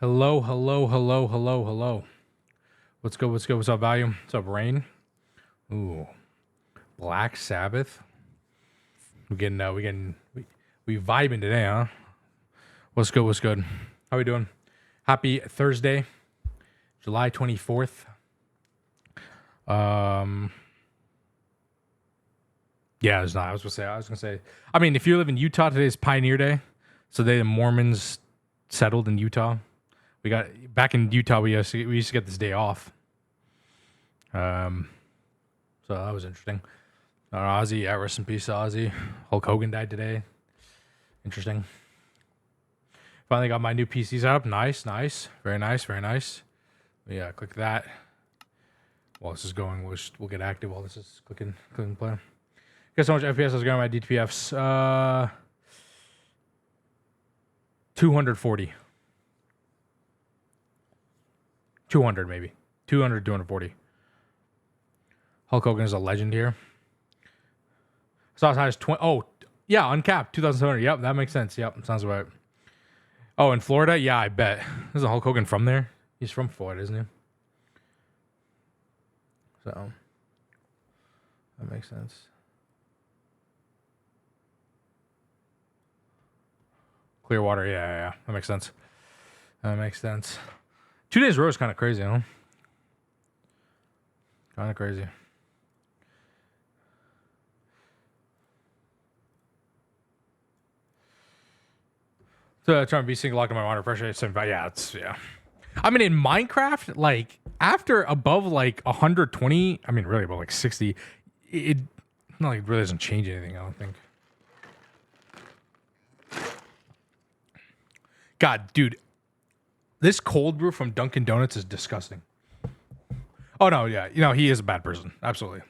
Hello, hello, hello, hello, hello. What's good? What's good? What's up, Value? What's up, Rain? Ooh, Black Sabbath. We vibing today, huh? What's good? What's good? How we doing? Happy Thursday, July 24th. Yeah, it's not. I was gonna say. I mean, if you live in Utah, today is Pioneer Day, so the Mormons settled in Utah. We got back in Utah. We used to get this day off. So that was interesting. Ozzy, yeah, rest in peace, Ozzy. Hulk Hogan died today. Interesting. Finally got my new PC set up. Nice, nice, very nice, very nice. Yeah, click that. While this is going, we'll get active while this is clicking play. Guess how much FPS I was going on my DTPFs? 240. 200 maybe. 200, 240. Hulk Hogan is a legend here. Saw as high as 20. Oh, yeah, uncapped. 2,700. Yep, that makes sense. Yep, sounds right. Oh, in Florida? Yeah, I bet. Isn't Hulk Hogan from there? He's from Florida, isn't he? So, that makes sense. Clearwater, yeah. That makes sense. That makes sense. 2 days row is kind of crazy, huh? Kind of crazy. So trying to be single locked in my water pressure. Yeah. I mean, in Minecraft, like after above like 120, I mean, really above like 60, it not like it really doesn't change anything. I don't think. God, dude, this cold brew from Dunkin' Donuts is disgusting. Oh no, yeah, he is a bad person. Absolutely,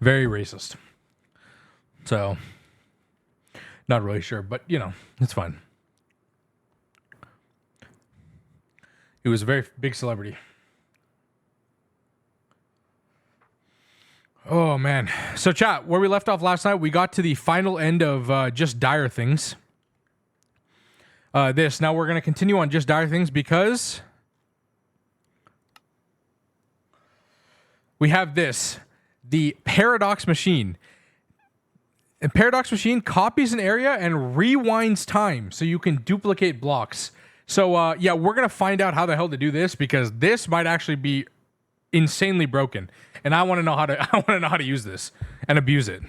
very racist. So, not really sure, but it's fine. He was a very big celebrity. Oh man. So chat, where we left off last night, we got to the final end of Just Dire Things. Now we're gonna continue on Just Dire Things because we have the Paradox Machine. And Paradox Machine copies an area and rewinds time so you can duplicate blocks. So yeah, we're gonna find out how the hell to do this because this might actually be insanely broken, and I want to know how to use this and abuse it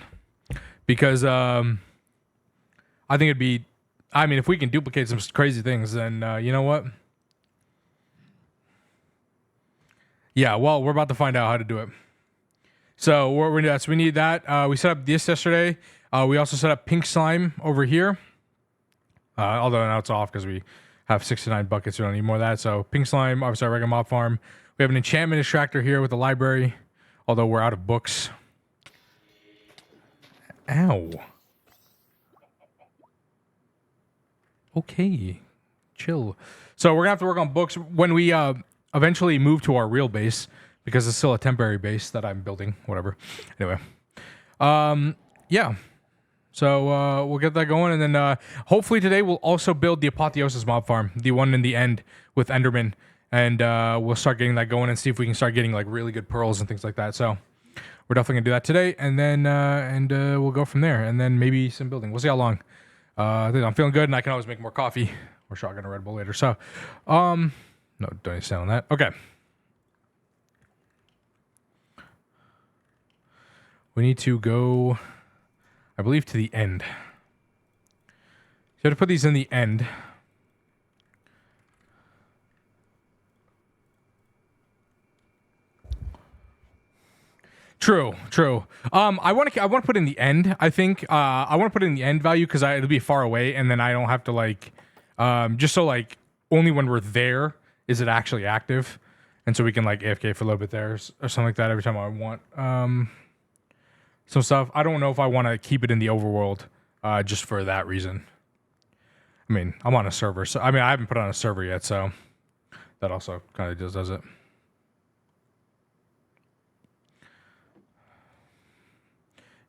because I think it'd be. I mean, if we can duplicate some crazy things, then you know what? Yeah, well, we're about to find out how to do it. So we need that. We set up this yesterday. We also set up pink slime over here. Although now it's off because we have 69 buckets. We don't need more of that. So pink slime, obviously our regular mob farm. We have an enchantment extractor here with the library. Although we're out of books. Ow. Okay. Chill. So we're going to have to work on books when we eventually move to our real base. Because it's still a temporary base that I'm building. Whatever. Anyway. Yeah. So we'll get that going. And then hopefully today we'll also build the Apotheosis mob farm. The one in the end with Enderman. And we'll start getting that going and see if we can start getting like really good pearls and things like that. So we're definitely going to do that today. And then we'll go from there. And then maybe some building. We'll see how long. I'm feeling good and I can always make more coffee. Or shotgun a Red Bull later. So, no, don't need to stand on that. Okay. We need to go, I believe, to the end. So you have to put these in the end. True. I want to put in the end. I think I want to put in the end value because it'll be far away, and then I don't have to like, just so like only when we're there is it actually active, and so we can like AFK for a little bit there or something like that every time I want. Some stuff. I don't know if I want to keep it in the overworld just for that reason. I mean, I'm on a server, so I haven't put on a server yet, so that also kind of just does it.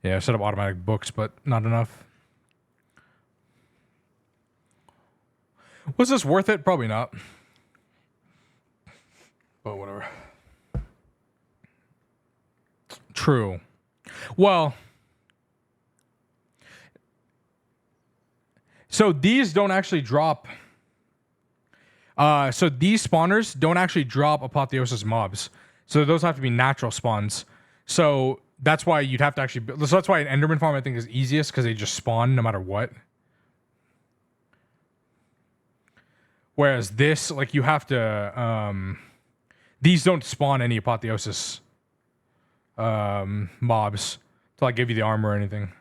Yeah, I set up automatic books, but not enough. Was this worth it? Probably not. But whatever. True. Well, so these don't actually drop. So these spawners don't actually drop apotheosis mobs. So those have to be natural spawns. So that's why you'd have to actually. So that's why an Enderman farm I think is easiest because they just spawn no matter what. Whereas this, like, you have to. These don't spawn any apotheosis mobs to like give you the armor or anything.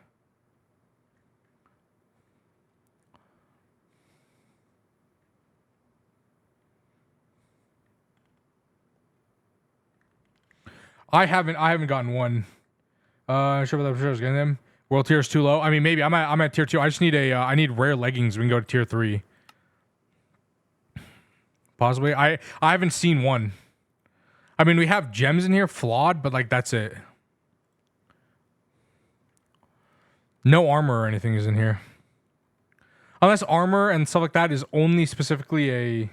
I haven't gotten one. Sure, but I'm sure I was getting them. World tier is too low. I mean, maybe I'm at tier 2. I just need I need rare leggings. We can go to tier 3. Possibly. I haven't seen one. I mean, we have gems in here, flawed, but like that's it. No armor or anything is in here. Unless armor and stuff like that is only specifically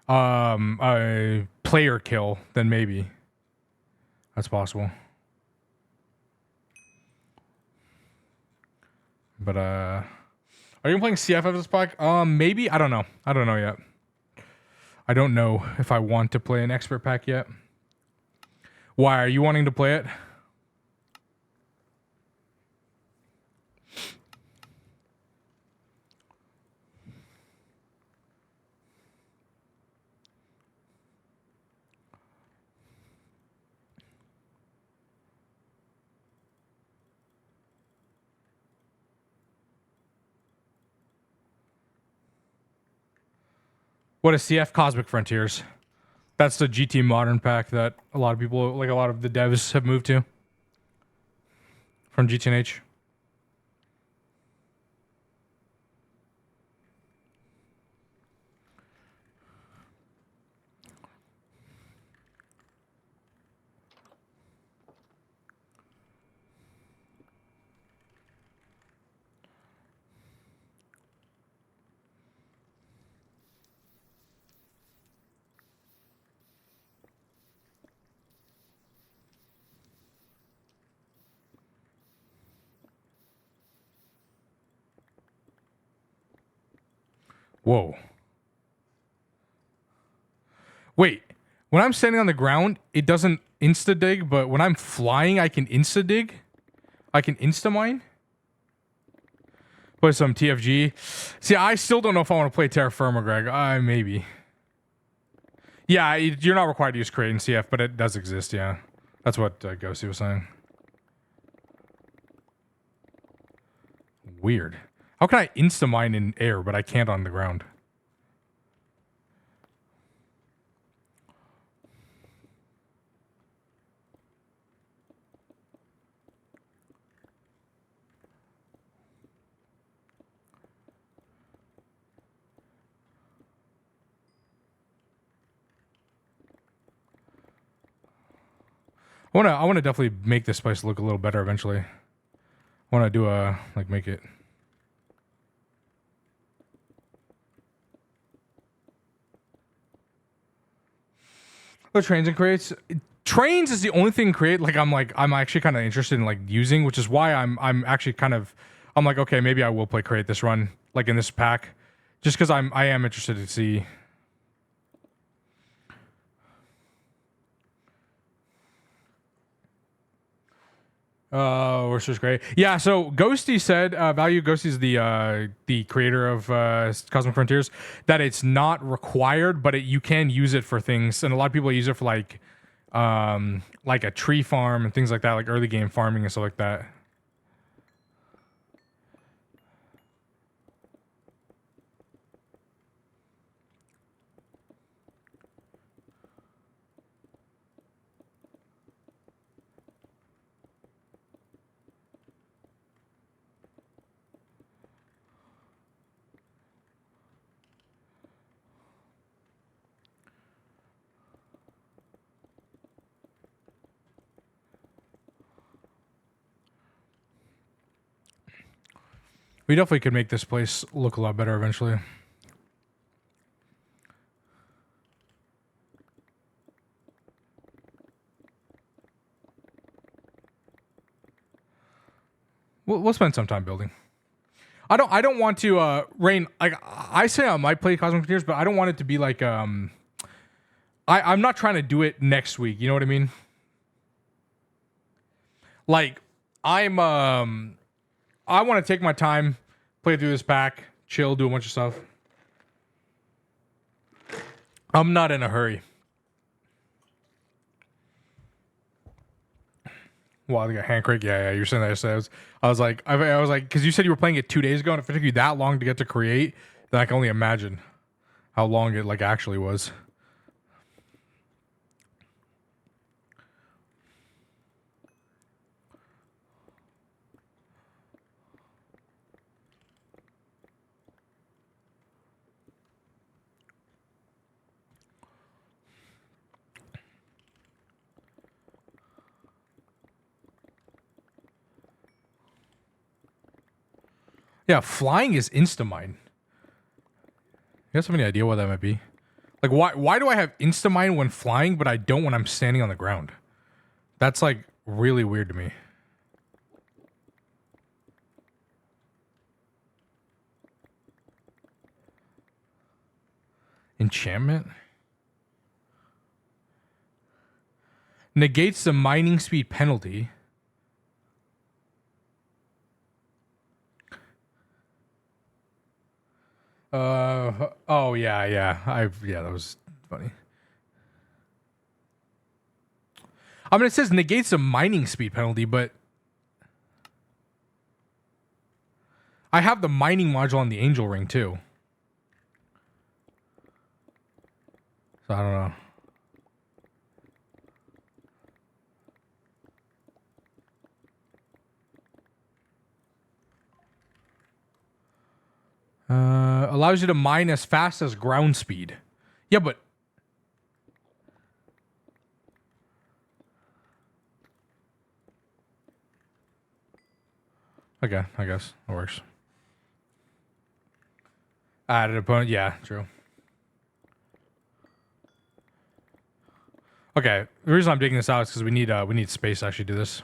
a player kill, then maybe. That's possible. But are you playing CF after this pack? Maybe. I don't know. I don't know yet. I don't know if I want to play an expert pack yet. Why are you wanting to play it? What is CF Cosmic Frontiers? That's the GT Modern pack that a lot of people, like a lot of the devs, have moved to from GTNH. Whoa. Wait, when I'm standing on the ground, it doesn't insta-dig, but when I'm flying, I can insta-dig? I can insta-mine? Play some TFG. See, I still don't know if I want to play Terra Firma, Greg. Maybe. Yeah, you're not required to use Create in CF, but it does exist, yeah. That's what Ghosty was saying. Weird. How can I insta-mine in air, but I can't on the ground? I wanna definitely make this place look a little better eventually. I wanna do make it. The trains and crates. Trains is the only thing create I'm actually kind of interested in like using, which is why I'm actually I'm like, okay, maybe I will play create this run like in this pack, just because I am interested to see. Which is great. Yeah, so Ghosty said, Value Ghosty's the creator of Cosmic Frontiers, that it's not required, but you can use it for things, and a lot of people use it for like a tree farm and things like that, like early game farming and stuff like that. We definitely could make this place look a lot better eventually. We'll spend some time building. I don't want to Rain, like I say I might play Cosmic Frontiers, but I don't want it to be like I'm not trying to do it next week, you know what I mean? Like I want to take my time, play through this pack, chill, do a bunch of stuff. I'm not in a hurry. Wow, they got hand crank. Yeah, you're saying that yesterday. I was like, because you said you were playing it 2 days ago, and if it took you that long to get to create, then I can only imagine how long it like actually was. Yeah, flying is Instamine. You guys have any idea what that might be? Like, why do I have Instamine when flying, but I don't when I'm standing on the ground? That's, like, really weird to me. Enchantment? Negates the mining speed penalty. Oh yeah, that was funny. I mean, it says negates a mining speed penalty, but I have the mining module on the Angel Ring too. So I don't know. Allows you to mine as fast as ground speed. Yeah, but okay, I guess that works. Added opponent, yeah, true. Okay, the reason I'm digging this out is because we need space to actually do this.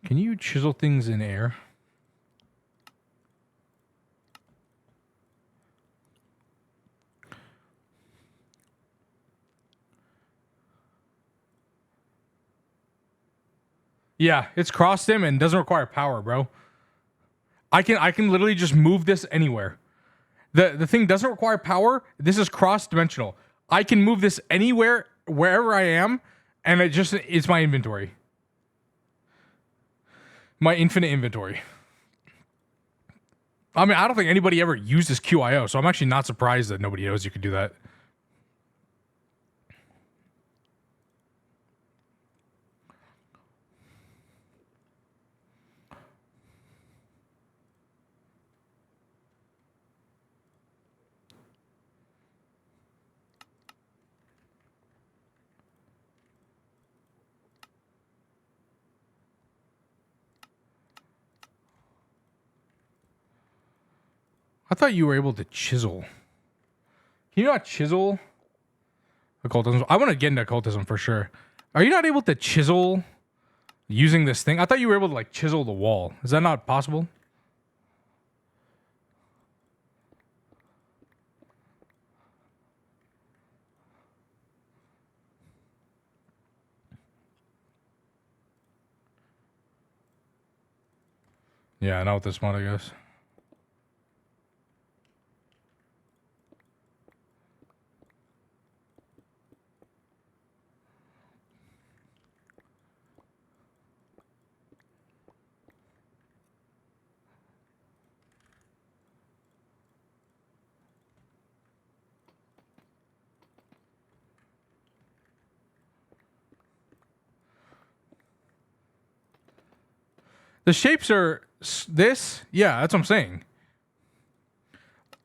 Can you chisel things in air? Yeah, it's cross stim and doesn't require power, bro. I can literally just move this anywhere. The thing doesn't require power. This is cross dimensional. I can move this anywhere, wherever I am, and it's my inventory. My infinite inventory. I mean, I don't think anybody ever uses QIO, so I'm actually not surprised that nobody knows you can do that. I thought you were able to chisel. Can you not chisel occultism? I want to get into occultism for sure. Are you not able to chisel using this thing? I thought you were able to like chisel the wall. Is that not possible? Yeah, not with this one, I guess. The shapes are this. Yeah, that's what I'm saying.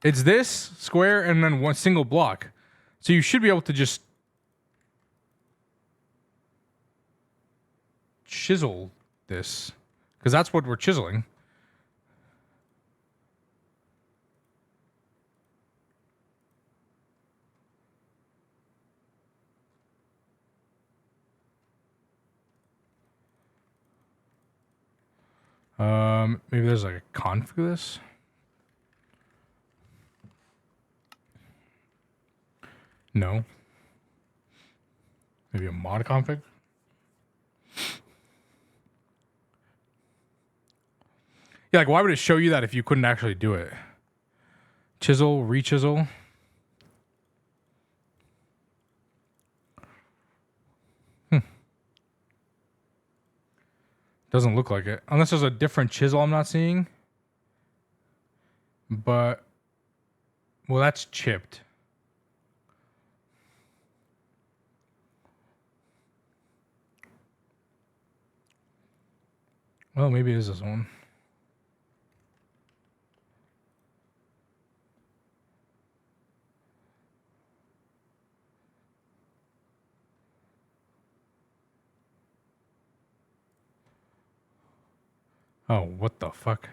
It's this square and then one single block. So you should be able to just chisel this, because that's what we're chiseling. Maybe there's like a config for this. No. Maybe a mod config. Yeah, like why would it show you that if you couldn't actually do it? Chisel, re-chisel. Doesn't look like it. Unless there's a different chisel I'm not seeing. But, well, that's chipped. Well, maybe it is this one. Oh, what the fuck?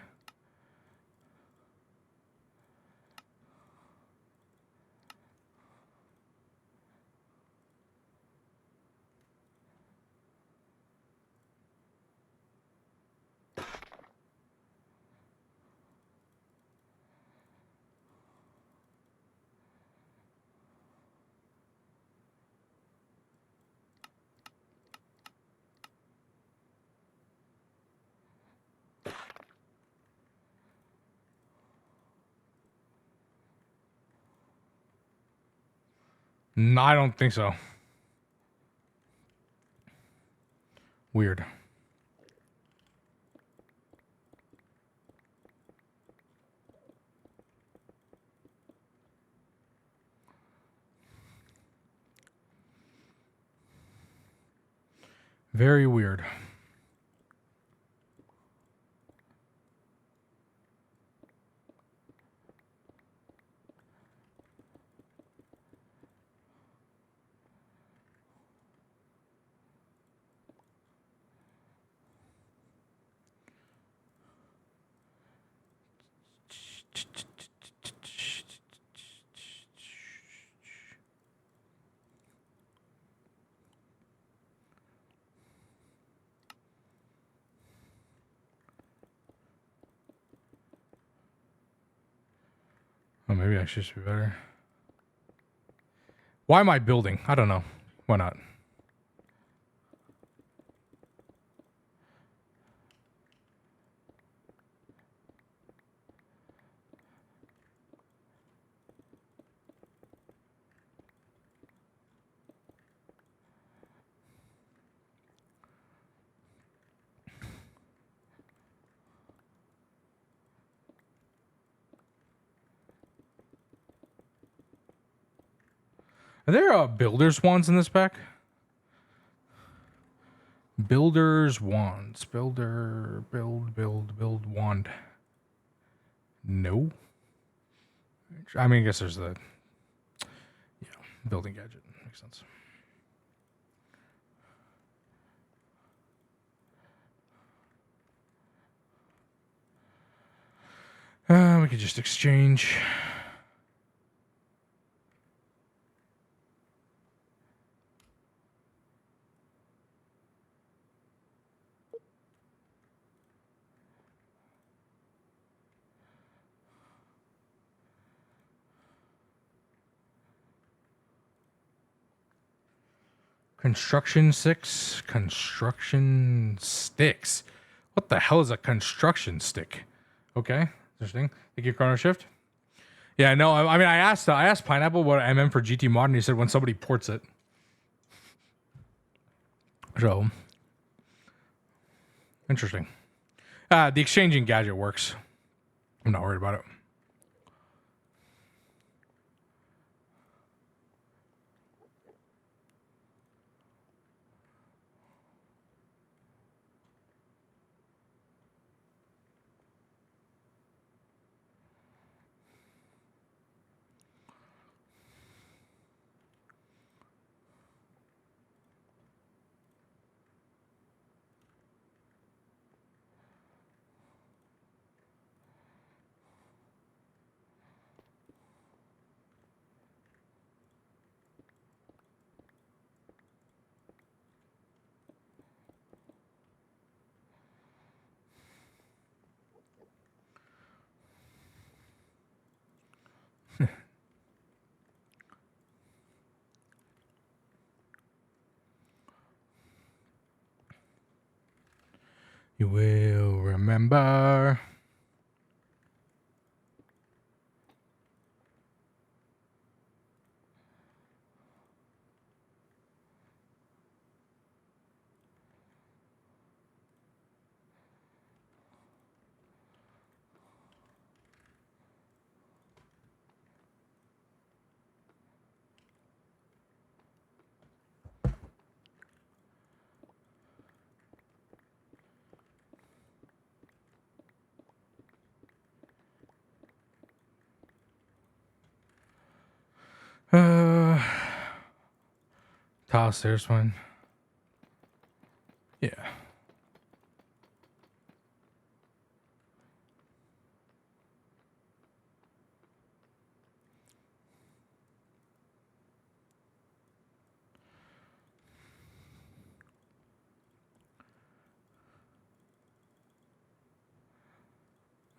No, I don't think so. Weird. Very weird. Oh, maybe I should be better. Why am I building? I don't know. Why not? Are there builder's wands in this pack? Builder's wands. Build wand. No. I mean, I guess there's the building gadget. Makes sense. We could just exchange. Construction 6. Construction sticks. What the hell is a construction stick? Okay, interesting. Thank you, Chrono Shift. Yeah, no, I mean, I asked Pineapple what I meant for GT Mod, and he said when somebody ports it. So, interesting. The exchanging gadget works. I'm not worried about it. You will remember. Tile stairs fine. Yeah.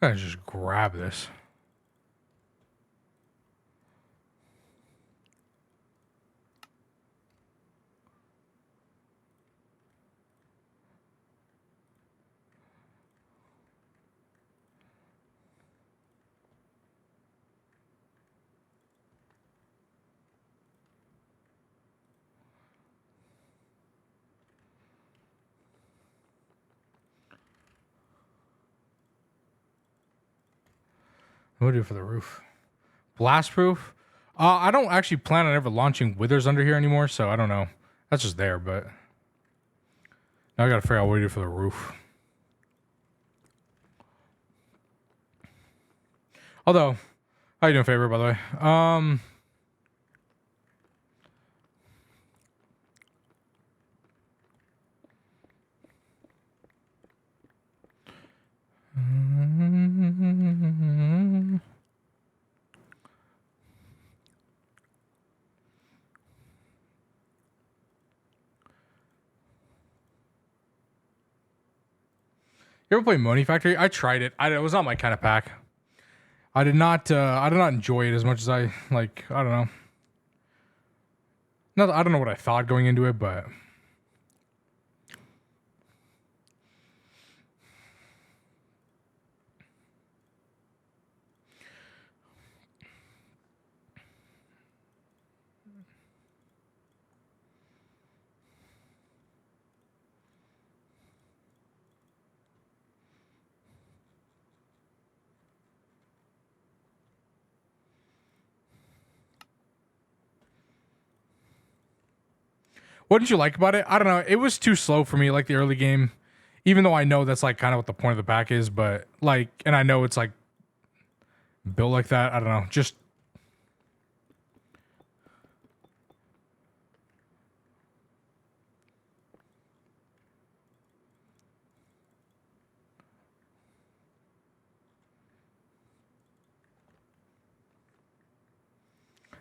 I just grab this. What do we do for the roof? Blast proof? I don't actually plan on ever launching withers under here anymore, so I don't know. That's just there, but now I gotta figure out what to do for the roof. Although, how you doing, Favor, by the way? You ever play Money Factory? I tried it. It was not my kind of pack. I did not enjoy it as much as I like. I don't know. I don't know what I thought going into it, but what did you like about it? I don't know. It was too slow for me, like the early game. Even though I know that's like kind of what the point of the pack is, but like, and I know it's like built like that. I don't know. Just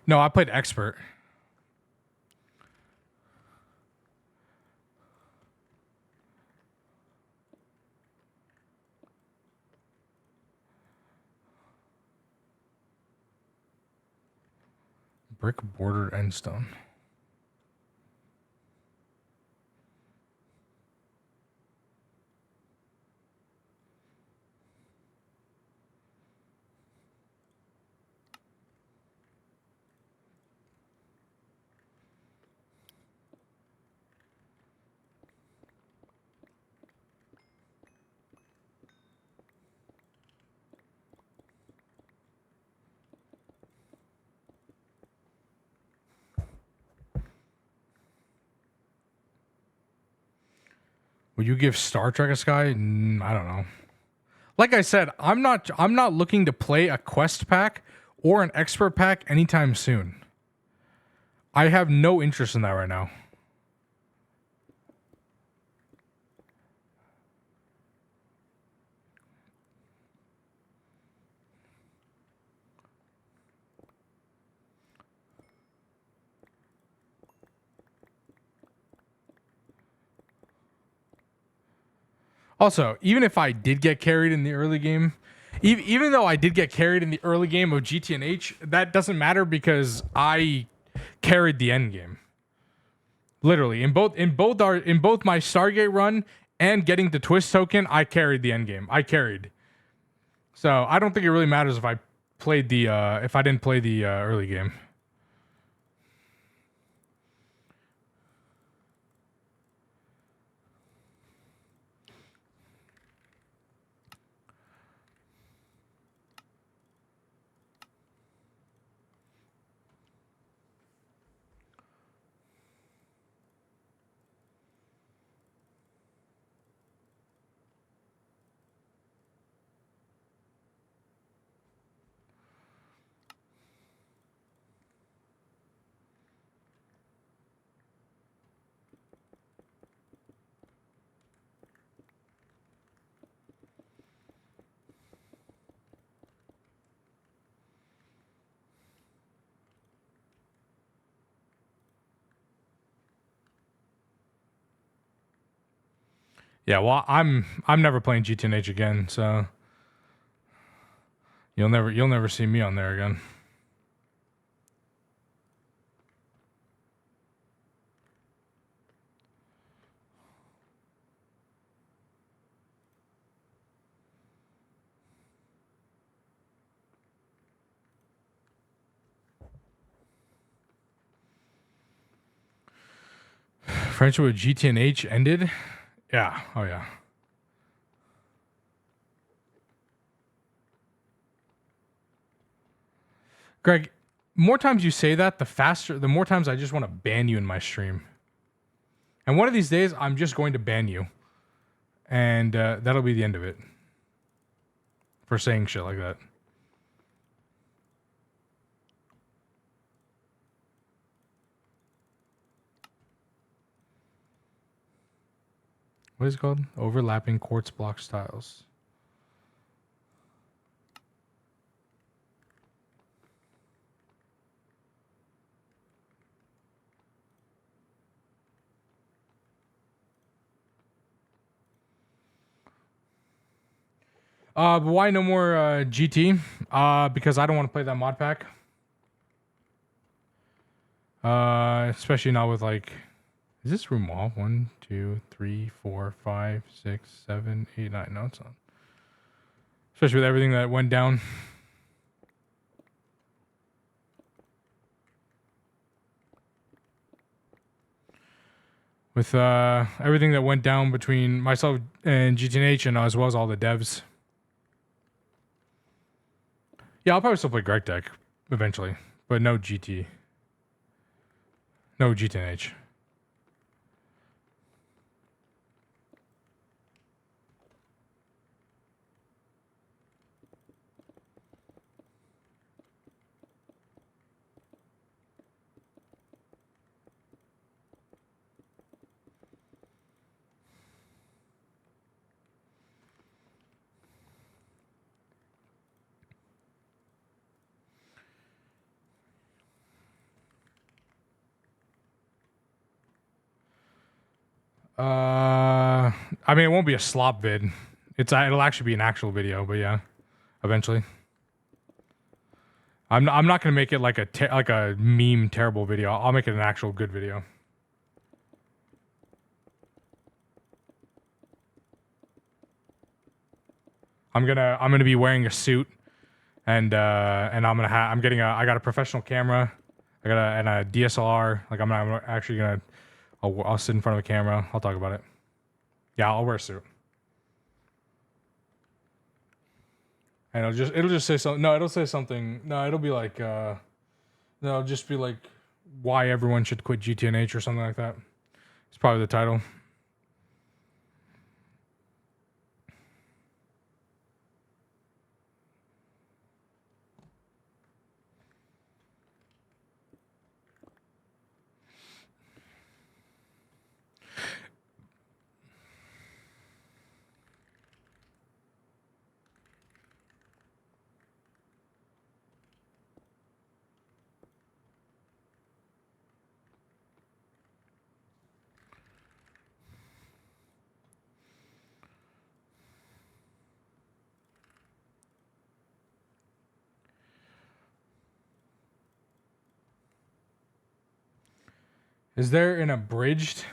no. I played expert. Brick bordered end stone. Would you give Star Trek a Sky? I don't know. Like I said, I'm not looking to play a quest pack or an expert pack anytime soon. I have no interest in that right now. Also, even if I did get carried in the early game, even though I did get carried in the early game of GTNH, that doesn't matter because I carried the end game. Literally, in both my Stargate run and getting the twist token, I carried the end game. I carried. So I don't think it really matters if I played the if I didn't play the early game. Yeah, well, I'm never playing GTNH again, so you'll never see me on there again. Friendship with GTNH ended? Yeah. Oh yeah. Greg, more times you say that, the more times I just want to ban you in my stream. And one of these days, I'm just going to ban you. And that'll be the end of it. For saying shit like that. What is it called? Overlapping quartz block styles. But why no more GT? Because I don't want to play that mod pack. Especially not with like, is this room all? 1, 2, 3, 4, 5, 6, 7, 8, 9. No, it's not. Especially with everything that went down. With everything that went down between myself and GTNH and as well as all the devs. Yeah, I'll probably still play Greg deck eventually, but no GT. No GTNH. I mean, it won't be a slop vid. It'll actually be an actual video, but yeah, eventually. I'm not gonna make it like a meme terrible video. I'll make it an actual good video. I'm gonna be wearing a suit, and I got a professional camera, and a DSLR. Like I'm actually gonna. I'll sit in front of the camera. I'll talk about it. Yeah, I'll wear a suit. And it'll just say something. No, it'll say something. No, it'll be like no, it'll just be like why everyone should quit GTNH or something like that. It's probably the title. Is there an abridged?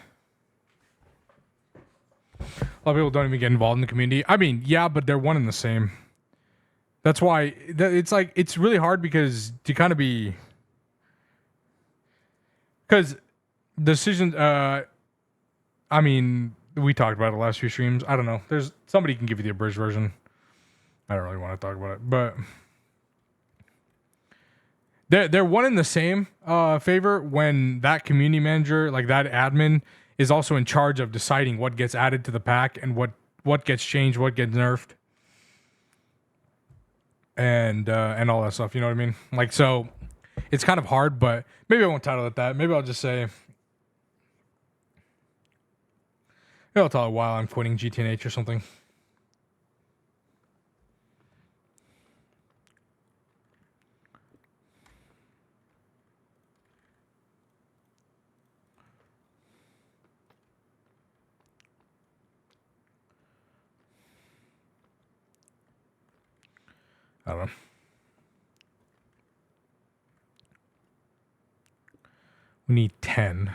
A lot of people don't even get involved in the community. I mean, yeah, but they're one and the same. That's why it's like it's really hard because to kind of be because decisions. I mean, we talked about it the last few streams. I don't know. There's somebody can give you the abridged version. I don't really want to talk about it, but they're one in the same favor when that community manager, like that admin, is also in charge of deciding what gets added to the pack and what gets changed, what gets nerfed, and all that stuff. You know what I mean? Like, so it's kind of hard, but maybe I won't title it that. Maybe I'll just say, maybe I'll tell it while I'm quitting GTNH or something. I don't know. We need 10.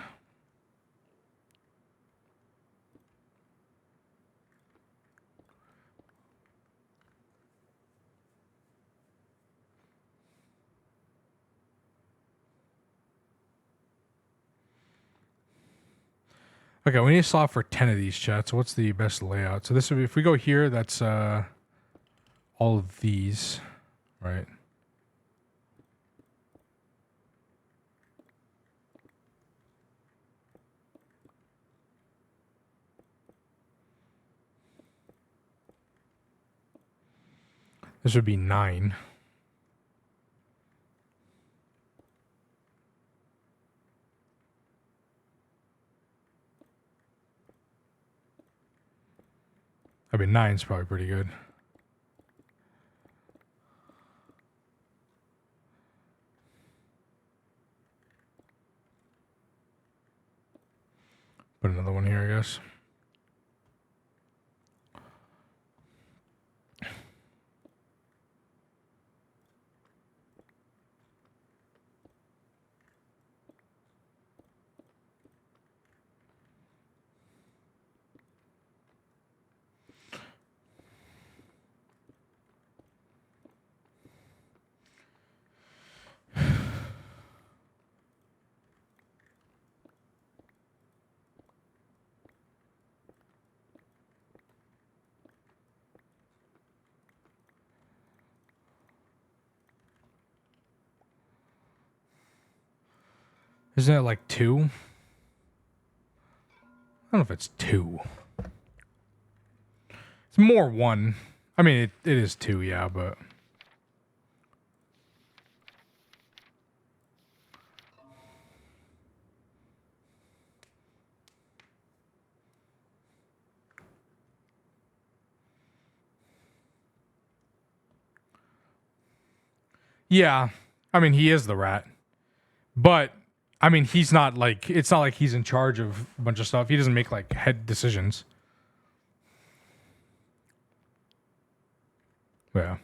Okay, we need a slot for 10 of these, chat. So what's the best layout? So this would be, if we go here, that's all of these, right? This would be 9. I mean, 9's probably pretty good. Put another one here, I guess. Isn't it like 2? I don't know if it's 2. It's more 1. I mean, it is 2, yeah, but... Yeah, I mean, he is the rat. But, I mean, he's not like... It's not like he's in charge of a bunch of stuff. He doesn't make, like, head decisions. Yeah.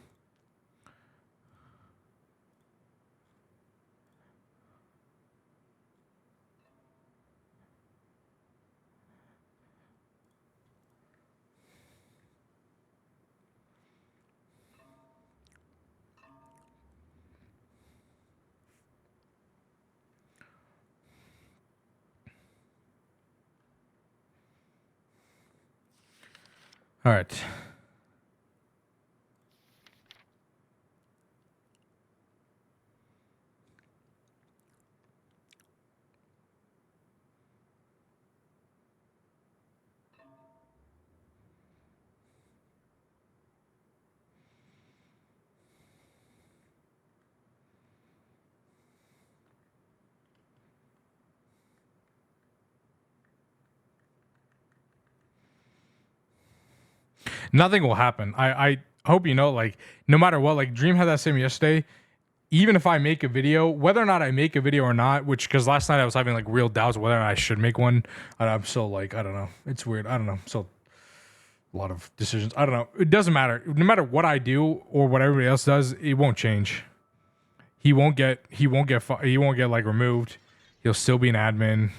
All right. Nothing will happen. I hope you know, like, no matter what, like, Dream had that same yesterday. Even if I make a video, whether or not I make a video or not, which, because last night I was having, like, real doubts whether or not I should make one. And I'm still, like, I don't know. It's weird. I don't know. So, a lot of decisions. I don't know. It doesn't matter. No matter what I do or what everybody else does, it won't change. He won't get, like, removed. He'll still be an admin.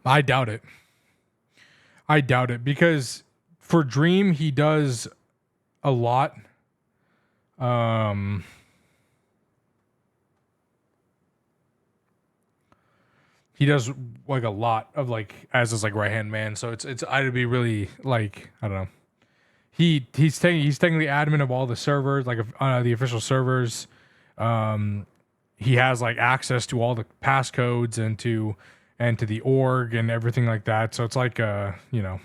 I doubt it. I doubt it because for Dream he does a lot. He does like a lot of like as his like right hand man. So it's I'd be really like I don't know. He's technically admin of all the servers, like the official servers. He has like access to all the passcodes and to the org and everything like that. So it's like you know.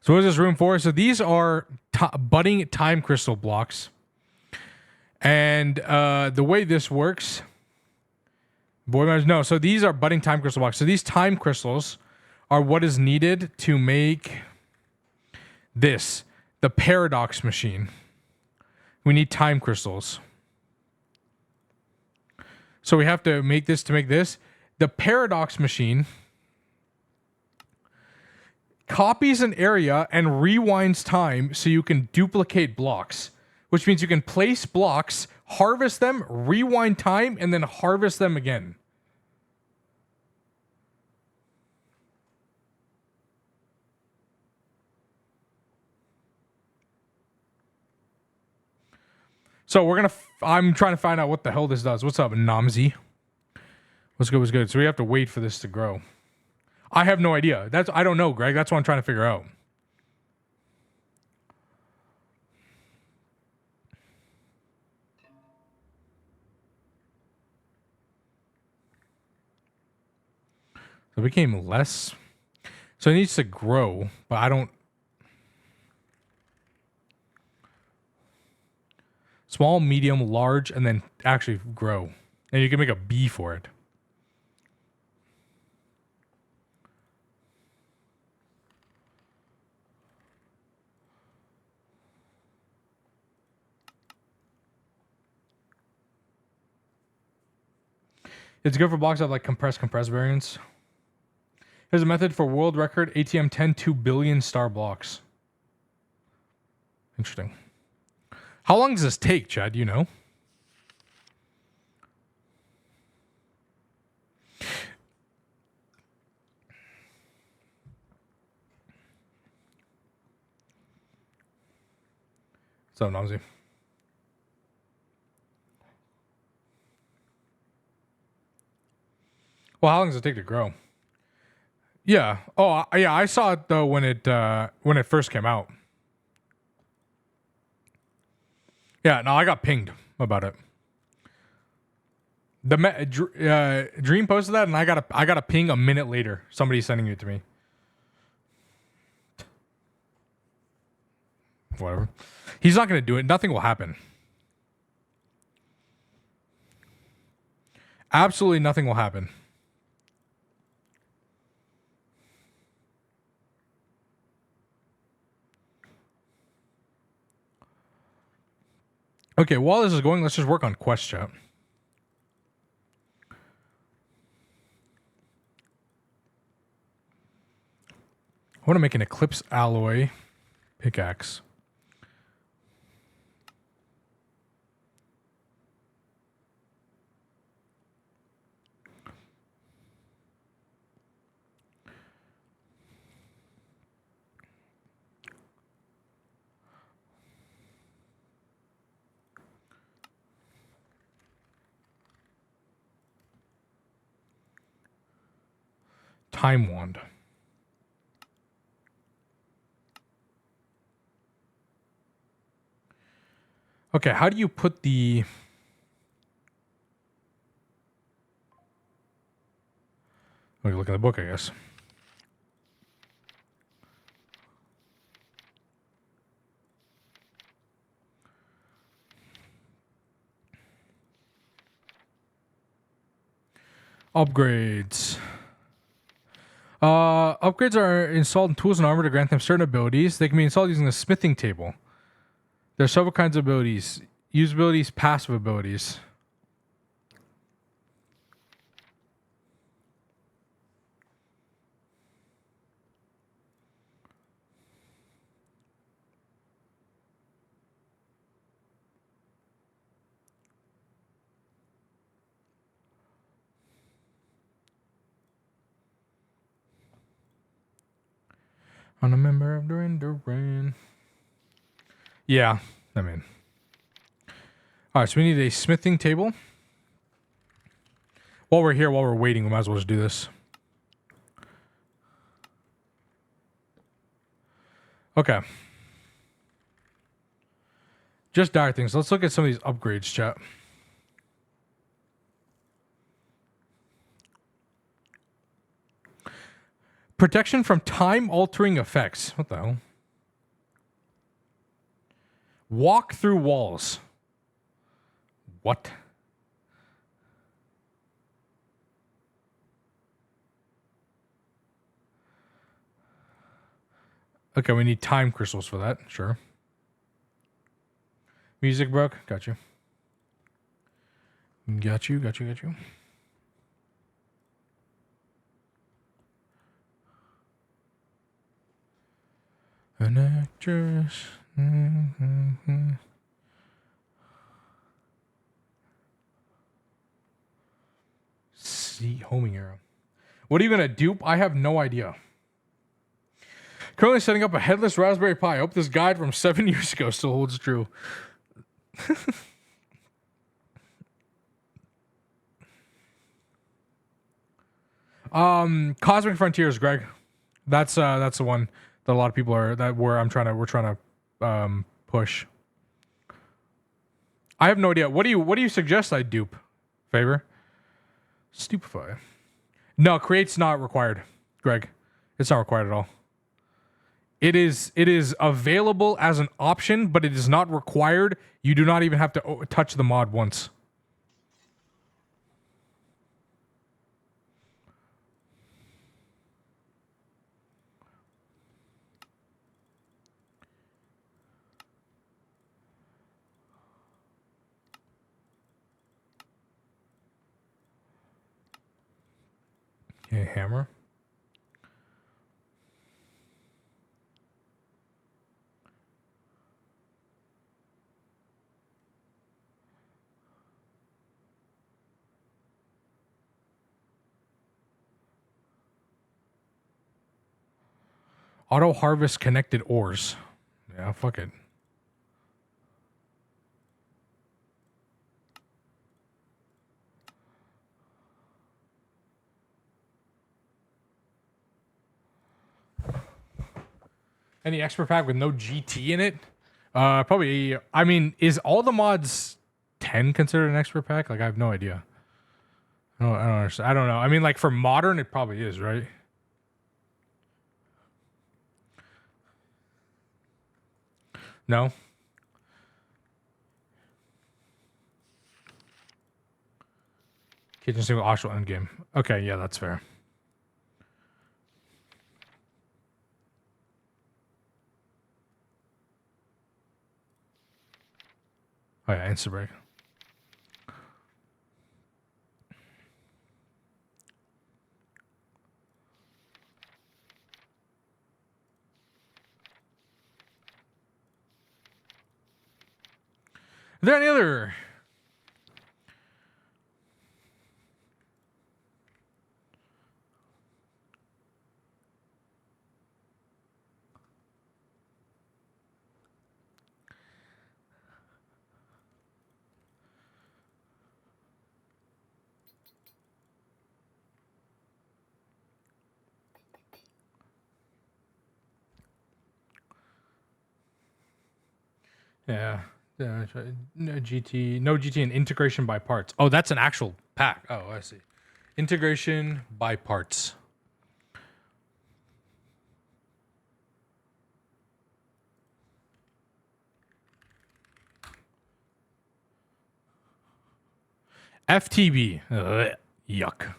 So what is this room for? So these are budding time crystal blocks. And the way this works, so these are budding time crystal blocks. So these time crystals are what is needed to make this, the paradox machine. We need time crystals. So we have to make this to make this. The paradox machine copies an area and rewinds time so you can duplicate blocks, which means you can place blocks, harvest them, rewind time, and then harvest them again. So I'm trying to find out what the hell this does. What's up, Namzi? What's good, what's good? So we have to wait for this to grow. I have no idea. I don't know, Greg. That's what I'm trying to figure out. So it became less. So it needs to grow, but I don't. Small, medium, large, and then actually grow. And you can make a B for it. It's good for blocks that have like compress variants. Here's a method for world record ATM 10 2 billion star blocks. Interesting. How long does this take, Chad? You know? So Namzi. Well, how long does it take to grow? Yeah. Oh, yeah. I saw it though when it first came out. Yeah. No, I got pinged about it. Dream posted that, and I got a ping a minute later. Somebody sending it to me. Whatever. He's not going to do it. Nothing will happen. Absolutely nothing will happen. Okay, while this is going, let's just work on quest chat. I want to make an Eclipse alloy pickaxe. Time wand. Okay, how do you put the... We look at the book, I guess. Upgrades. Upgrades are installed in tools and armor to grant them certain abilities. They can be installed using the smithing table. There are several kinds of abilities. Use abilities, passive abilities. I'm a member of Duran Duran. Yeah, I mean. Alright, so we need a smithing table. While we're here, while we're waiting, we might as well just do this. Okay. Just dire things. Let's look at some of these upgrades, chat. Protection from time-altering effects. What the hell? Walk through walls. What? Okay, we need time crystals for that. Sure. Music broke. Got you. Got you. An actress. See, homing arrow. What are you gonna dupe? I have no idea. Currently setting up a headless Raspberry Pi. I hope this guide from 7 years ago still holds true. Cosmic Frontiers, Greg. That's the one that a lot of people are we're trying to push. I have no idea. What do you suggest I dupe? Favor? Stupefy. No, create's not required, Greg. It's not required at all. It is available as an option, but it is not required. You do not even have to touch the mod once. Okay, hammer. Auto harvest connected ores. Yeah, fuck it. Any expert pack with no GT in it? Probably. I mean, is all the mods 10 considered an expert pack? Like, I have no idea. I don't understand. I don't know. I mean, like, for modern, it probably is, right? No? Kitchen single actual endgame. Okay, yeah, that's fair. Oh yeah, insta break. Are there any other? Yeah. No GT, no GT and integration by parts. Oh, that's an actual pack. Oh, I see. Integration by parts. FTB. Ugh, yuck.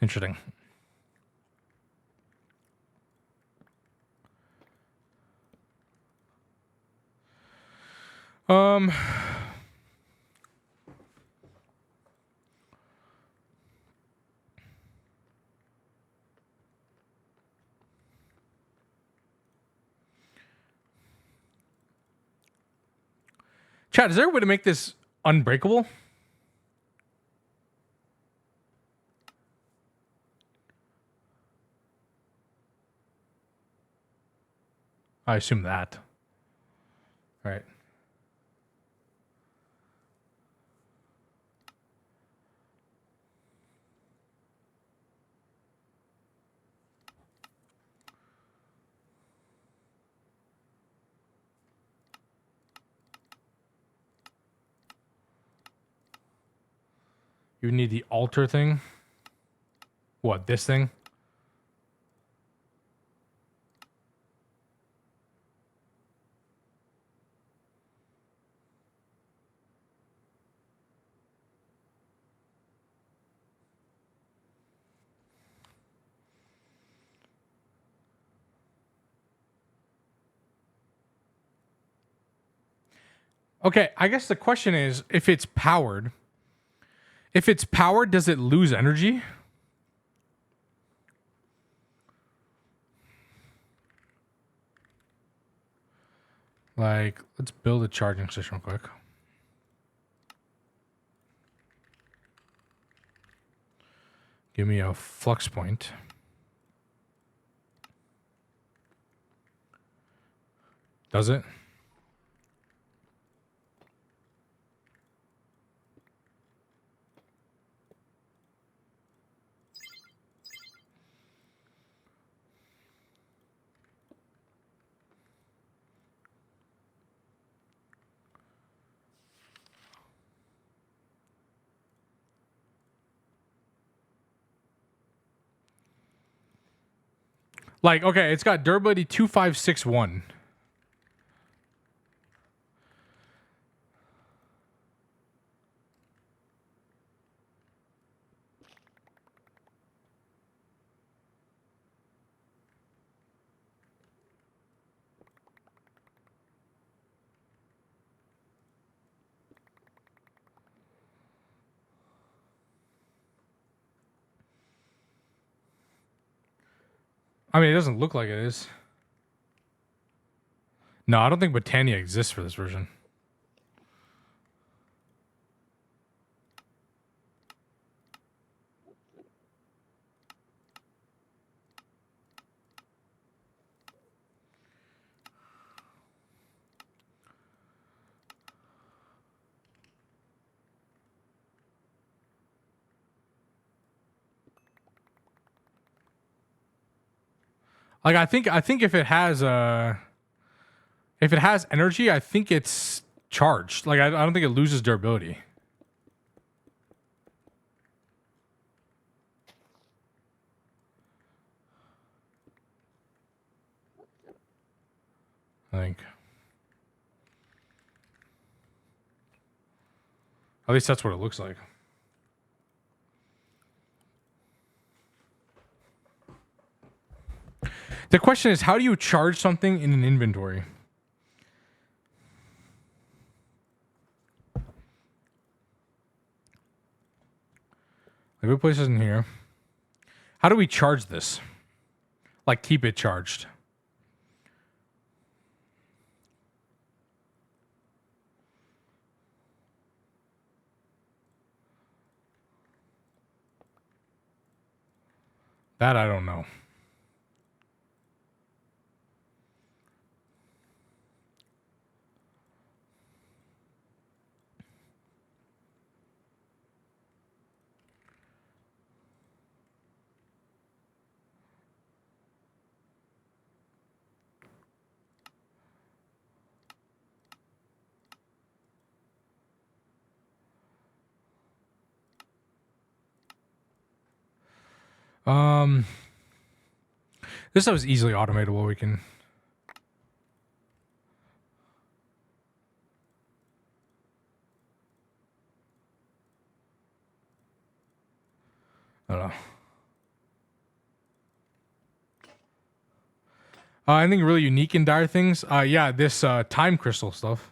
Interesting. Chad, is there a way to make this unbreakable? I assume that. All right. You need the alter thing. What, this thing? Okay, I guess the question is, if it's powered, does it lose energy? Like, let's build a charging station real quick. Give me a flux point. Does it? Like, okay, it's got durability 2561. I mean, it doesn't look like it is. No, I don't think Botania exists for this version. Like, I think if it has energy, I think it's charged. Like, I don't think it loses durability. I think. At least that's what it looks like. The question is, how do you charge something in an inventory? Like, what place isn't here? How do we charge this? Like, keep it charged. That I don't know. This stuff is easily automatable. We can. I don't know. Anything really unique in dire things? Yeah, this time crystal stuff.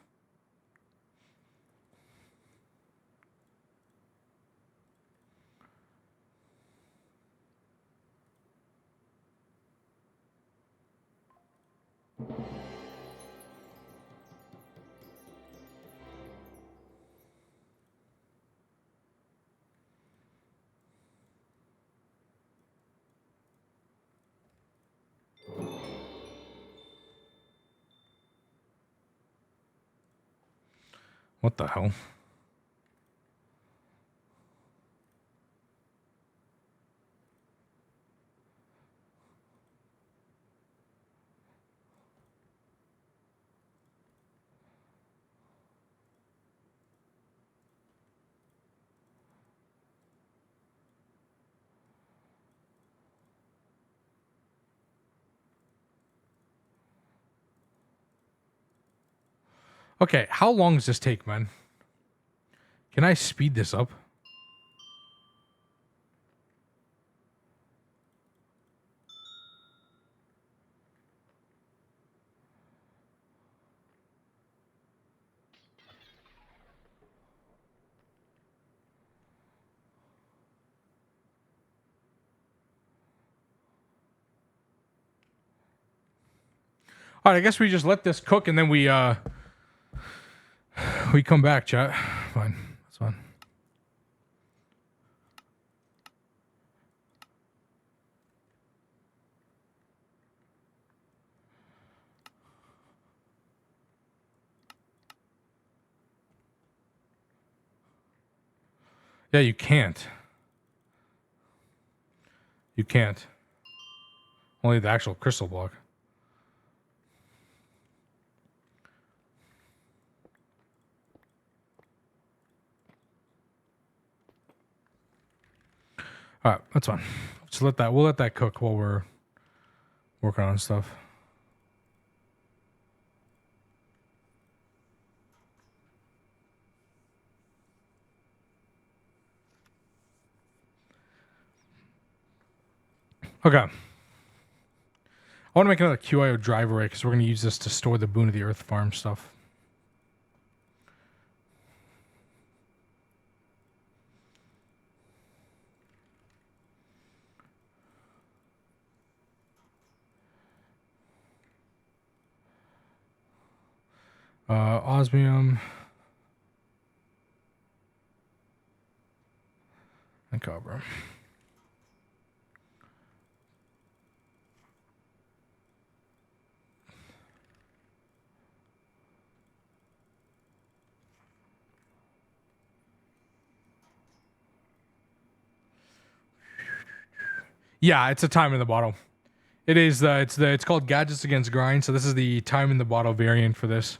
What the hell? Okay, how long does this take, man? Can I speed this up? All right, I guess we just let this cook and then we come back, chat. Fine, that's fine. Yeah, you can't. You can't. Only the actual crystal block. All right, that's fine. Just we'll let that cook while we're working on stuff. Okay. I want to make another QIO drive array because we're going to use this to store the Boon of the Earth farm stuff. Osmium. And copper. Yeah, it's a time in the bottle. It is it's called Gadgets Against Grind, so this is the time in the bottle variant for this.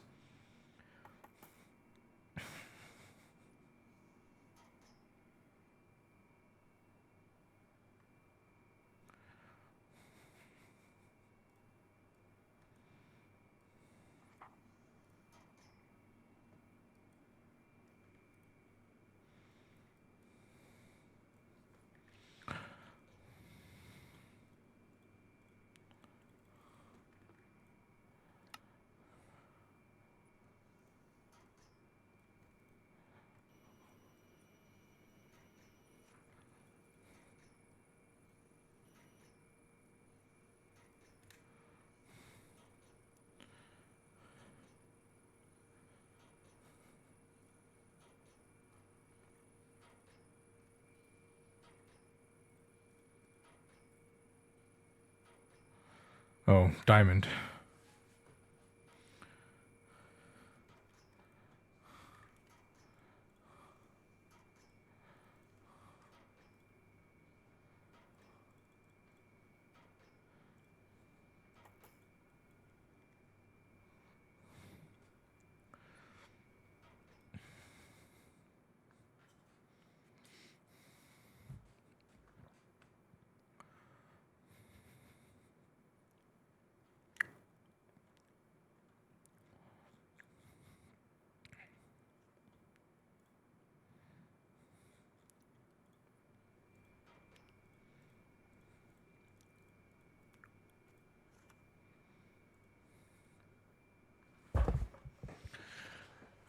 Oh, diamond.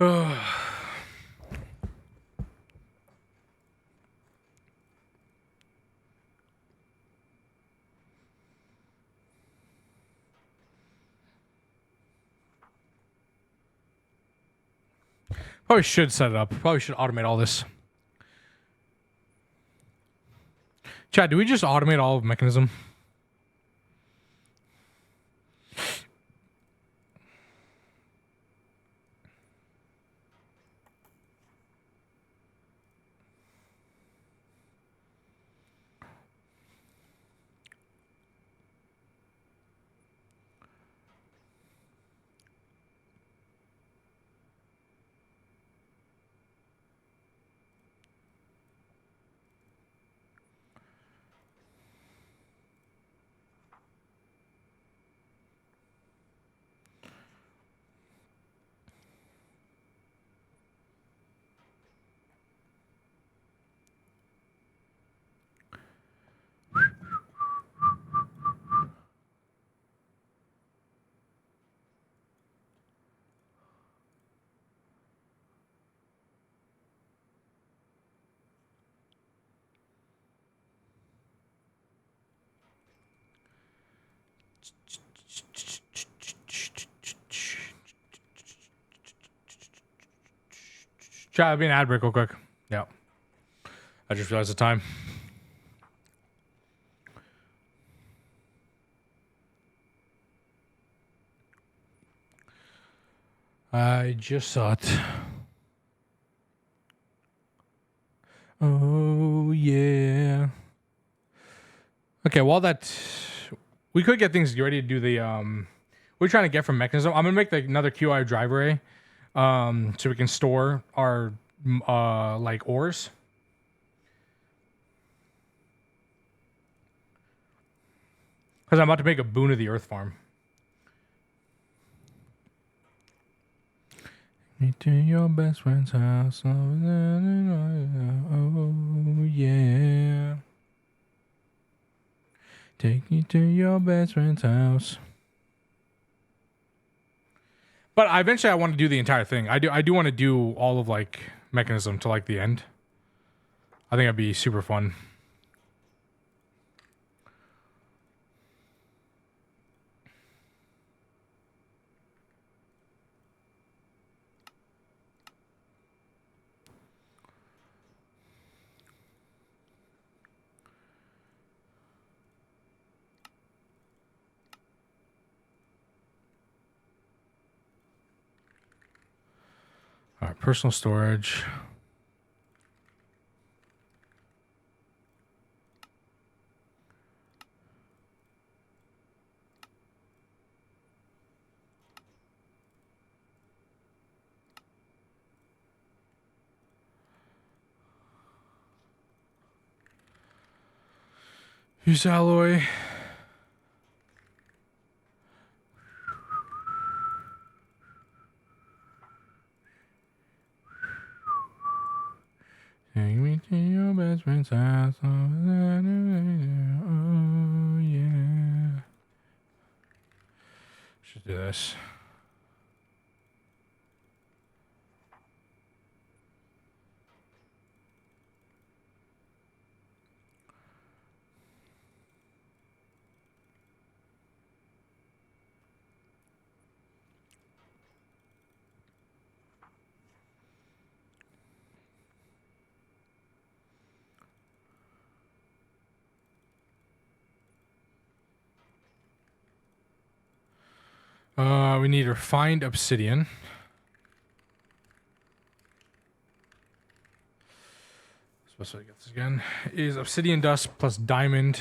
Probably should set it up. Probably should automate all this. Chad, do we just automate all of mechanism? Chad, I'll be an ad break real quick. Yeah. I just realized the time. I just saw it. Oh, yeah. Okay, while that... We could get things ready to do the... We're trying to get from mechanism. I'm going to make another QI drive array so we can store our like ores. Because I'm about to make a Boon of the Earth farm. Me to your best friend's house. Oh, yeah. Take me to your best friend's house. But eventually I want to do the entire thing. I do want to do all of like mechanism to like the end. I think that'd be super fun. All right, personal storage. Use alloy. Take me to your best friend's house. Oh, yeah. Should do this. We need refined obsidian. Supposed to get this again. Is obsidian dust plus diamond.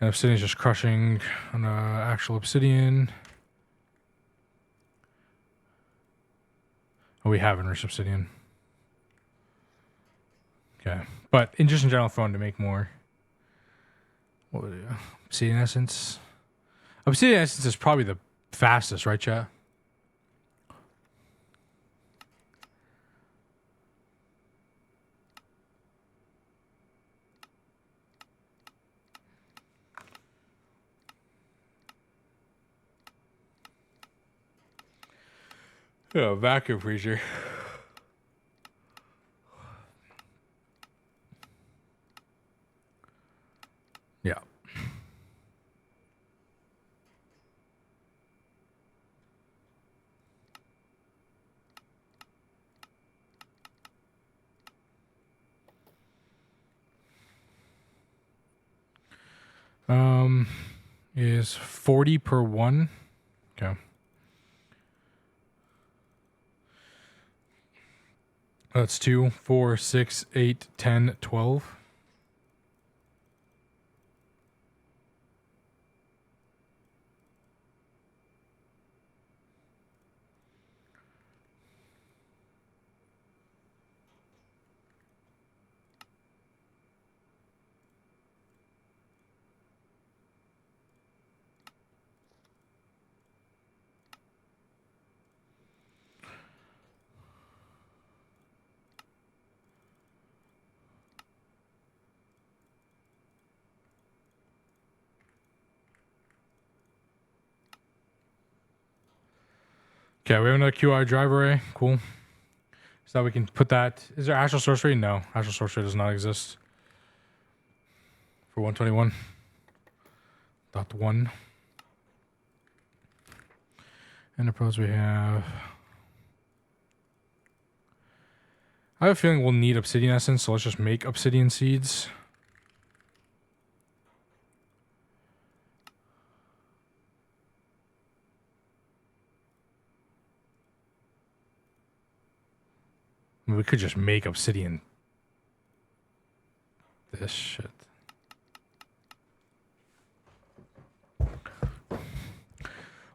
And obsidian is just crushing on actual obsidian. Oh, we have enriched obsidian. Okay. But in general fun to make more. What would it, obsidian essence? Obsidian essence is probably the fastest, right, chat? Yeah, vacuum freezer. Yeah. Is 40 per one. Okay. That's 2, 4, 6, 8, 10, 12. Okay, we have another QI drive array. Cool. So that we can put that. Is there actual source rate? No, actual source rate does not exist for 121.1. Enterprise we have. I have a feeling we'll need obsidian essence, so let's just make obsidian seeds. I mean, we could just make obsidian. This shit.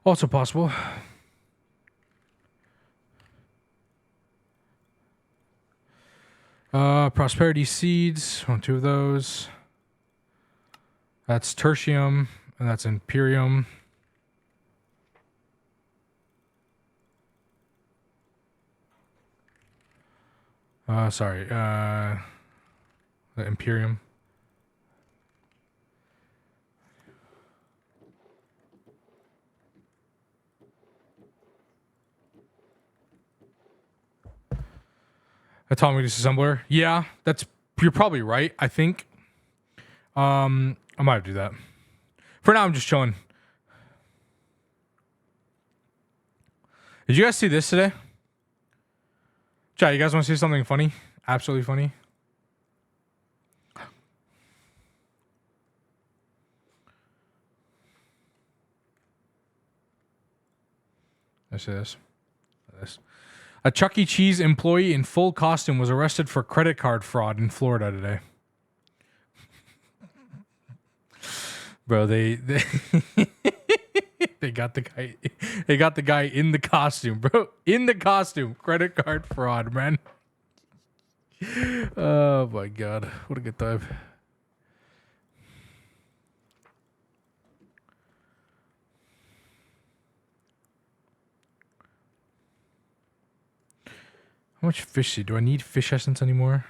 Also possible. Prosperity seeds. Want 2 of those. That's tertium, and that's imperium. Sorry. The imperium. Atomic disassembler. Yeah, you're probably right. I think. I might do that. For now, I'm just chilling. Did you guys see this today? Chat, you guys want to see something funny? Absolutely funny. I see this. This. A Chuck E. Cheese employee in full costume was arrested for credit card fraud in Florida today. Bro, they they got the guy. They got the guy in the costume, bro. In the costume, credit card fraud, man. Oh my god, what a good time. How much fish seed? Do I need fish essence anymore?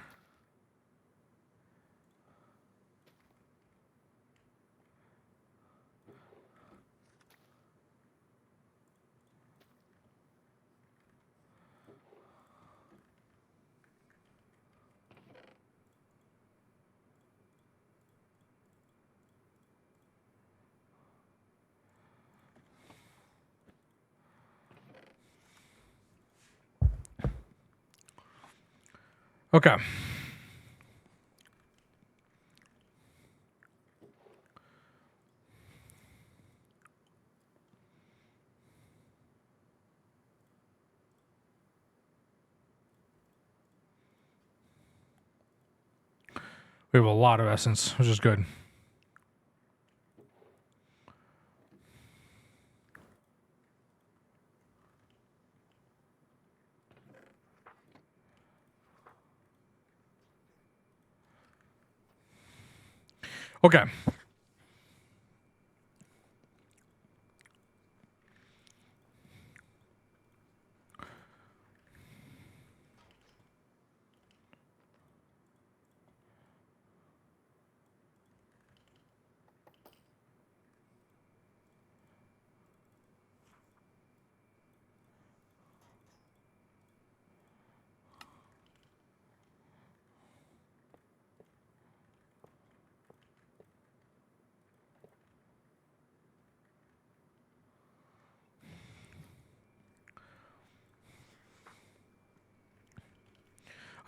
Okay. We have a lot of essence, which is good. Okay.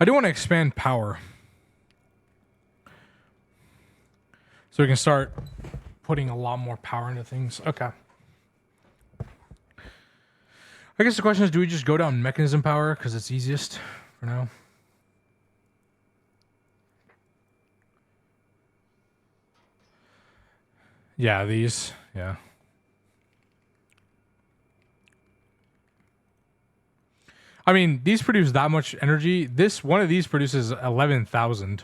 I do want to expand power. So we can start putting a lot more power into things. Okay. I guess the question is, do we just go down mechanism power because it's easiest for now? Yeah, these. Yeah. I mean, these produce that much energy. This one of these produces 11,000.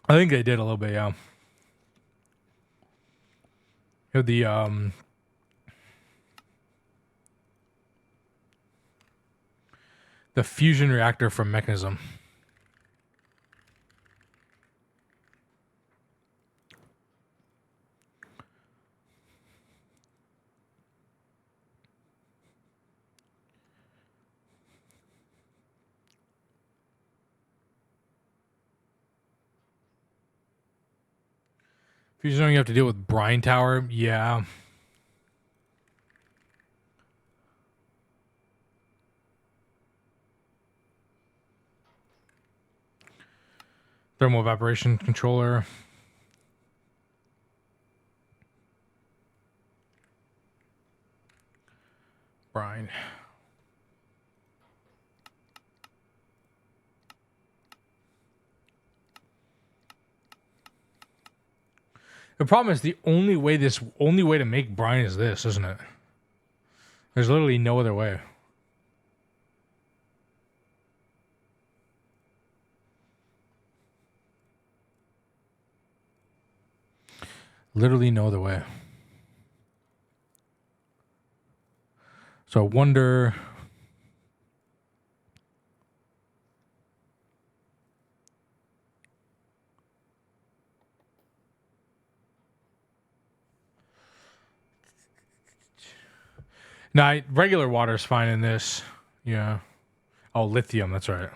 I think they did a little bit, yeah. The fusion reactor from Mechanism. Fusion, you have to deal with brine tower. Yeah. Thermal evaporation controller. Brine. The problem is the only way to make brine is this, isn't it? There's literally no other way. Literally no other way. So I wonder. Nah, regular water is fine in this. Yeah. Oh, lithium. That's right.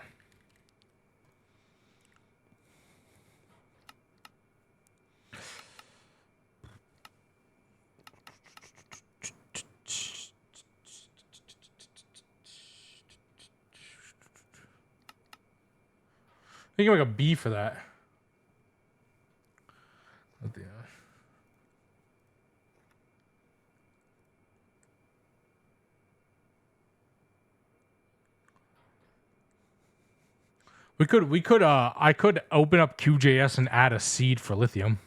You can make a B for that. I could open up QJS and add a seed for lithium.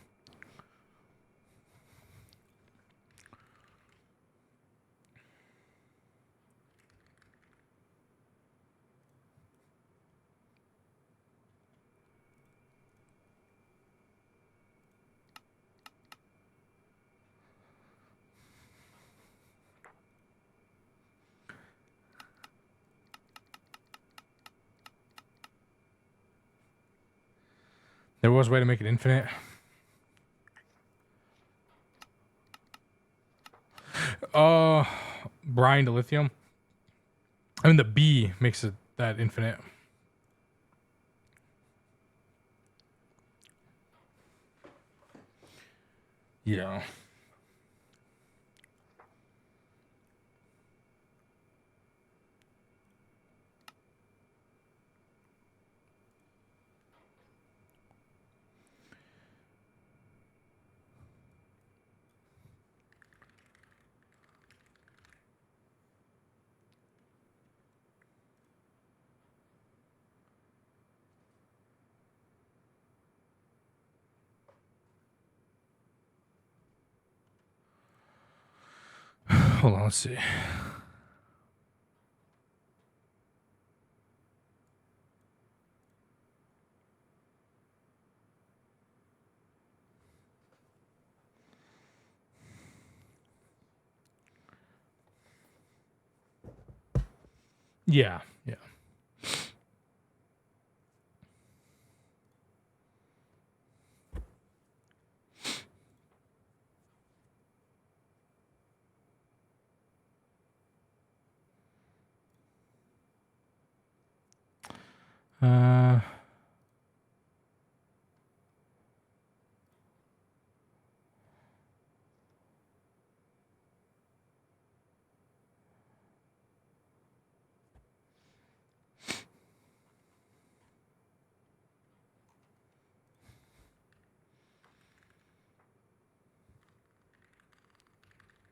There was a way to make it infinite. Brine to lithium. I mean, the B makes it that infinite. Yeah. Hold on, let's see. Yeah, yeah.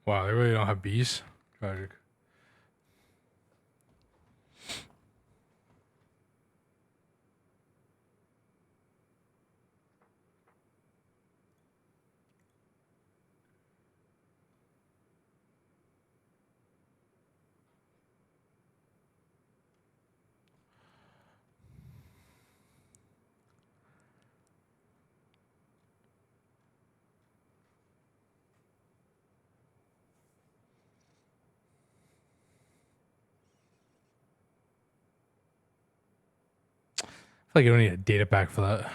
Wow, they really don't have bees. Tragic. I feel like you don't need a data pack for that.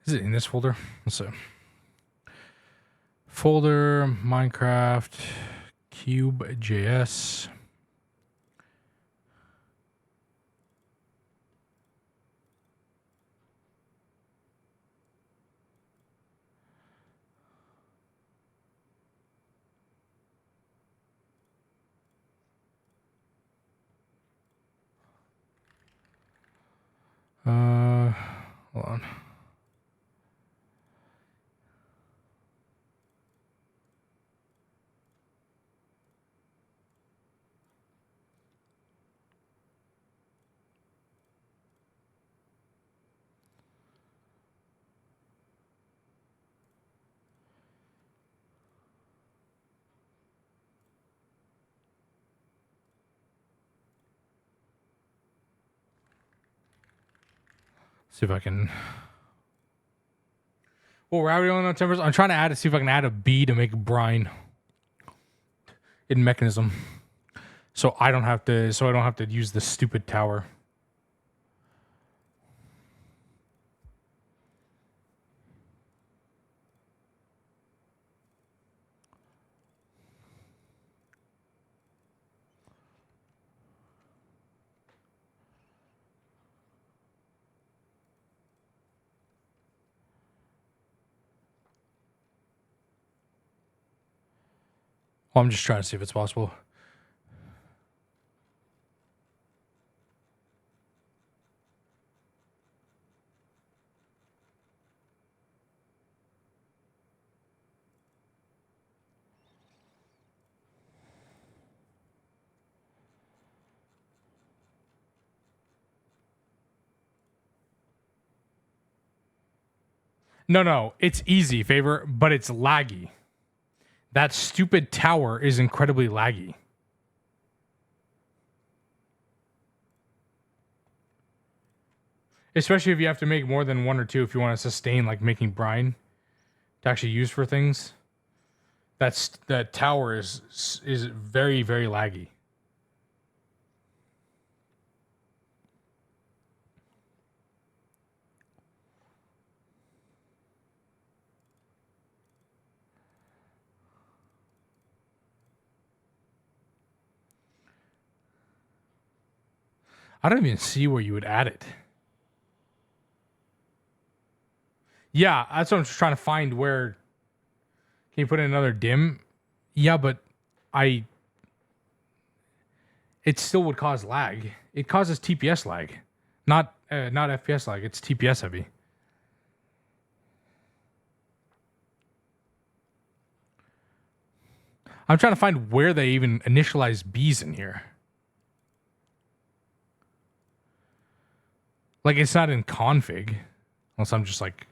Is it in this folder? Let's see. Folder, Minecraft, Cube.js. Hold on. See if I can. Well, we're already on timbers. I'm trying to add it. See if I can add a bee to make brine in mechanism, so I don't have to. So I don't have to use the stupid tower. Well, I'm just trying to see if it's possible. No, it's easy, Favor, but it's laggy. That stupid tower is incredibly laggy. Especially if you have to make more than one or two if you want to sustain like making brine to actually use for things. That tower is very, very laggy. I don't even see where you would add it. Yeah, that's what I'm just trying to find. Where can you put in another dim? Yeah, but it still would cause lag. It causes TPS lag, not FPS lag. It's TPS heavy. I'm trying to find where they even initialize bees in here. Like, it's not in config, unless I'm just like.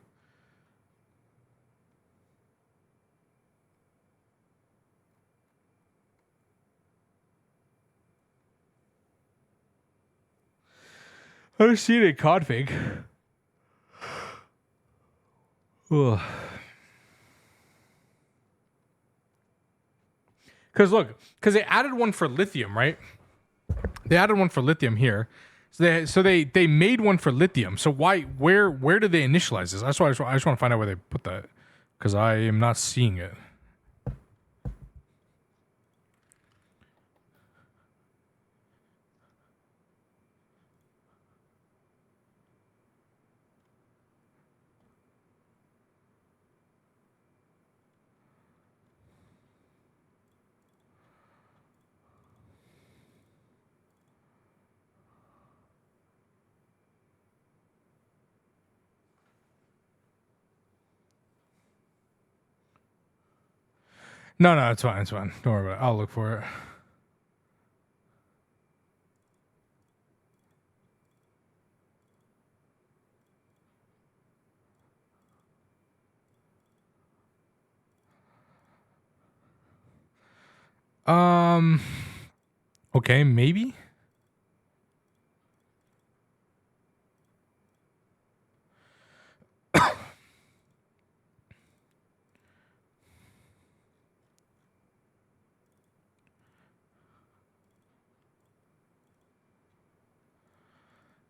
I don't see it in config. Because they added one for lithium, right? They added one for lithium here. So they made one for lithium. So where did they initialize this? That's why I just want to find out where they put that, because I am not seeing it. No, no, it's fine. It's fine. Don't worry about it. I'll look for it. Okay, maybe.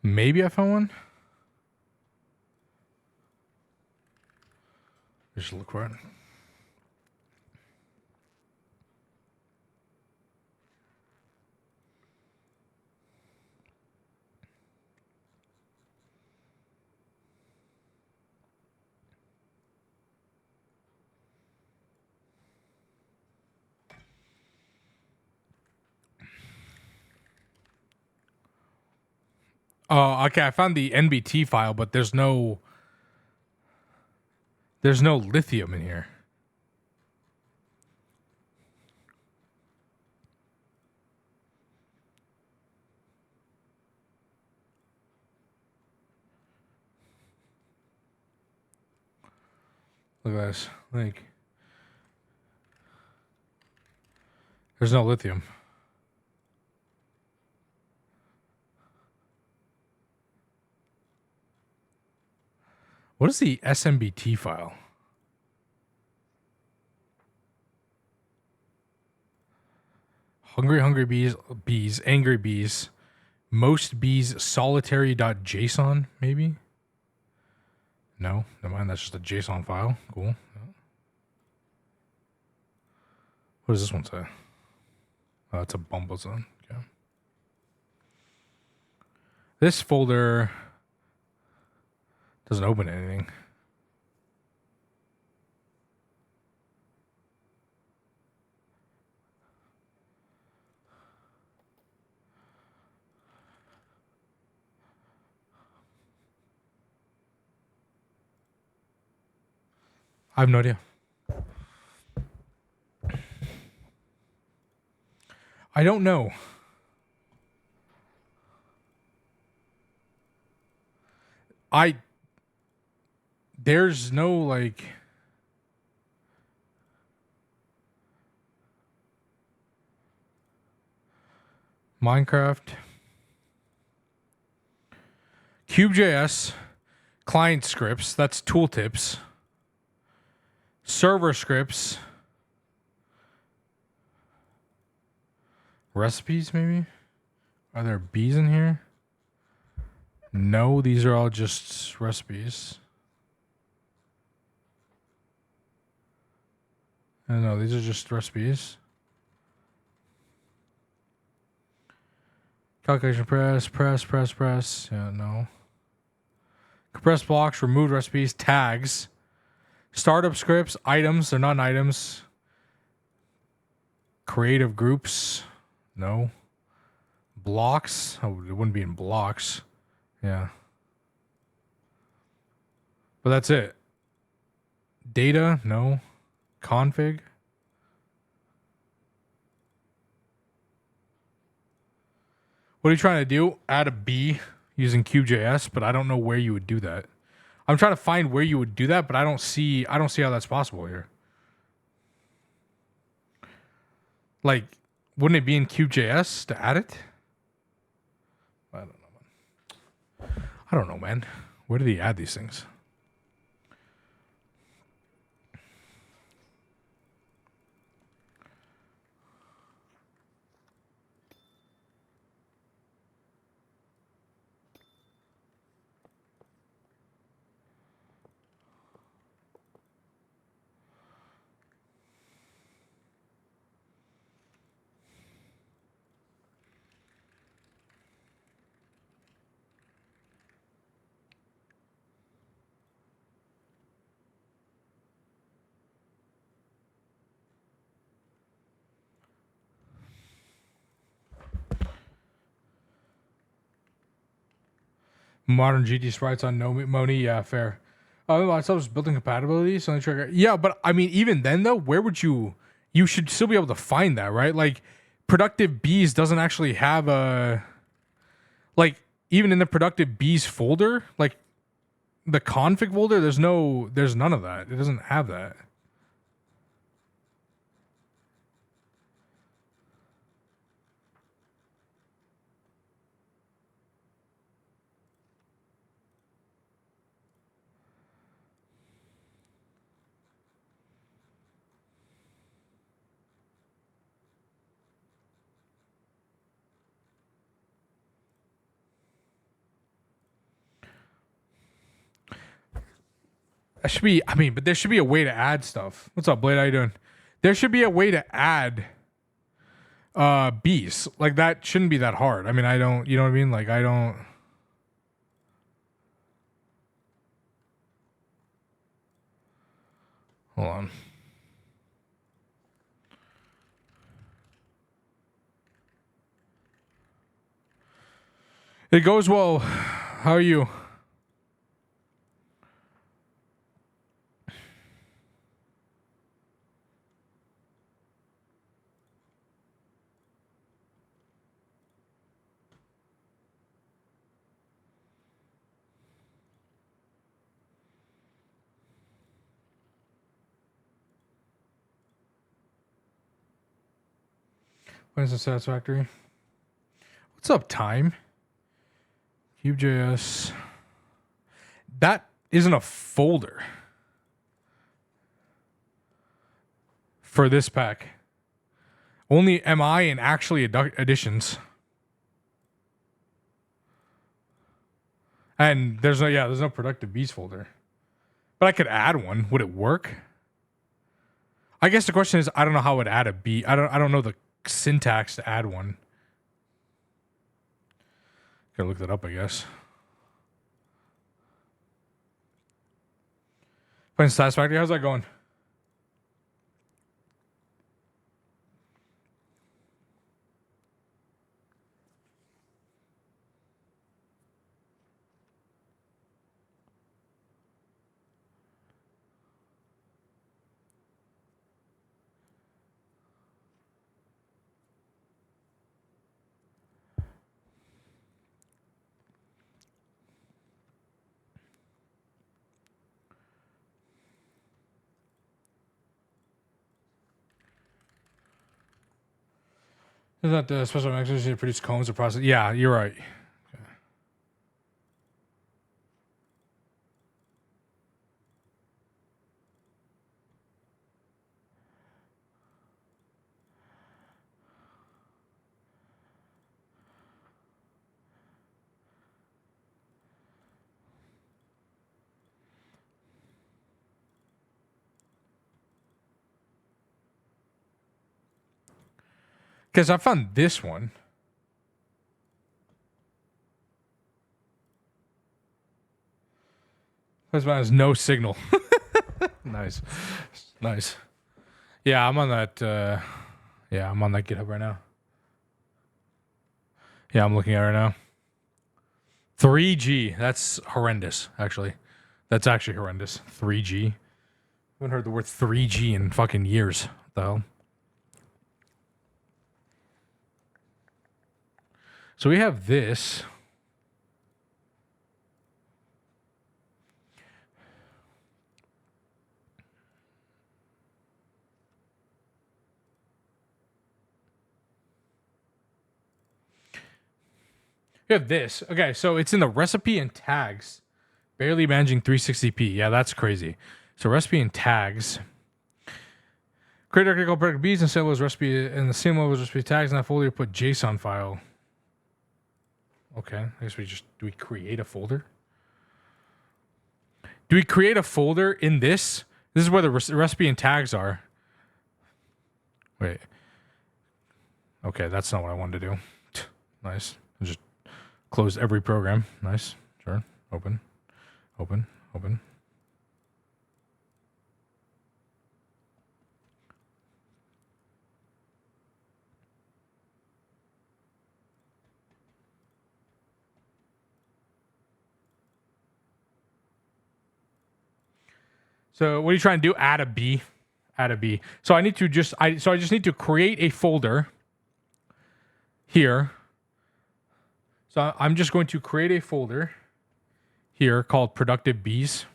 Maybe I found one. Just look for it. Oh, okay. I found the NBT file, but there's no lithium in here. Look at this. Like, there's no lithium. What is the SMBT file? Hungry bees, angry bees, most bees solitary.json, maybe? No, never mind. That's just a JSON file. Cool. What does this one say? Oh, it's a Bumble zone. Okay. This folder doesn't open anything. I have no idea. I don't know. There's no like Minecraft, Cube.js, client scripts, that's tooltips, server scripts, recipes maybe? Are there bees in here? No, these are all just recipes. No, these are just recipes. Calculation press. Yeah, no. Compressed blocks, removed recipes, tags, startup scripts, items. They're not items. Creative groups. No. Blocks. Oh, it wouldn't be in blocks. Yeah. But that's it. Data. No. Config. What are you trying to do? Add a B using Cube.js, but I don't know where you would do that. I'm trying to find where you would do that, but I don't see how that's possible here. Like, wouldn't it be in Cube.js to add it? I don't know, man. Where did he add these things? Modern GT sprites on no Moni, yeah, fair. I myself was building compatibility, so only trigger. Yeah, but I mean, even then though, where would you you should still be able to find that, right? Like productive bees doesn't actually have a, like even in the productive bees folder, like the config folder, there's none of that. It doesn't have that. That should be, I mean, but there should be a way to add stuff. What's up, Blade? How you doing? There should be a way to add bees. Like that shouldn't be that hard. I mean, I don't, you know what I mean? Like I don't. Hold on. It goes well. How are you? When's the satisfactory? What's up, time? Cube.js. That isn't a folder for this pack. Only MI and actually additions. And there's no productive bees folder. But I could add one. Would it work? I guess the question is, I don't know how I would add a bee. I don't know the syntax to add one. Gotta look that up, I guess. Playing Satisfactory, how's that going? Isn't that the special mechanism to produce combs or process? Yeah, you're right. Because I found this one. This one has no signal. Nice. Nice. Yeah, I'm on that. I'm on that GitHub right now. Yeah, I'm looking at it right now. 3G. That's horrendous, actually. That's actually horrendous. 3G. I haven't heard the word 3G in fucking years. What the hell? So we have this. We have this. Okay, so it's in the recipe and tags. Barely managing 360p. Yeah, that's crazy. So recipe and tags. Create article product bees and same level as recipe and the same level as recipe tags in that folder. Put JSON file. Okay, I guess do we create a folder? Do we create a folder in this? This is where the recipe and tags are. Wait. Okay, that's not what I wanted to do. Nice. I just close every program. Nice. Sure. Open. Open. Open. So what are you trying to do? Add a bee. add a B. So I need to just I just need to create a folder here. So I'm just going to create a folder here called productive bees.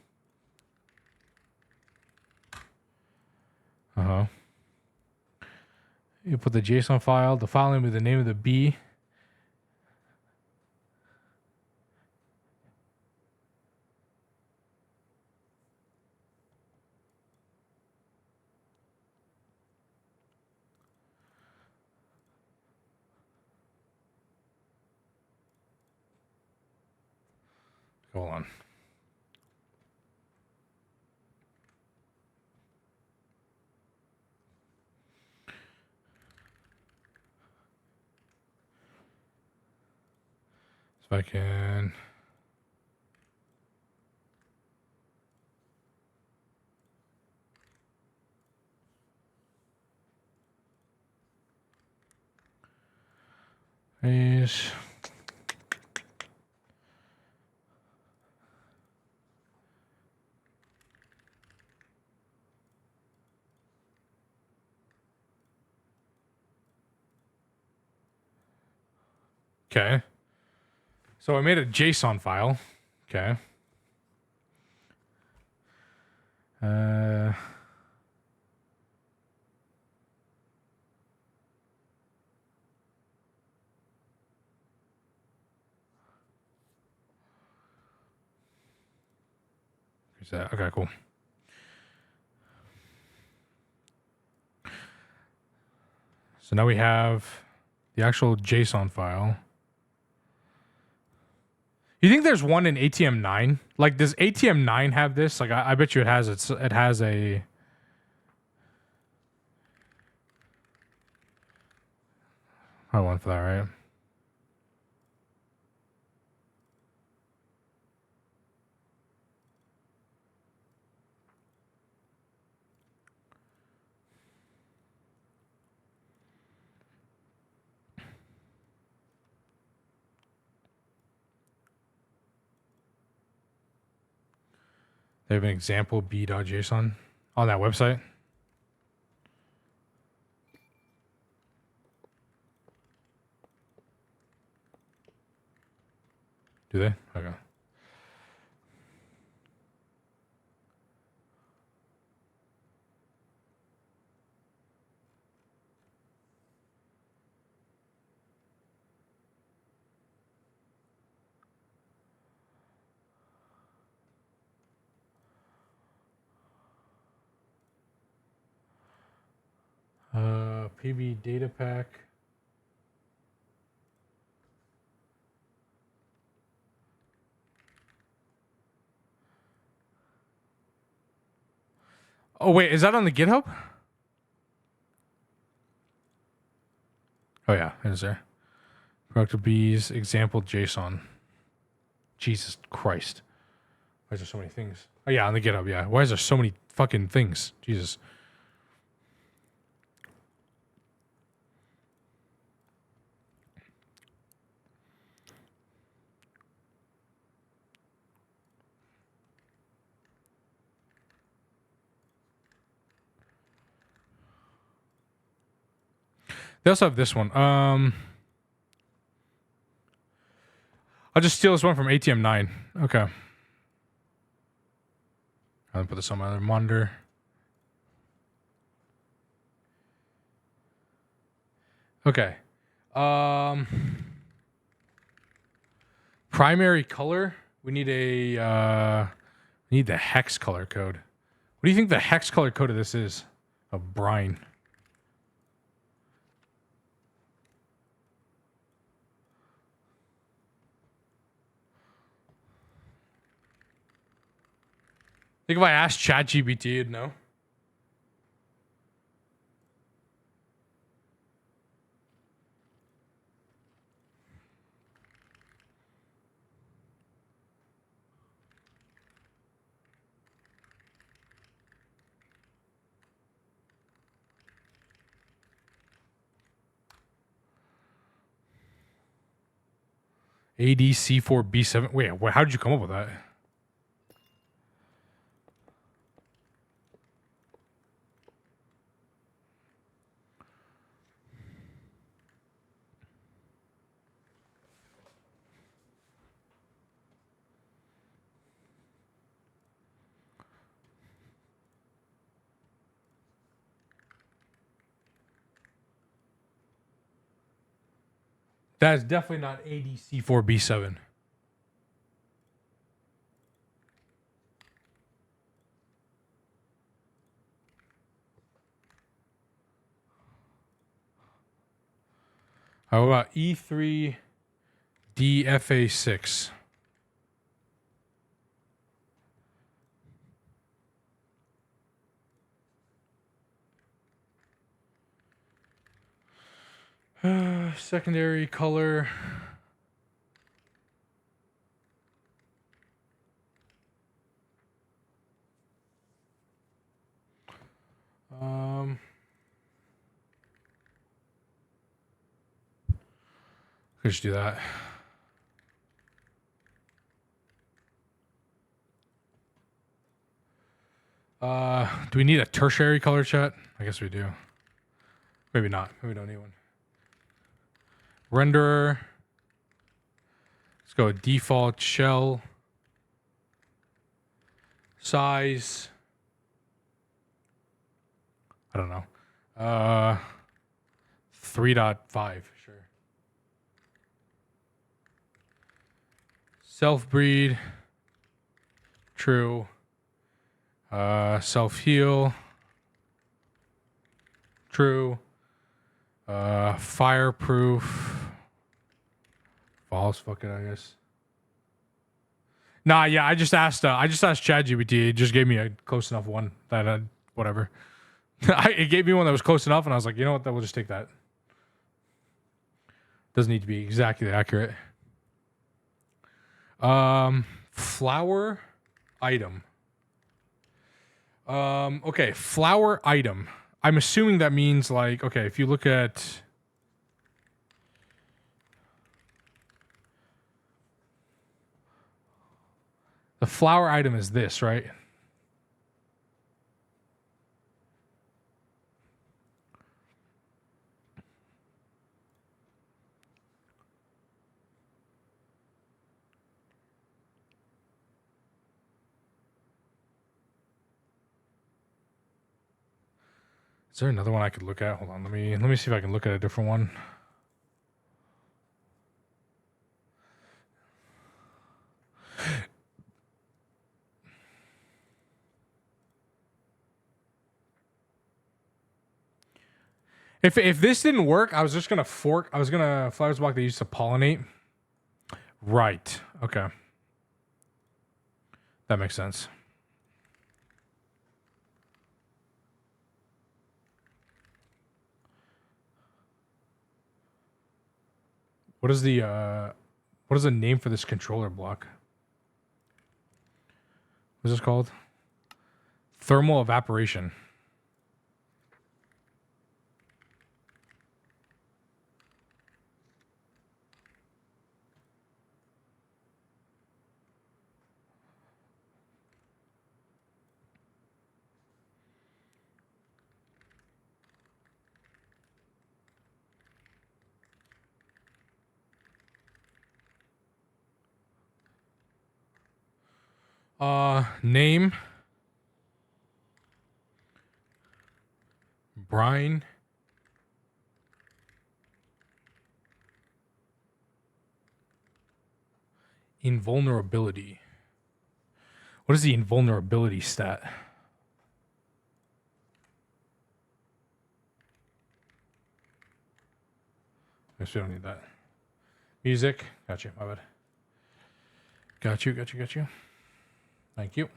You put the JSON file, the file name with the name of the bee. Hold on. So I can. Is okay. So I made a JSON file. Okay. Is that okay? Cool. So now we have the actual JSON file. You think there's one in ATM9? Like, does ATM9 have this? Like, I bet you it has. It has a. I want for that, right? They have an example b.json on that website. Do they? Okay. PB data pack. Oh wait, is that on the GitHub? Oh yeah, it is there. Productive bees example JSON. Jesus Christ. Why is there so many things? Oh yeah, on the GitHub, yeah. Why is there so many fucking things? Jesus. They also have this one. I'll just steal this one from ATM9. Okay. I'll put this on my other monitor. Okay. Primary color. We need a we need the hex color code. What do you think the hex color code of this is? A brine. Think if I asked ChatGPT, it'd know. ADC4B7. Wait, how did you come up with that? That is definitely not ADC4B7. How about E3DFA6? Secondary color. Could just do that. Do we need a tertiary color, chat? I guess we do. Maybe not. Maybe we don't need one. Renderer. Let's go default shell. Size. I don't know. 3.5, sure. Self-breed. True. Self-heal. True. Fireproof. False. Fuck it, I guess. Nah, yeah, I just asked ChatGPT. It just gave me a close enough one that whatever. It gave me one that was close enough, and I was like, you know what? We'll just take that. Doesn't need to be exactly accurate. Flower item. Okay, flower item. I'm assuming that means like, okay, if you look at the flower item is this, right? Is there another one I could look at? Hold on, let me see if I can look at a different one. If this didn't work, I was just gonna fork. I was gonna flowers block they used to pollinate. Right. Okay. That makes sense. What is the name for this controller block? What is this called? Thermal evaporation. Name. Brine. Invulnerability. What is the invulnerability stat? I guess we don't need that. Music. Got you. My bad. Got you. Thank you.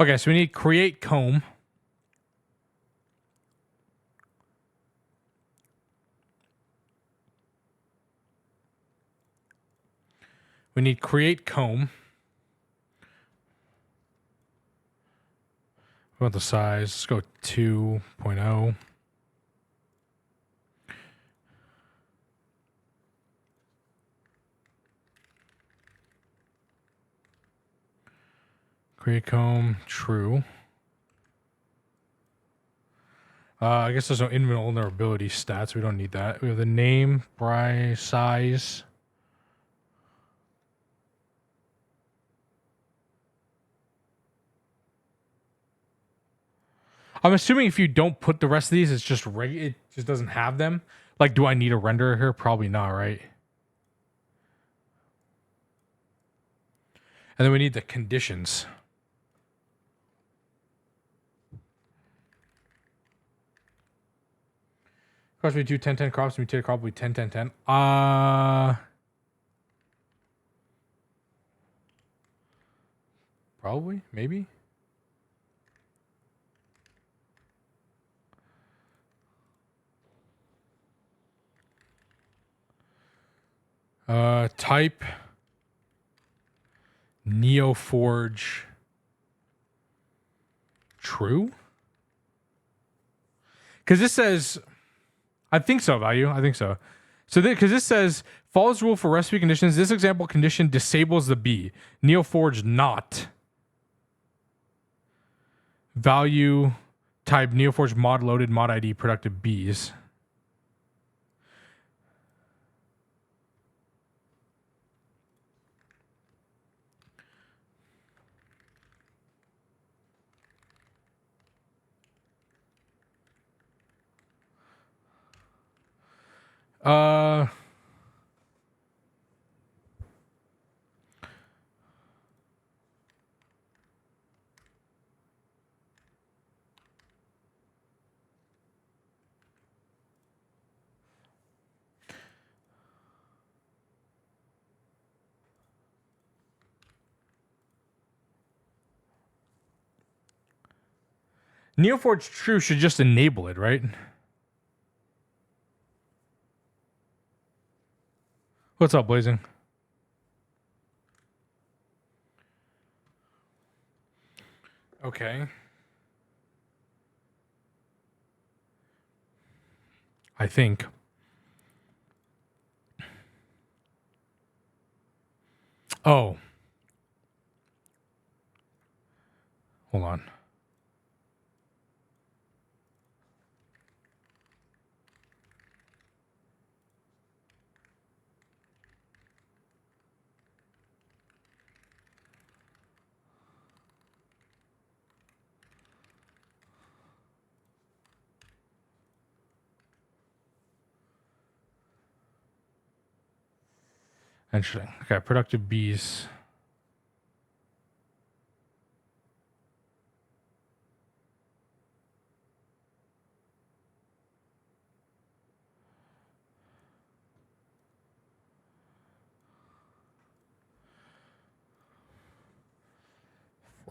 Okay, so we need create comb. We need create comb. We want the size. Let's go 2.0. Create comb, true. I guess there's no invulnerability stats. We don't need that. We have the name, price, size. I'm assuming if you don't put the rest of these, it's just it just doesn't have them. Like, do I need a renderer here? Probably not, right? And then we need the conditions. Cross me 2 10 crops, mutate crop will be 10 10 10. Probably, maybe. Type Neoforge true? Because this says, I think so, value. I think so. So because this says follows rule for recipe conditions. This example condition disables the B. Neoforge not. Value type Neoforge mod loaded mod ID productive Bs. Neoforge true should just enable it, right? What's up, Blazing? Okay. I think. Oh. Hold on. Interesting. Okay, productive bees.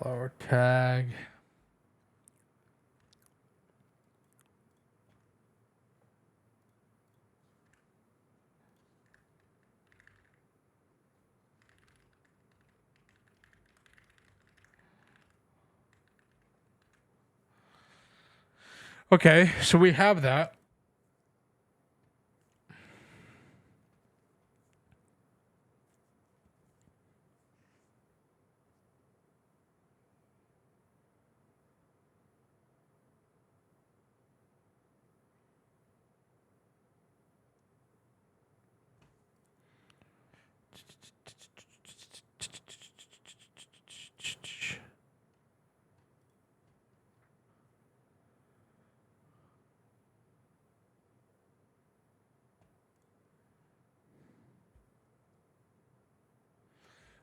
Flower tag. Okay, so we have that.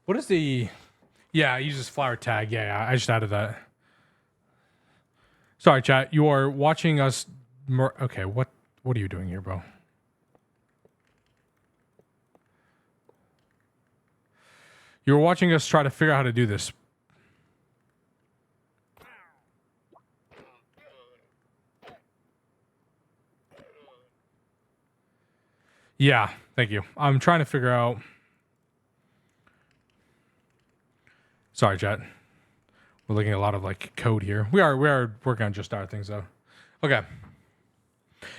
What is the... Yeah, it uses flower tag. Yeah, I just added that. Sorry, chat. You are watching us... Okay, what are you doing here, bro? You're watching us try to figure out how to do this. Yeah, thank you. I'm trying to figure out. Sorry, chat. We're looking at a lot of like code here. We are working on just our things though. Okay.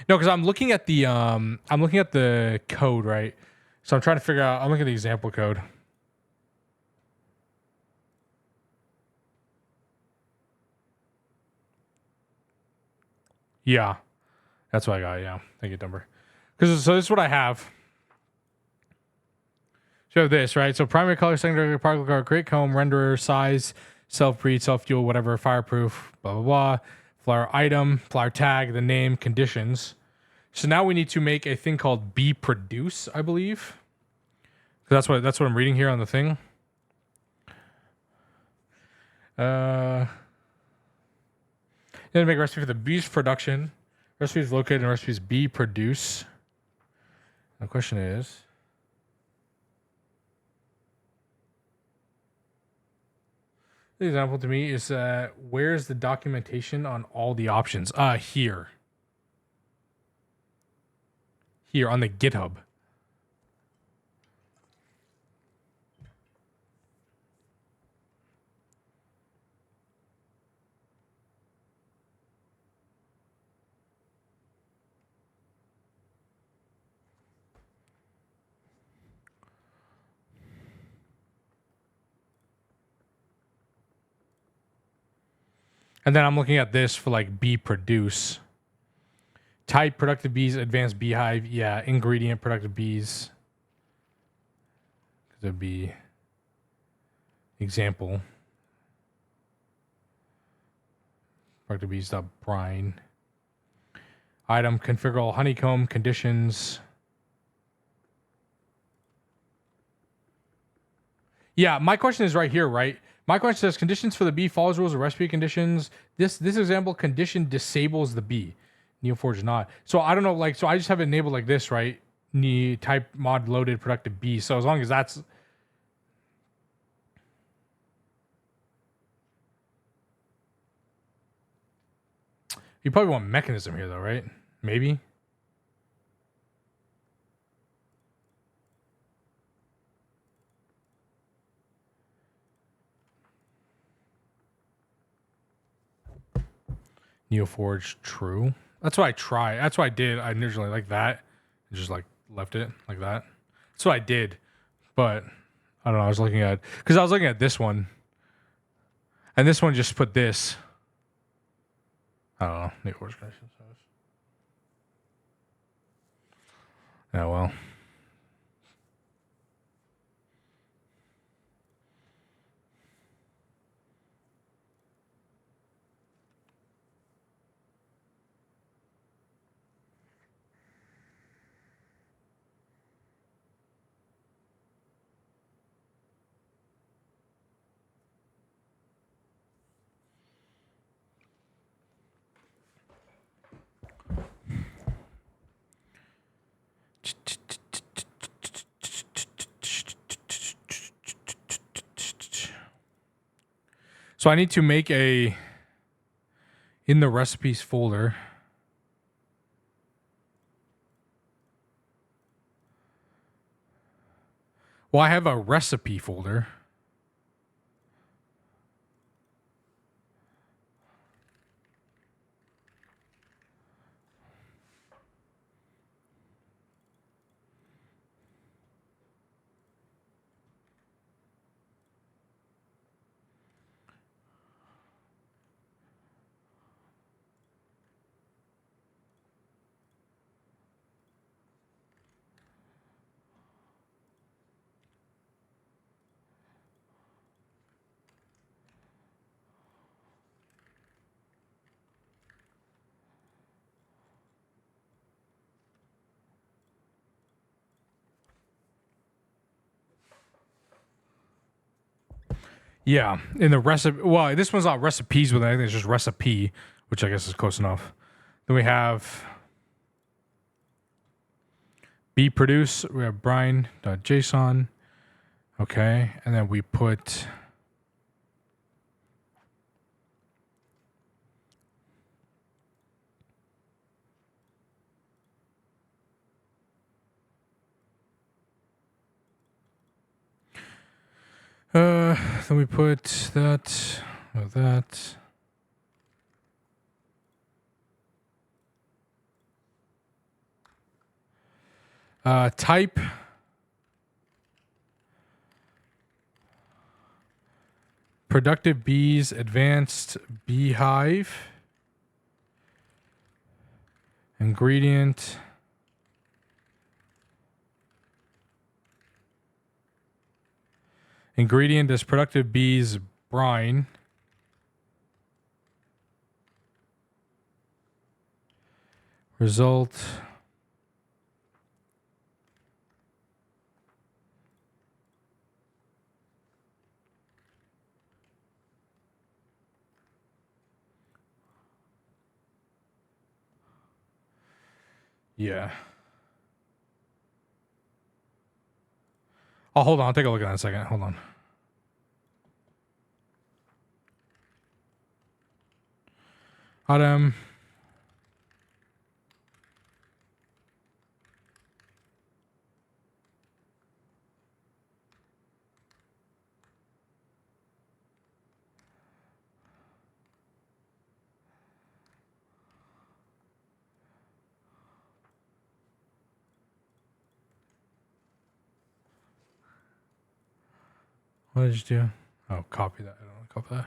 No, because I'm looking at the code, right? So I'm trying to figure out. I'm looking at the example code. Yeah, that's what I got. Yeah, thank you, Dumber. Because so this is what I have. So you have this, right? So primary color, secondary particle color, create comb, renderer, size, self breed, self fuel, whatever, fireproof, blah blah blah. Flower item, flower tag, the name, conditions. So now we need to make a thing called B produce, I believe. That's what I'm reading here on the thing. Then make a recipe for the bees production. Recipes located in recipes B produce. The question is, the example to me is where's the documentation on all the options? Here. Here on the GitHub. And then I'm looking at this for like bee produce. Type productive bees, advanced beehive. Yeah, ingredient productive bees. Because it'd be example. Productive bees brine. Item configurable honeycomb conditions. Yeah, my question is right here, right? My question says conditions for the bee follows rules of recipe conditions. This example condition disables the bee. Neoforge not. So I don't know, like, so I just have it enabled like this, right? Type mod loaded productive bee. So as long as that's you probably want mechanism here though, right? Maybe. Neoforge true. That's what I try. That's what I did. I originally like that. And just like left it like that. That's what I did. But I don't know. I was looking at because I was looking at this one. And this one just put this. I don't know. Neoforge connection. Yeah, well. So I need to make a in the recipes folder. Well, I have a recipe folder. Yeah, in the recipe. Well, this one's not recipes with anything. It's just recipe, which I guess is close enough. Then we have B produce. We have brine.json. Okay, and then we put Then we put that with that. Type. Productive bees, advanced beehive. Ingredient. Ingredient is productive bees brine. Result. Yeah. Oh, hold on. I'll take a look at that in a second. Hold on. Adam. What did you do? Oh, copy that. I don't want to copy that.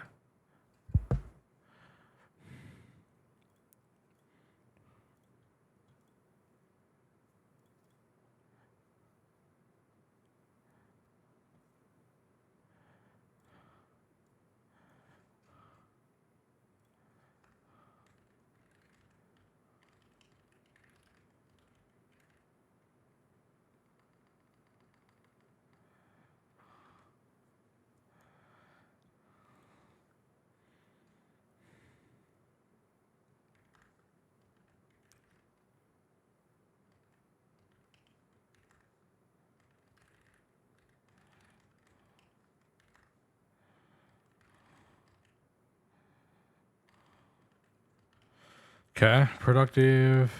Okay. Productive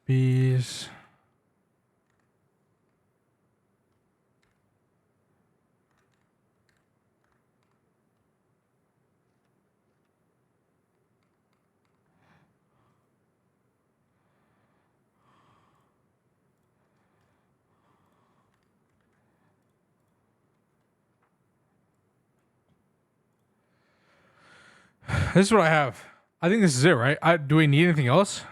bees. This is what I have. I think this is it, right? Do we need anything else?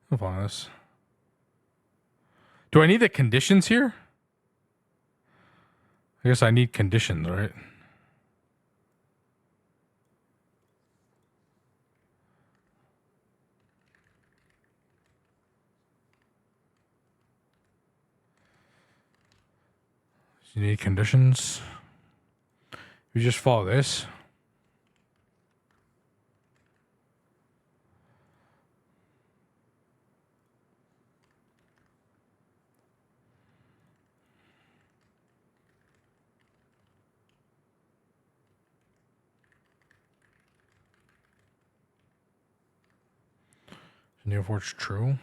Hold on this. Do I need the conditions here? I guess I need conditions, right? You need conditions. You just follow this. Neo4's true.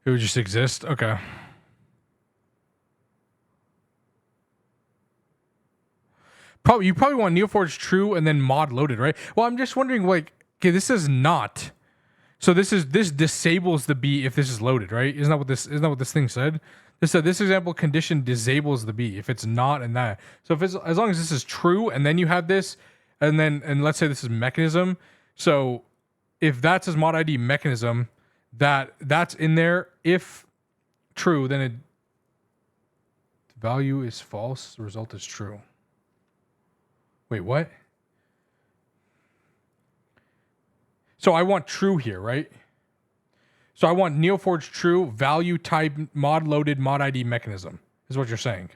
It would just exist. Okay. Probably you probably want Neo4's true and then mod loaded, right? Well, I'm just wondering, like, okay, this is not. So this disables the B if this is loaded, right? Isn't that what this thing said? This said this example condition disables the B if it's not and that. So if it's as long as this is true and then you have this, and let's say this is mechanism. So if that says mod ID mechanism, that's in there. If true, then the value is false. The result is true. Wait, what? So I want true here, right? So I want Neo4j true value type mod loaded mod ID mechanism is what you're saying.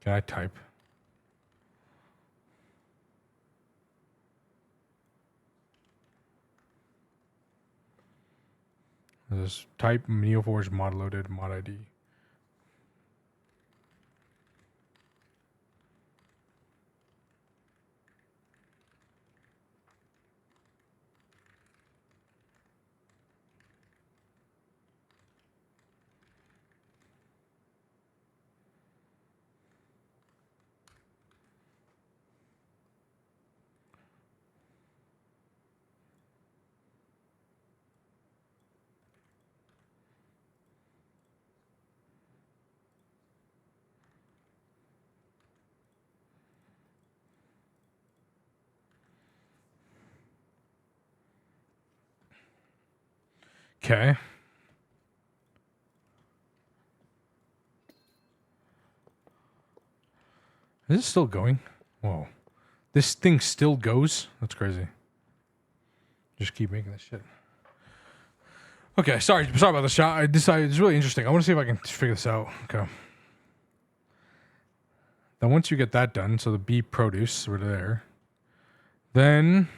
Can I type? This type Neoforge mod loaded mod ID. Okay. Is this still going? Whoa. This thing still goes? That's crazy. Just keep making this shit. Okay, sorry about the shot. It's really interesting. I want to see if I can figure this out. Okay. Then once you get that done, so the bee produce, we're there. Then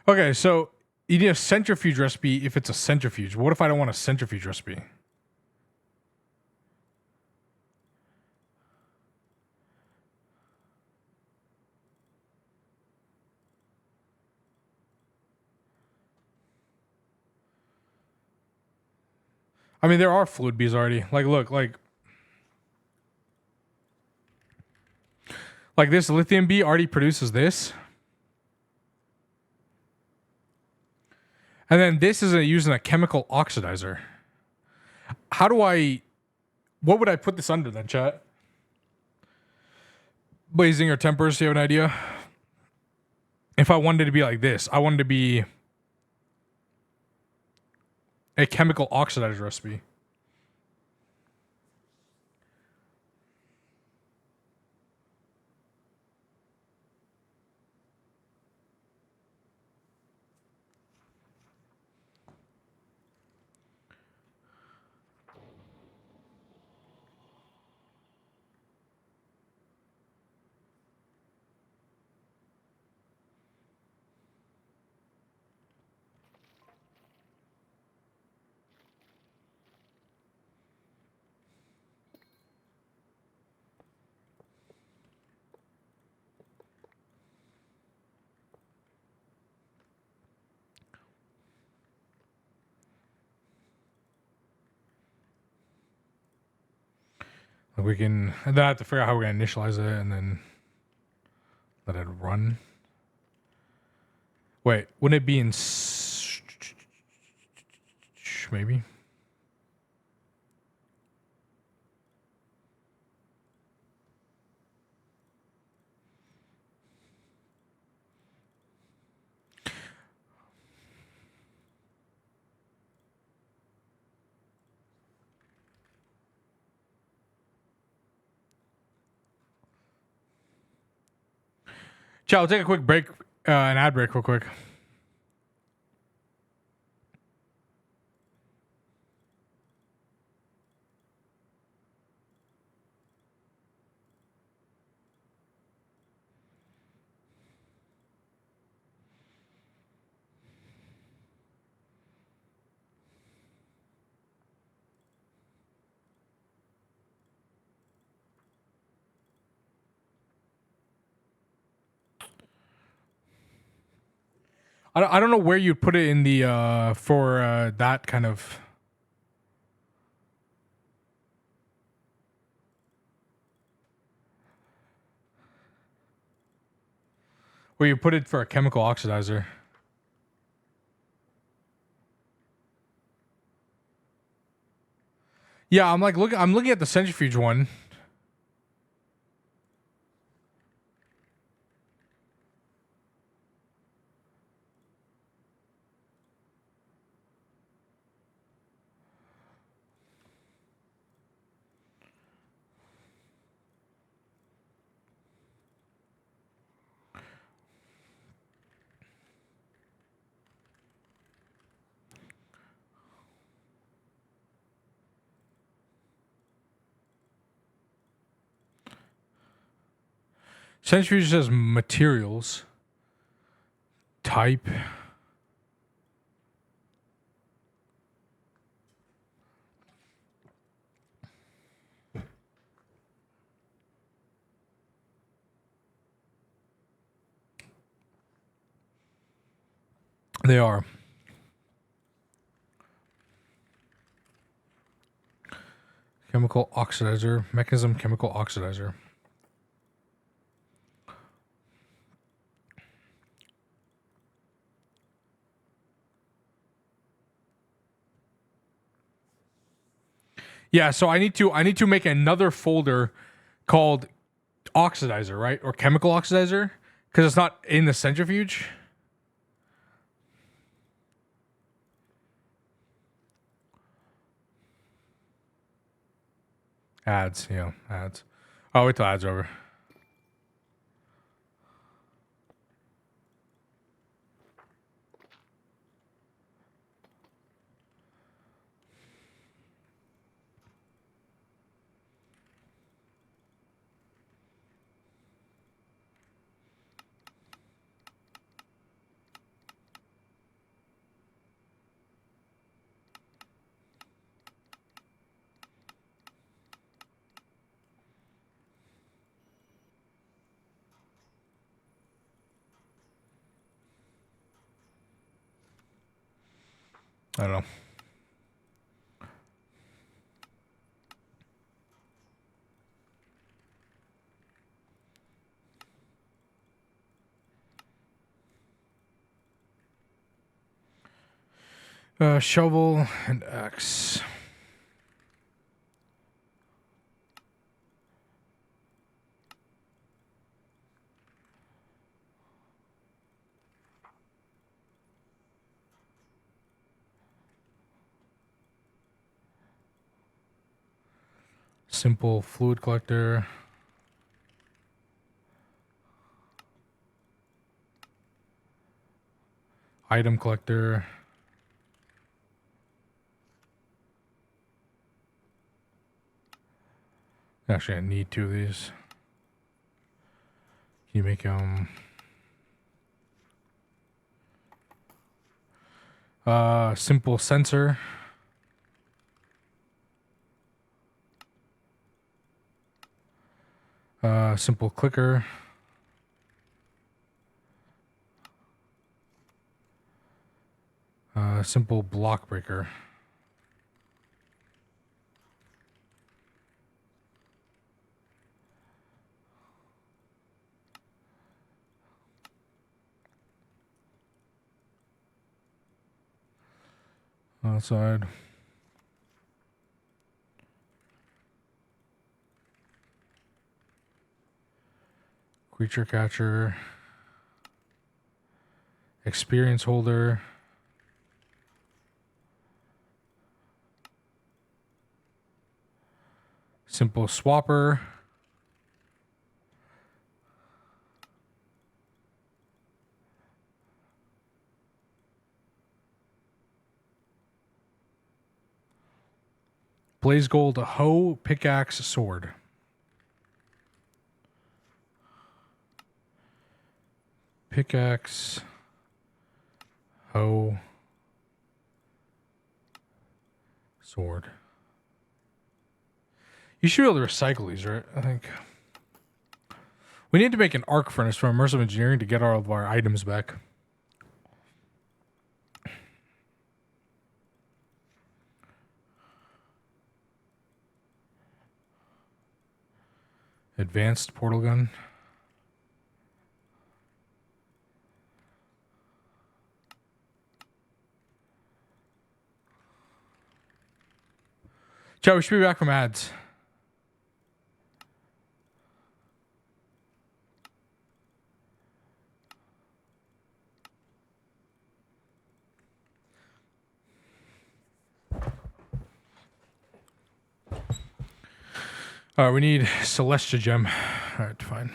okay, so you need a centrifuge recipe if it's a centrifuge. What if I don't want a centrifuge recipe? I mean, there are fluid bees already. Like, look, like this lithium bee already produces this. And then this is using a chemical oxidizer. How do I... What would I put this under then, chat? Blazing or tempers, do you have an idea? If I wanted it to be like this, I wanted it to be a chemical oxidizer recipe. Like we can... And then I have to figure out how we're going to initialize it and then let it run. Wait, wouldn't it be in... Maybe? Chat, I'll take a quick break, an ad break real quick. I don't know where you'd put it in the for that kind of... Where you put it for a chemical oxidizer. Yeah, I'm looking at the centrifuge one. Centrifuge says materials. Type. They are. Chemical oxidizer. Mechanism chemical oxidizer. Yeah, so I need to make another folder called oxidizer, right? Or chemical oxidizer, because it's not in the centrifuge. Ads, yeah, ads. Oh, wait till ads are over. I don't know. Shovel and axe. Simple fluid collector. Item collector. Actually, I need two of these. Can you make simple sensor. Simple clicker. Simple block breaker. Outside. Creature catcher. Experience holder. Simple swapper. Blaze gold hoe, pickaxe, sword. Pickaxe, hoe, sword. You should be able to recycle these, right? I think. We need to make an arc furnace for immersive engineering to get all of our items back. Advanced portal gun. Joe, we should be back from ads. All right, we need Celestia gem. All right, fine.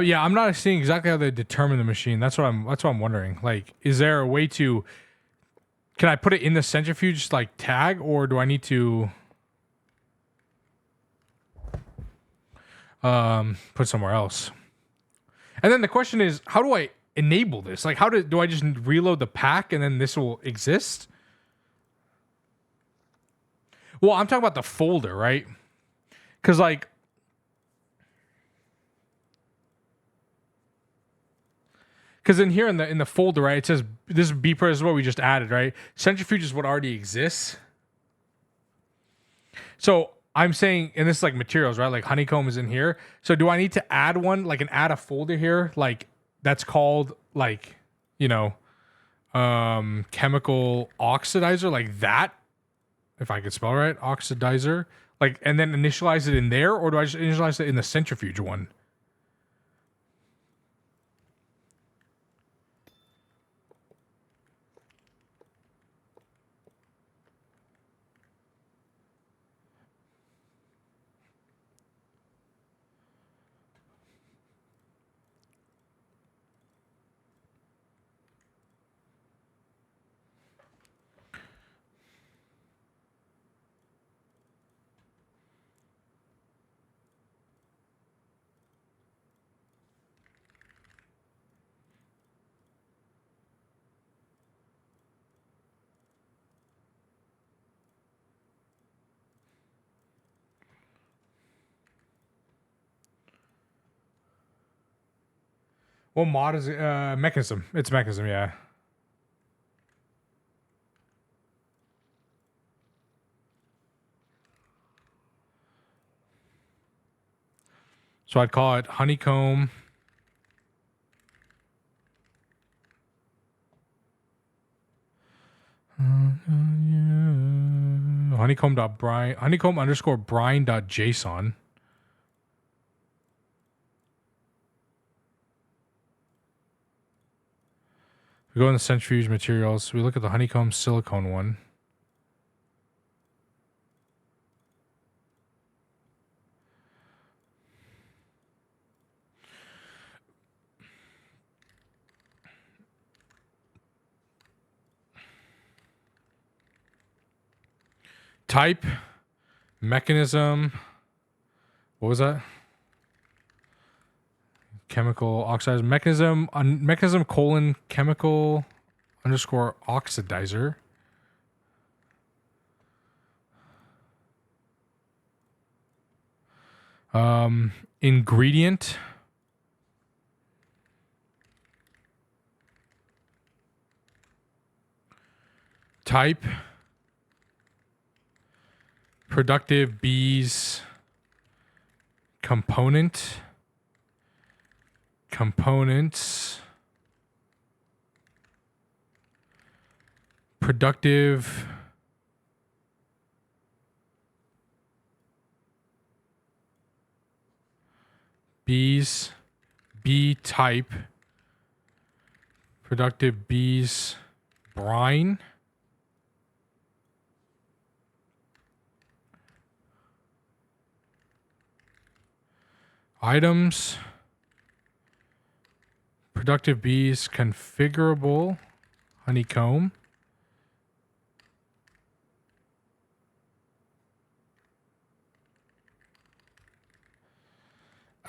Yeah, I'm not seeing exactly how they determine the machine. That's what I'm wondering. Like, is there a way to Can I put it in the centrifuge like tag, or do I need to put somewhere else? And then the question is, how do I enable this? Like, how do I just reload the pack and then this will exist? Well, I'm talking about the folder, right? Because like, because in here in the folder, right, it says this beeper is what we just added, right? Centrifuge is what already exists. So I'm saying, and this is like materials, right? Like honeycomb is in here. So do I need to add one, like add a folder here, like that's called like, you know, chemical oxidizer, like that, if I could spell right, oxidizer, like, and then initialize it in there, or do I just initialize it in the centrifuge one? What mod is it? Mechanism. It's mechanism, yeah. So I'd call it honeycomb. Honeycomb underscore brine.json. We go in the centrifuge materials. We look at the honeycomb silicone one. Type, mechanism. What was that? Chemical oxidizer. Mechanism colon chemical underscore oxidizer. Ingredient. Type. Productive bees. Components. Productive bees. Bee type. Productive bees. Brine. Items. Productive bees. Configurable. Honeycomb.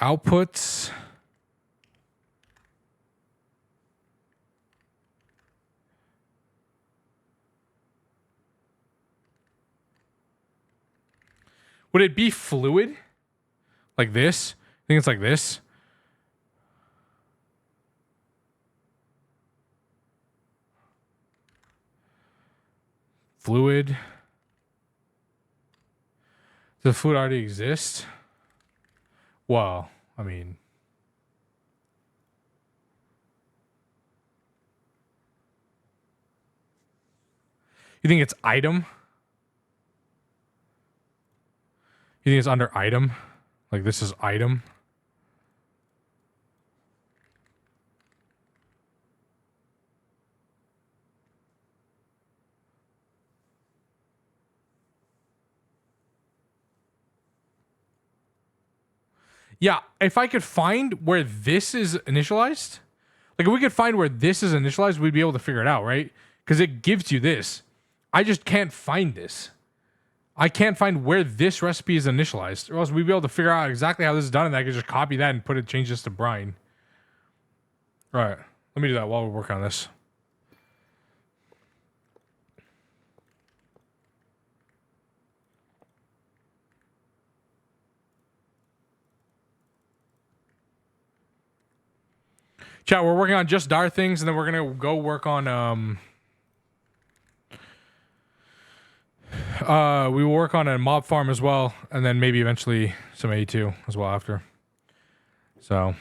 Outputs. Would it be fluid? Like this? I think it's like this. Fluid. Does the fluid already exist? Well, I mean, you think it's item? You think it's under item? Like this is item? Yeah, if I could find where this is initialized, like if we could find where this is initialized, we'd be able to figure it out, right? because it gives you this. I just can't find this. I can't find where this recipe is initialized, or else we'd be able to figure out exactly how this is done, and I could just copy that and change this to brine. All right, let me do that while we're working on this. Chat, we're working on just Dar things, and then we're gonna go work on we will work on a mob farm as well, and then maybe eventually some AE2 as well after. So,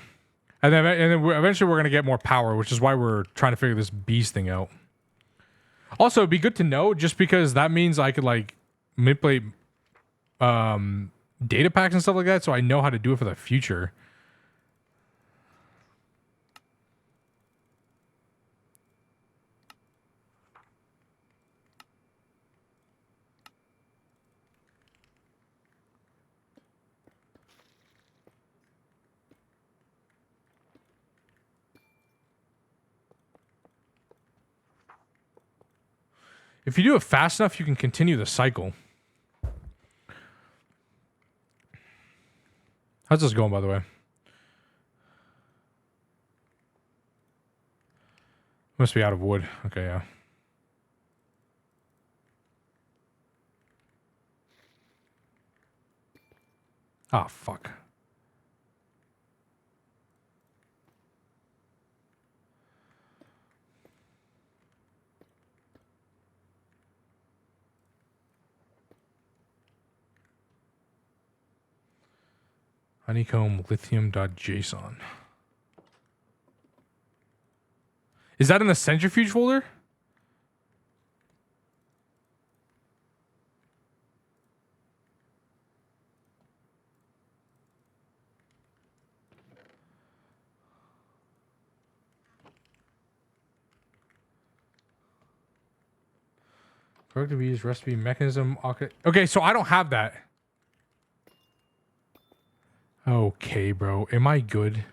and then eventually we're gonna get more power, which is why we're trying to figure this bees thing out. Also, it'd be good to know, just because that means I could like manipulate data packs and stuff like that, so I know how to do it for the future. If you do it fast enough, you can continue the cycle. How's this going, by the way? Must be out of wood. Okay, yeah. Ah, fuck. Honeycomb lithium.json. Is that in the centrifuge folder? Productive use recipe mechanism. Okay, so I don't have that. Okay, bro. Am I good?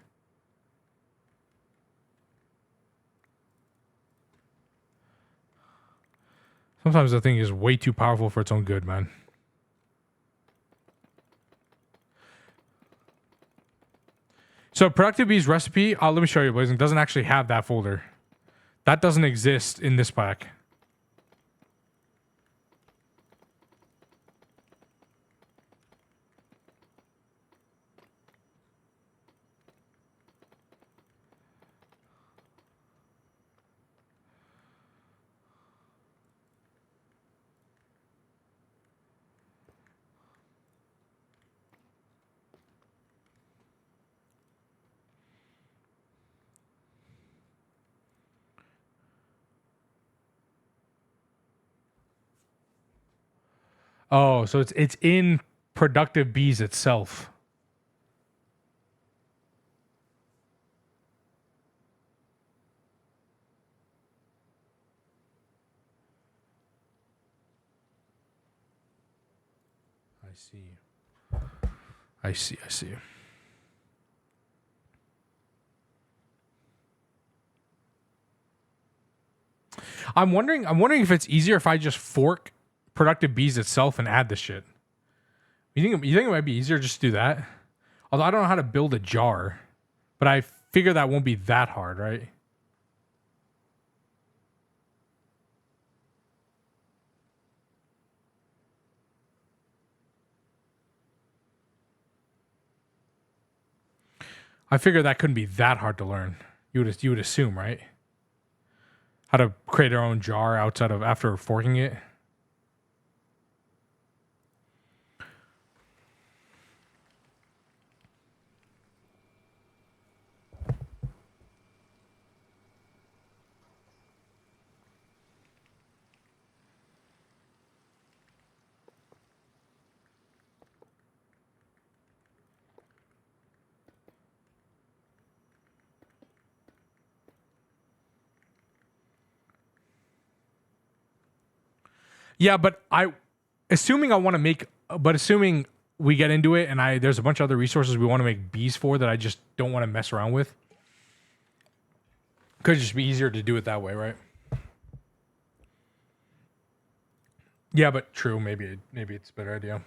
Sometimes the thing is way too powerful for its own good, man. So Productive Bees recipe, let me show you, Blazing, doesn't actually have that folder. That doesn't exist in this pack. Oh, so it's in Productive Bees itself. I see. I'm wondering if it's easier if I just fork Productive Bees itself and add the shit. You think it might be easier just to do that? Although I don't know how to build a jar, but I figure that won't be that hard, right? I figure that couldn't be that hard to learn. You would assume, right? How to create our own jar outside of after forking it. Yeah, but assuming we get into it and there's a bunch of other resources we want to make bees for that I just don't want to mess around with. Could just be easier to do it that way, right? Yeah, but true. Maybe it's a better idea.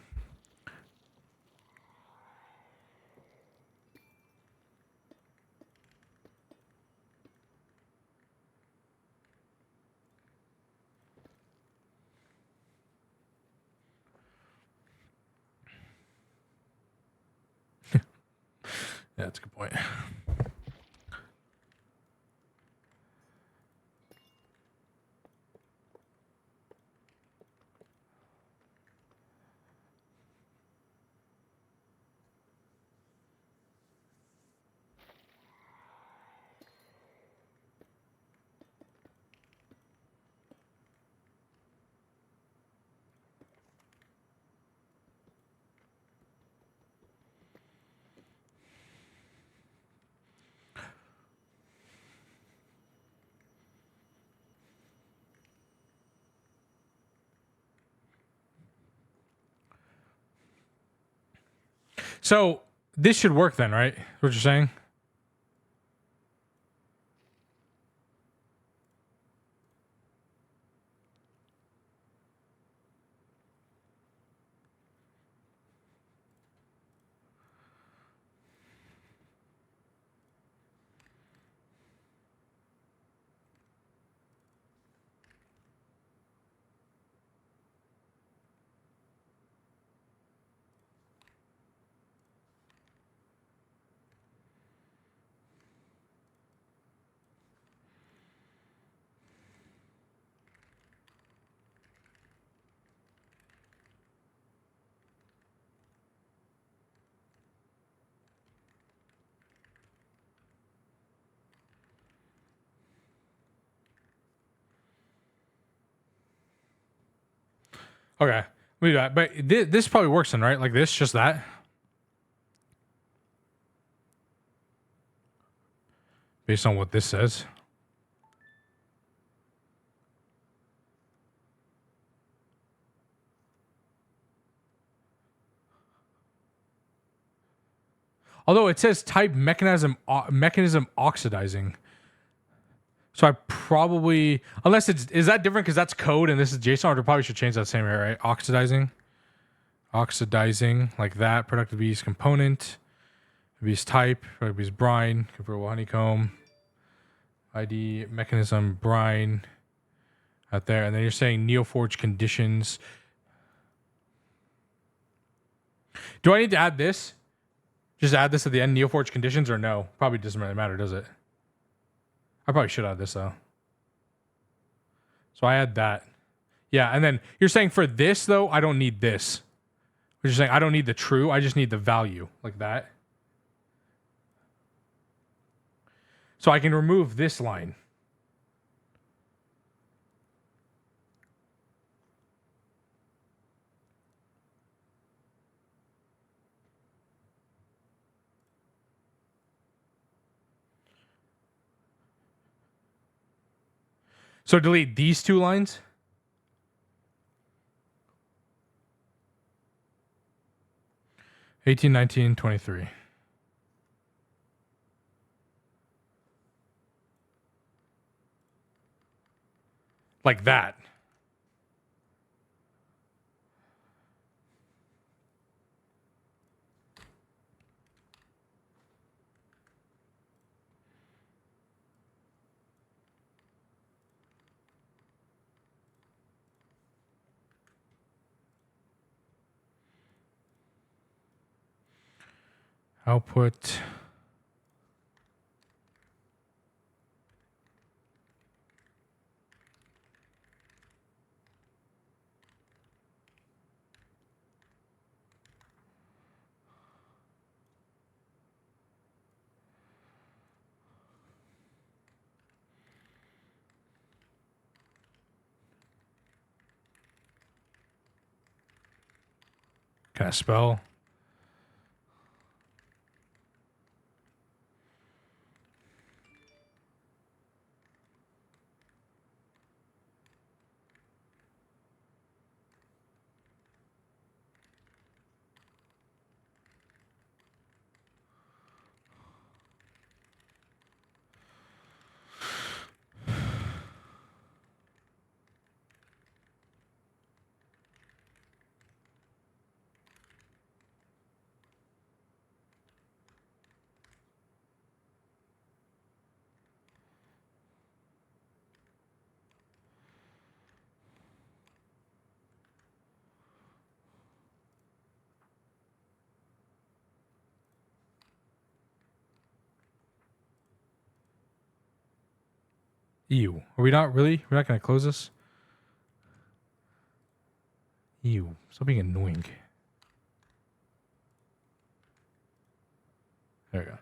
Yeah, that's a good point. So this should work then, right? What you're saying? Okay, let me do that. But this probably works then, right? Like this, just that. Based on what this says. Although it says type mechanism oxidizing. So I probably, unless is that different because that's code and this is JSON, or I probably should change that same area, right? Oxidizing like that. Productive bees component, bees type, productive bees brine, convertible honeycomb, ID mechanism brine, out there, and then you're saying Neoforge conditions. Do I need to add this? Just add this at the end, Neoforge conditions, or no? Probably doesn't really matter, does it? I probably should add this though. So I add that. Yeah, and then you're saying for this though, I don't need this. You're saying I don't need the true, I just need the value, like that. So I can remove this line. So delete these two lines. $18, $19, $23. Like that. Output. Can I spell? Ew. Are we not really? We're not going to close this? Ew. Stop being annoying. There we go.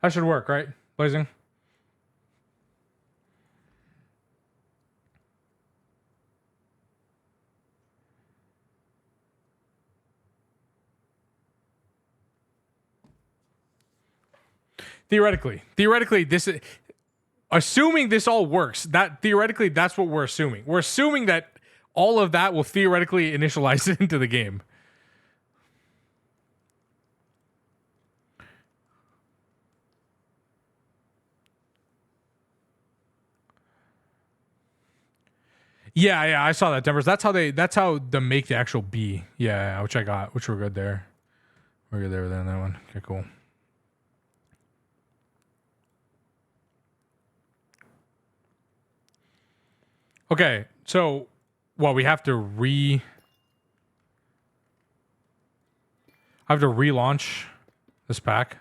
That should work, right? Blazing? Theoretically, this is assuming this all works. That theoretically, that's what we're assuming. We're assuming that all of that will theoretically initialize it into the game. Yeah, I saw that, Denver's. That's how they make the actual B. Yeah, which I got, which we're good there. We're good there with that one. Okay, cool. Okay, so we have to relaunch this pack.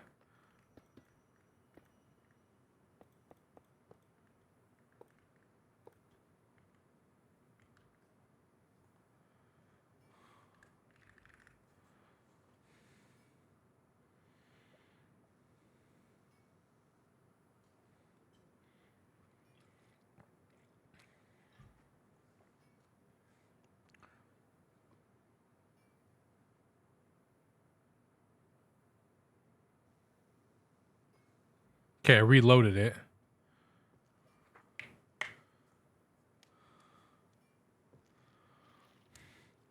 Okay, I reloaded it.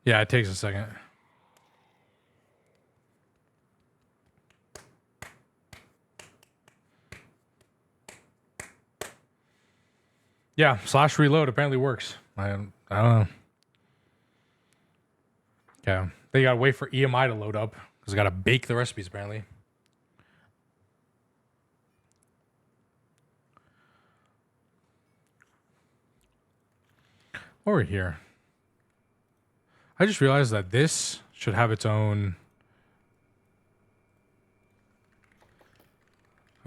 Yeah, it takes a second. Yeah, /reload apparently works. I don't know. Yeah, they gotta wait for EMI to load up because they gotta bake the recipes apparently. Over here, I just realized that this should have its own.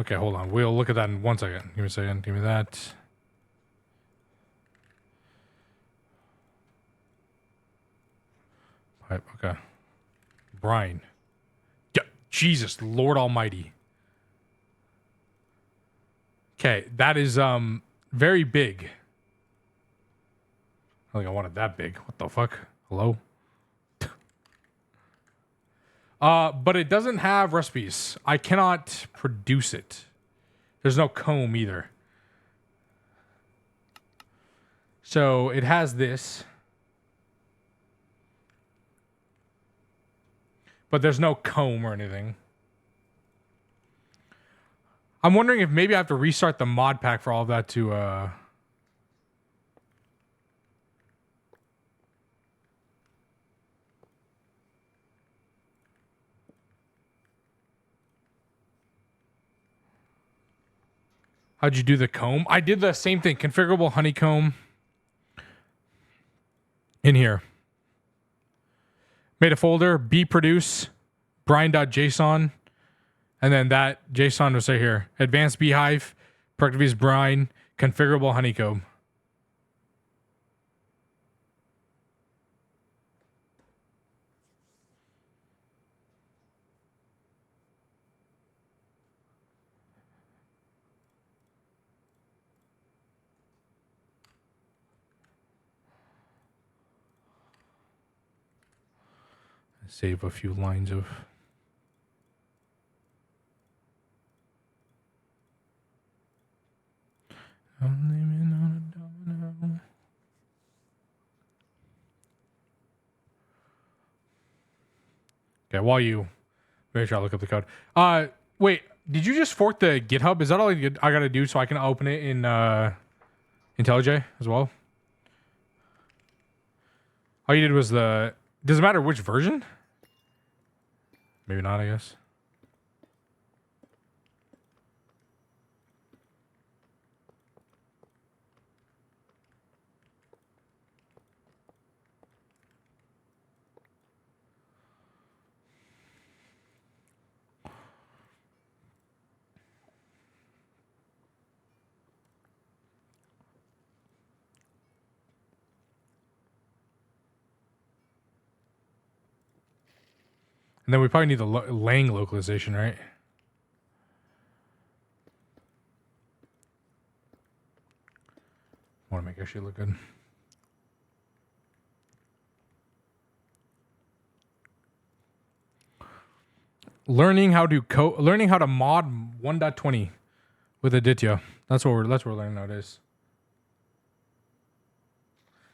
Okay, hold on. We'll look at that in 1 second. Give me a second. Give me that. Pipe. Okay. Brine. Yeah, Jesus, Lord Almighty. Okay, that is very big. I don't think I wanted that big. What the fuck? Hello? But it doesn't have recipes. I cannot produce it. There's no comb either. So it has this. But there's no comb or anything. I'm wondering if maybe I have to restart the mod pack for all of that to How'd you do the comb? I did the same thing. Configurable honeycomb in here. Made a folder, bproduce, brine.json, and then that JSON was right here. Advanced beehive, productivity's brine, configurable honeycomb. Save a few lines of. I'm living on a domino. Okay, while you maybe try to look up the code. Wait, did you just fork the GitHub? Is that all I gotta do so I can open it in IntelliJ as well? All you did was the. Does it matter which version? Maybe not, I guess. And then we probably need the Lang localization, right? Want to make our shit look good. Learning how to mod 1.20 with Aditya. That's what we're learning nowadays.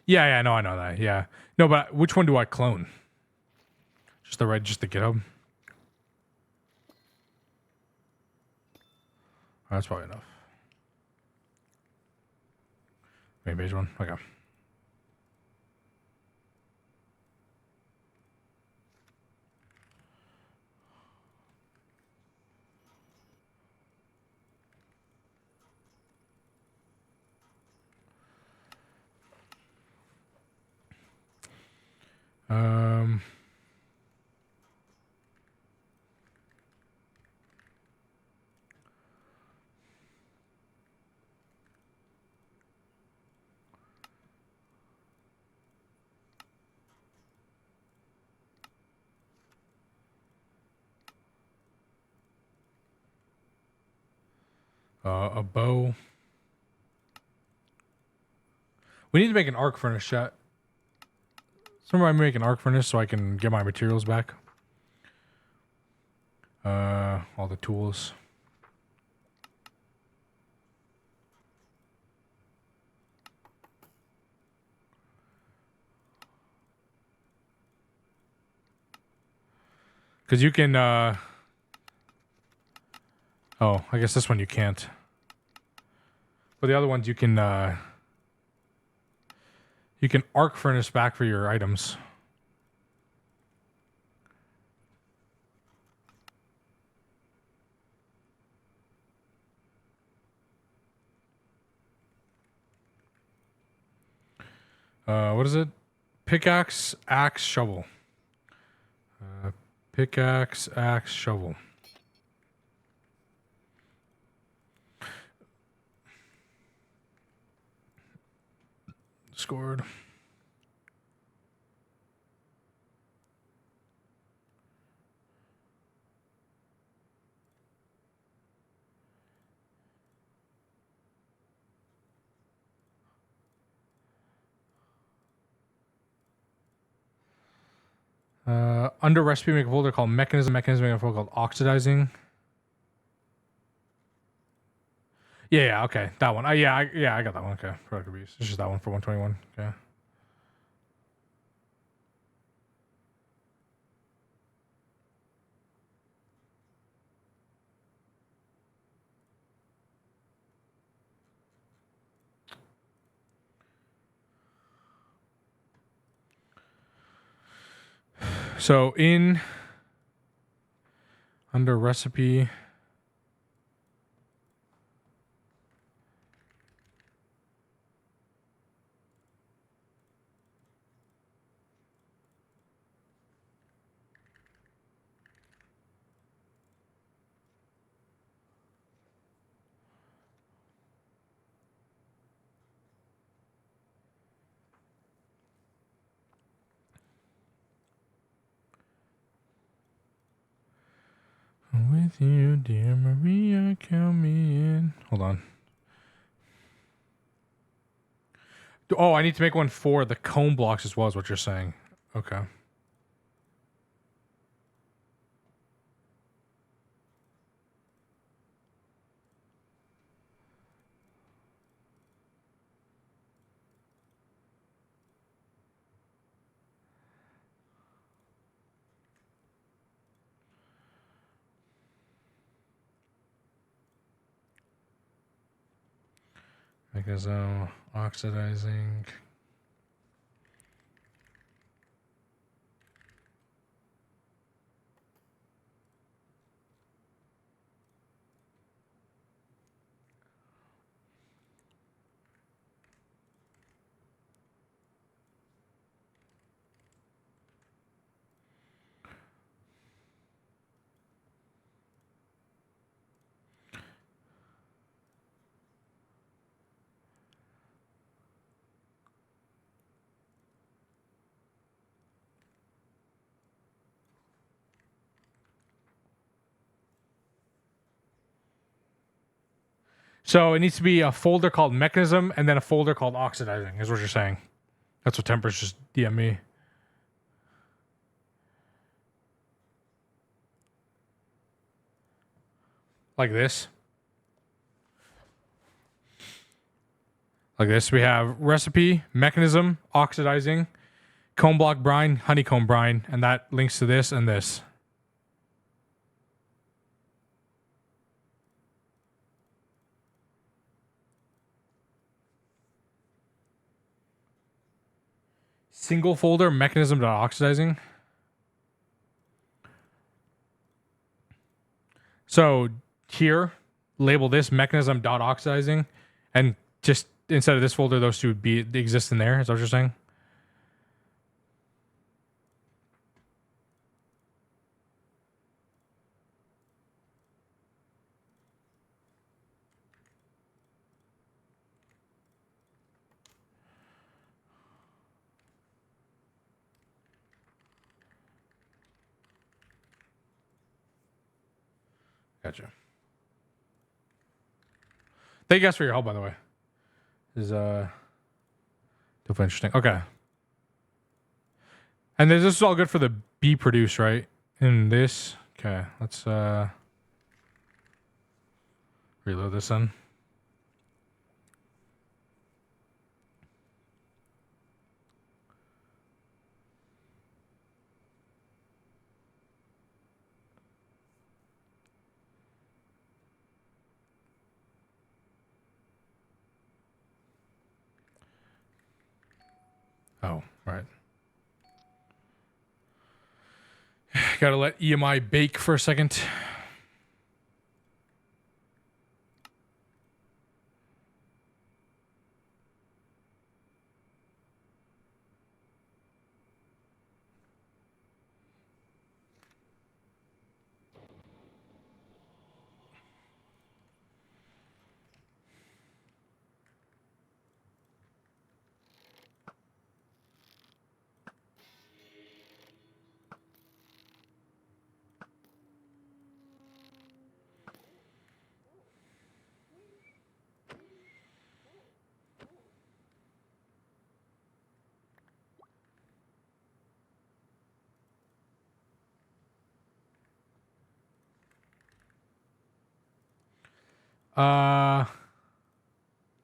Yeah, no, I know that. Yeah. No, but which one do I clone? Just the GitHub? Oh, that's probably enough. Main page one. Okay. A bow. We need to make an arc furnace, chat. Somebody make an arc furnace so I can get my materials back. All the tools. Because you can, oh, I guess this one you can't. But the other ones you can arc furnace back for your items. What is it? Pickaxe, axe, shovel. Pickaxe, axe, shovel. Scored. Under recipe, make a folder called mechanism. Mechanism, make a folder called oxidizing. Yeah, okay, that one. I got that one. Okay, product abuse. It's just that one for 121. Okay. So under recipe. With you, dear Maria, count me in. Hold on. Oh, I need to make one for the cone blocks as well, is what you're saying. Okay. Mechanism, oxidizing. So it needs to be a folder called mechanism and then a folder called oxidizing, is what you're saying. That's what Tempers just DM me. Like this. Like this. We have recipe, mechanism, oxidizing, cone block brine, honeycomb brine, and that links to this and this. Single folder, mechanism.oxidizing. So here, label this mechanism.oxidizing, and just instead of this folder, those two would be exist in there. Is that what you're saying? Gotcha. Thank you guys for your help, by the way. This is definitely interesting. Okay. And this is all good for the B produce, right? In this. Okay, let's reload this then. Oh, right. Gotta let EMI bake for a second.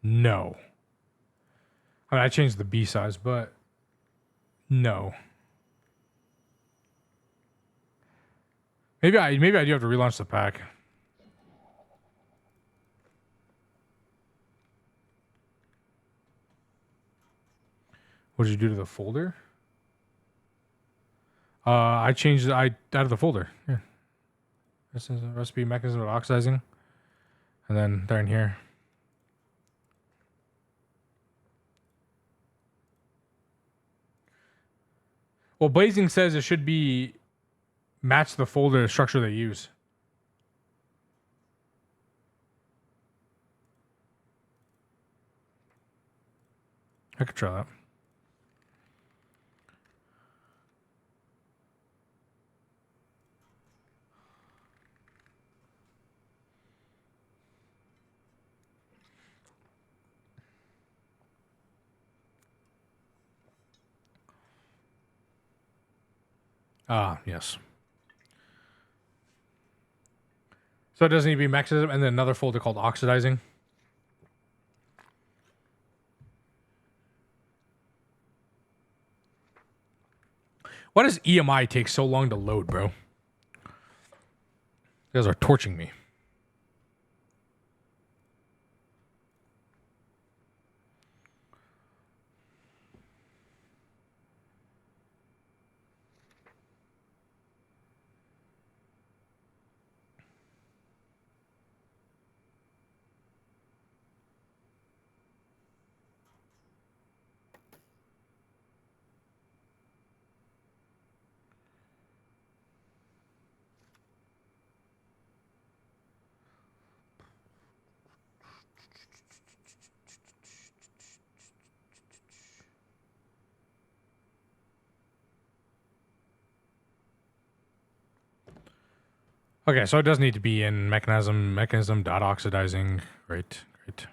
No. I mean, I changed the B size, but no. Maybe I do have to relaunch the pack. What did you do to the folder? I changed it. I added the folder. Yeah. This is a recipe mechanism of oxidizing. And then they're in here. Well, Blazing says it should be match the folder structure they use. I could try that. Ah, yes. So it doesn't need to be mechanism, and then another folder called oxidizing. Why does EMI take so long to load, bro? You guys are torching me. Okay, so it does need to be in mechanism dot oxidizing. Great, great.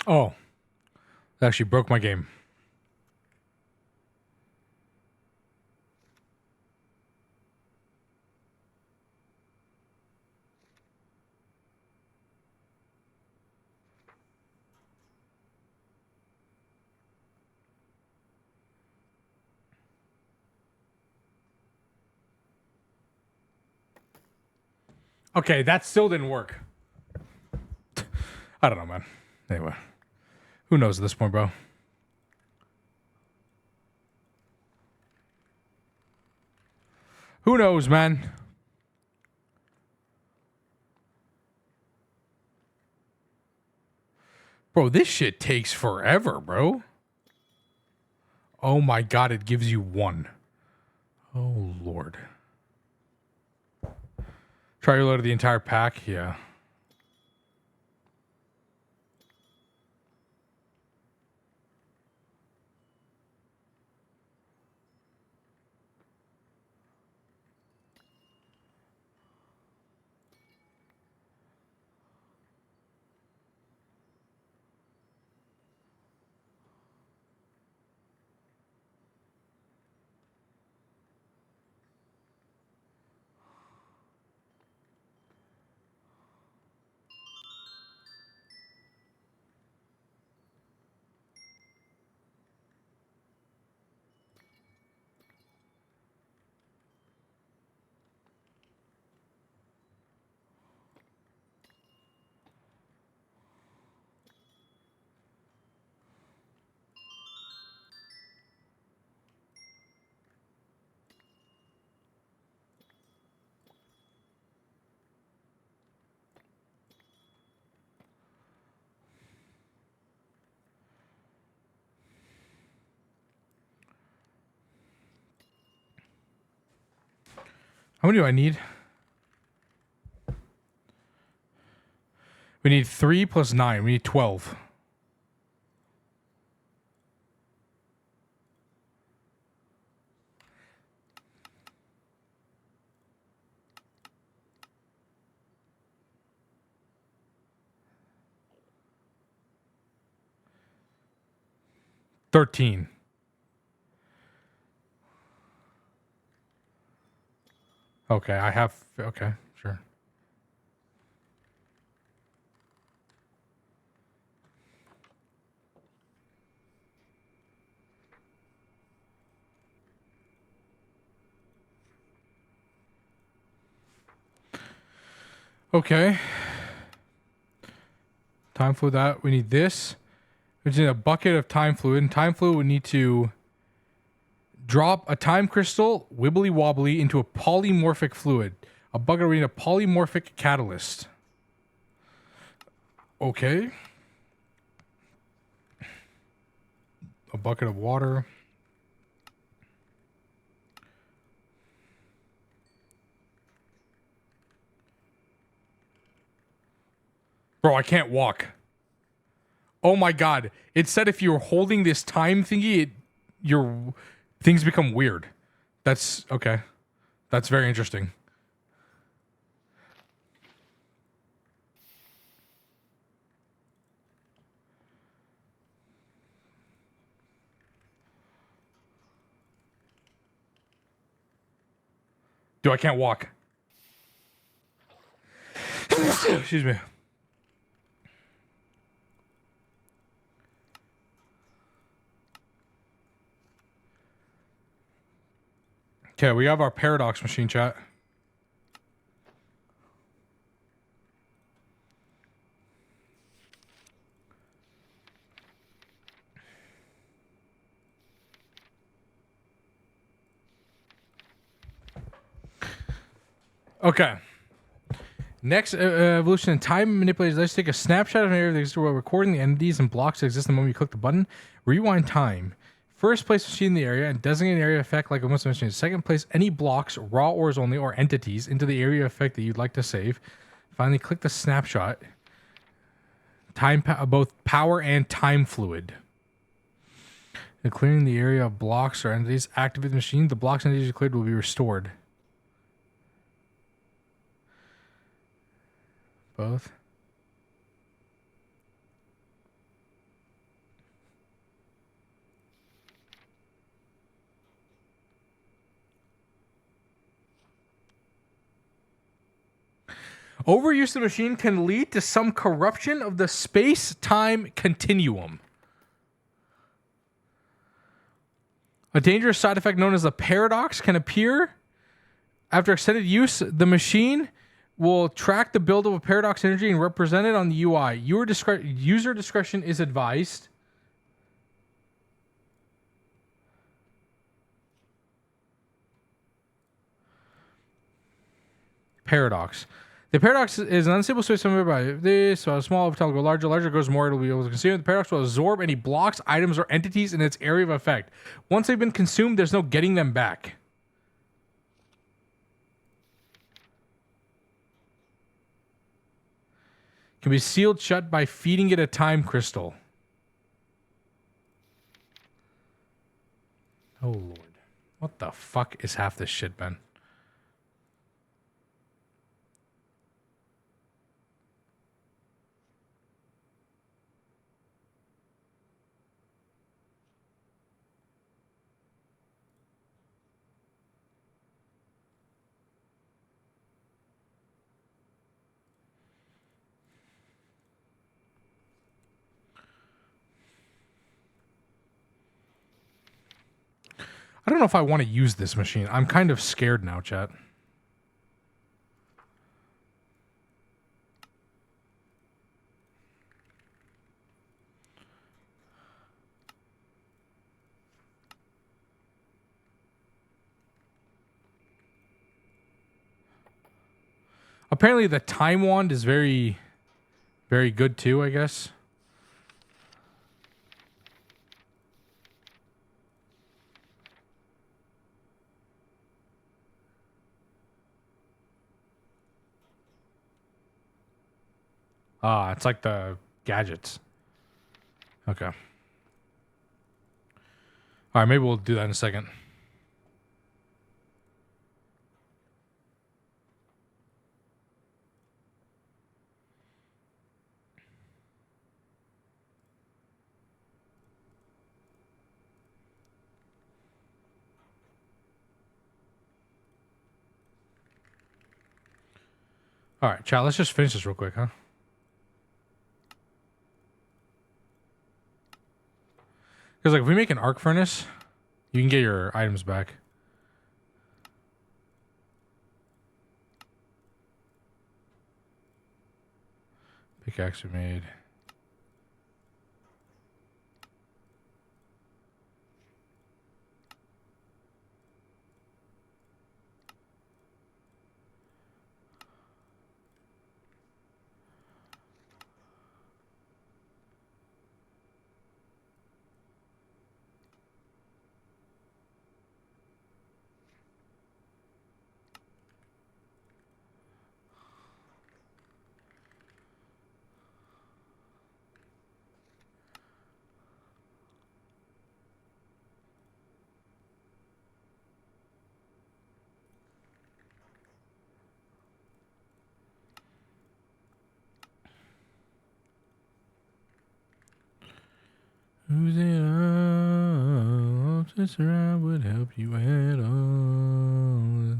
Oh, that actually broke my game. Okay, that still didn't work. I don't know, man. Anyway, who knows at this point, bro? Who knows, man? Bro, this shit takes forever, bro. Oh my god, it gives you one. Oh lord. Try to load the entire pack, yeah. How many do I need? We need 3 plus 9. We need 12. $13. Okay, I have... Okay, sure. Okay. Time fluid that. We need this. We need a bucket of time fluid. And time fluid we need to drop a time crystal, wibbly wobbly, into a polymorphic fluid. A bucket we need a polymorphic catalyst. Okay. A bucket of water. Bro, I can't walk. Oh my god. It said if you're holding this time thingy, your things become weird. That's okay. That's very interesting. Dude, I can't walk. Excuse me. Okay, we have our paradox machine, chat. Okay. Next evolution in time manipulators. Let's take a snapshot of an area that exists while recording the entities and blocks that exist the moment you click the button. Rewind time. First, place machine in the area and designate an area effect like a Muslim machine. Second, place any blocks, raw ores only, or entities into the area effect that you'd like to save. Finally, click the snapshot. Time, both power and time fluid. And clearing the area of blocks or entities. Activate the machine. The blocks and entities you cleared will be restored. Both. Overuse of the machine can lead to some corruption of the space-time continuum. A dangerous side effect known as the paradox can appear after extended use. The machine will track the build of a paradox energy and represent it on the UI. User discretion is advised. Paradox. The paradox is an unstable space somewhere by this. So small over time will go larger. Larger goes more. It'll be able to consume. The paradox will absorb any blocks, items, or entities in its area of effect. Once they've been consumed, there's no getting them back. Can be sealed shut by feeding it a time crystal. Oh, Lord. What the fuck is half this shit, Ben? I don't know if I want to use this machine. I'm kind of scared now, chat. Apparently the time wand is very, very good too, I guess. Ah, it's like the gadgets. Okay. All right, maybe we'll do that in a second. All right, chat, let's just finish this real quick, huh? Because like if we make an arc furnace, you can get your items back. Pickaxe we made. Who's it all? Just around would help you at all.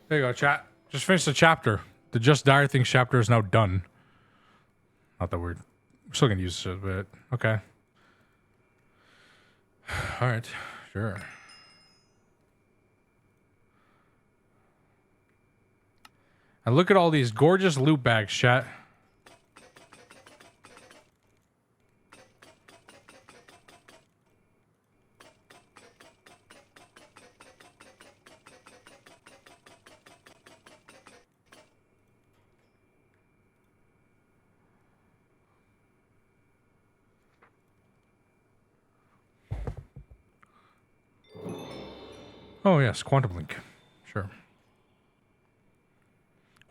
There you go, chat. Just finished the chapter. The Just Dire Things chapter is now done. Not that we're still gonna use it, but okay. All right, sure. And look at all these gorgeous loot bags, chat. Oh, yes, Quantum Link. Sure.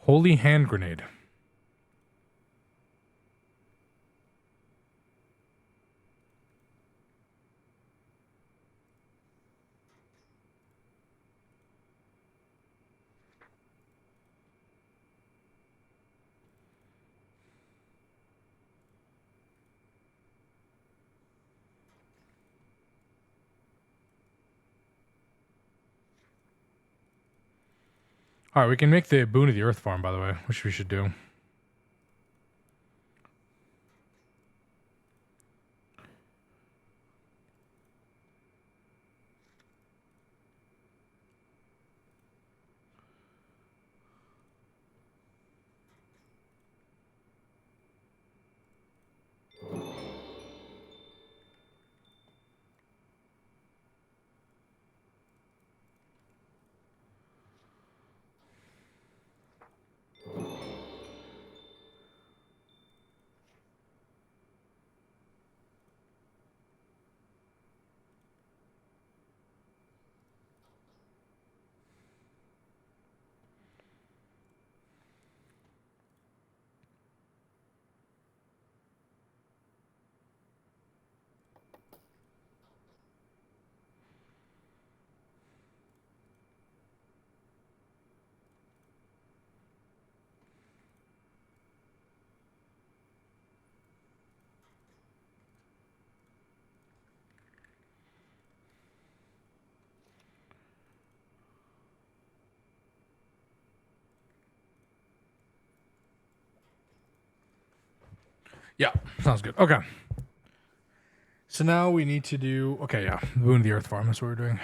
Holy Hand Grenade. All right, we can make the Boon of the Earth farm, by the way, which we should do. Yeah, sounds good. Okay. So now we need to do... Okay, yeah. Boon of the Earth farm. That's what we're doing.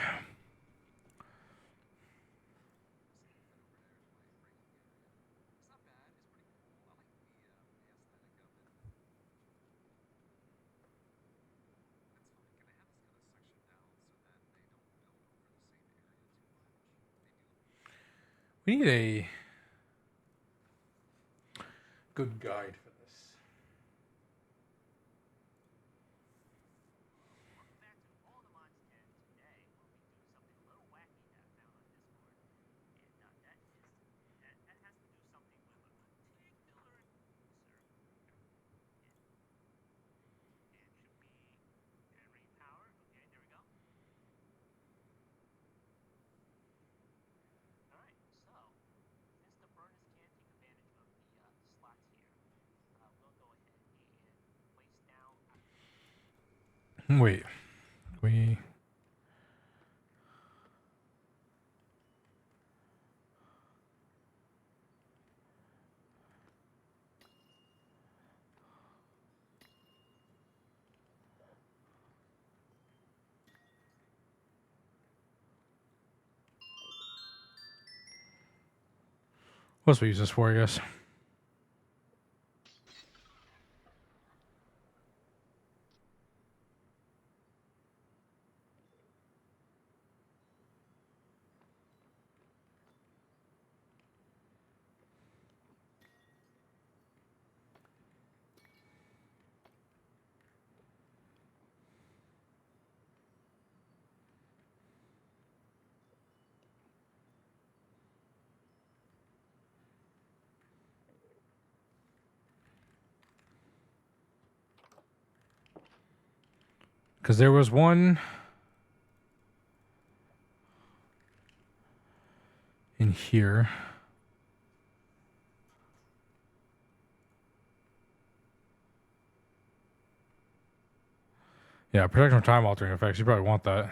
We need a good guide for this. Wait. We... What else we use this for, I guess? Because there was one... in here. Yeah, protection from time altering effects. You probably want that.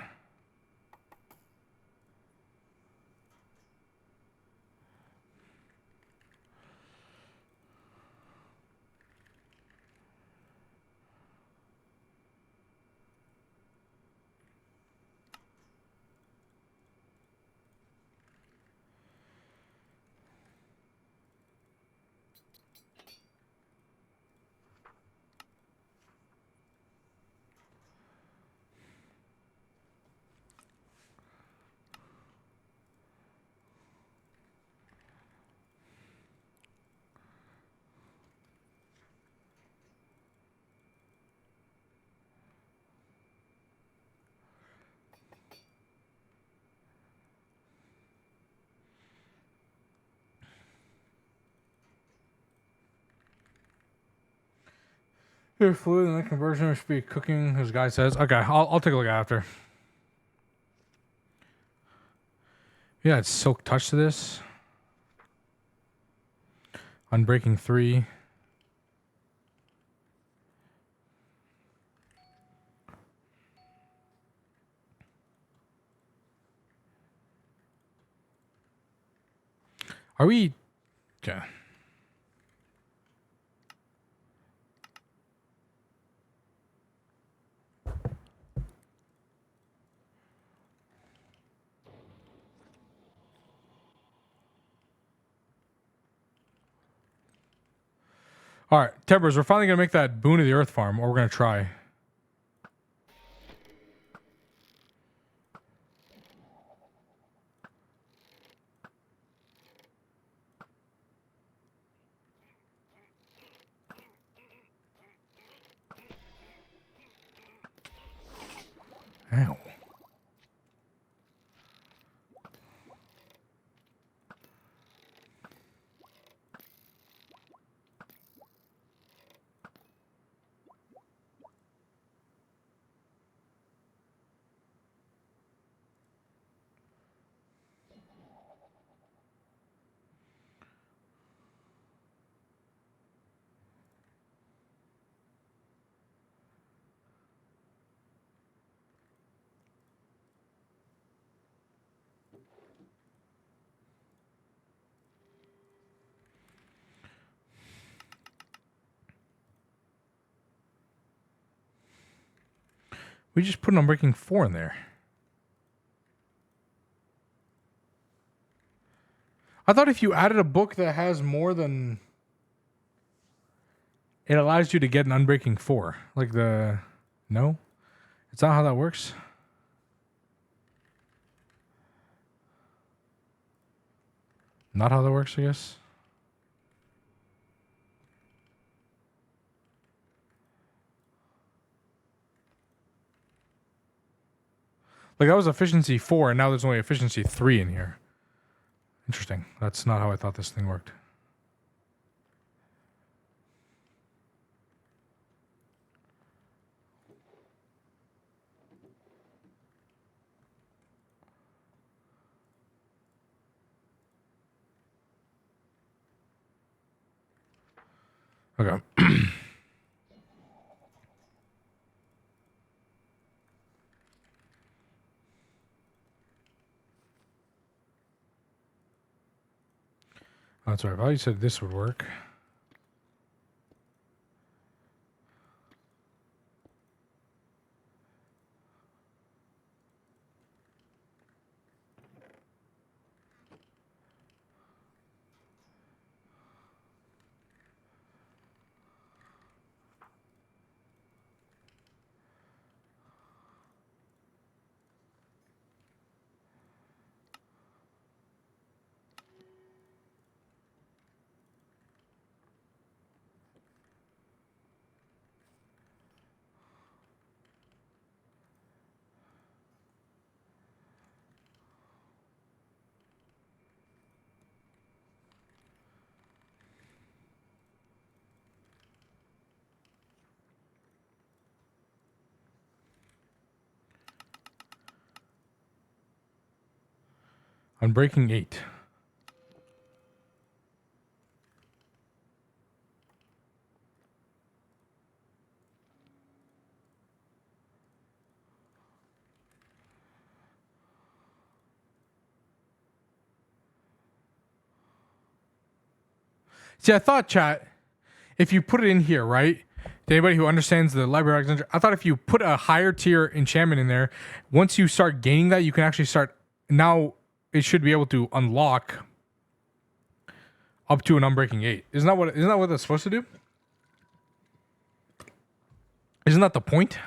There's fluid in the conversion, which should be cooking, as guy says. Okay, I'll take a look after. Yeah, it's silk touch to this. Unbreaking 3. Are we... Okay. All right, Timbers, we're finally going to make that Boon of the Earth farm, or we're going to try. Ow. We just put an Unbreaking 4 in there. I thought if you added a book that has more than... It allows you to get an Unbreaking 4. Like the... No? It's not how that works? Not how that works, I guess? Like, that was efficiency 4, and now there's only efficiency 3 in here. Interesting. That's not how I thought this thing worked. Okay. That's right. I thought you said this would work. Unbreaking 8. See, I thought, chat, if you put it in here, right? To anybody who understands the Library of Alexandria, I thought if you put a higher tier enchantment in there, once you start gaining that, you can actually start... Now, it should be able to unlock up to an Unbreaking 8. Isn't that what that's supposed to do? Isn't that the point?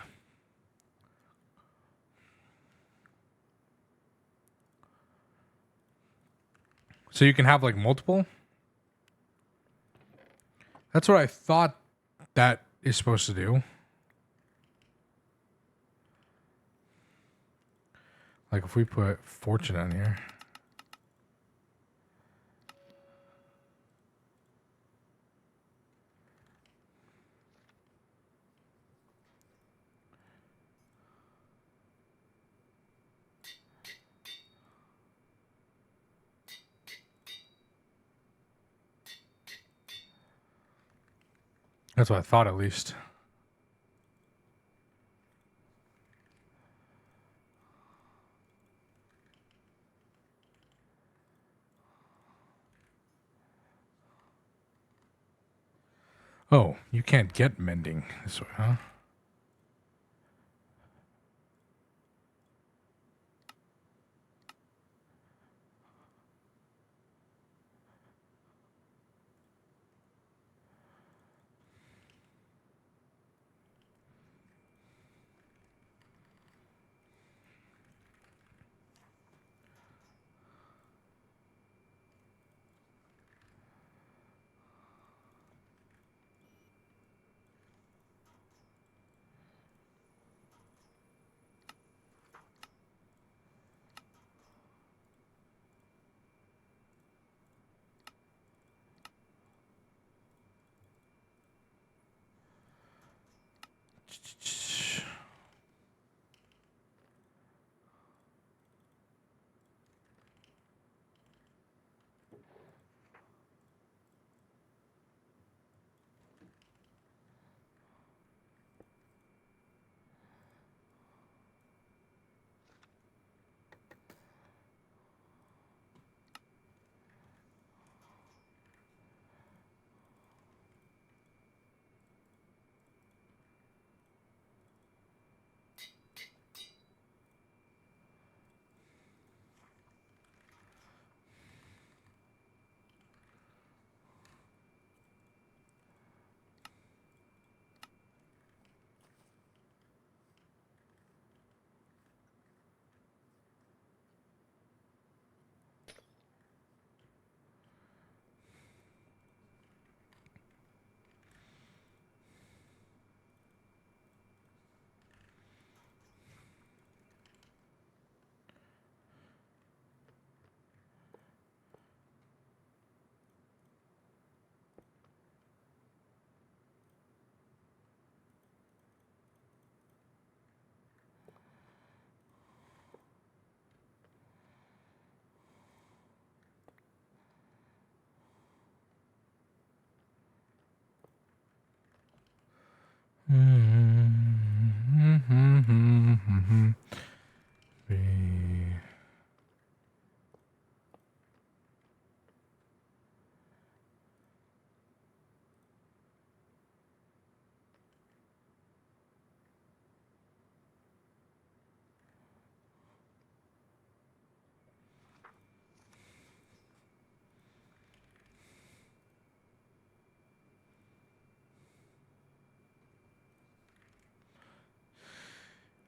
So you can have, like, multiple? That's what I thought that is supposed to do. Like, if we put Fortune on here. That's what I thought, at least. Oh, you can't get mending this way, huh?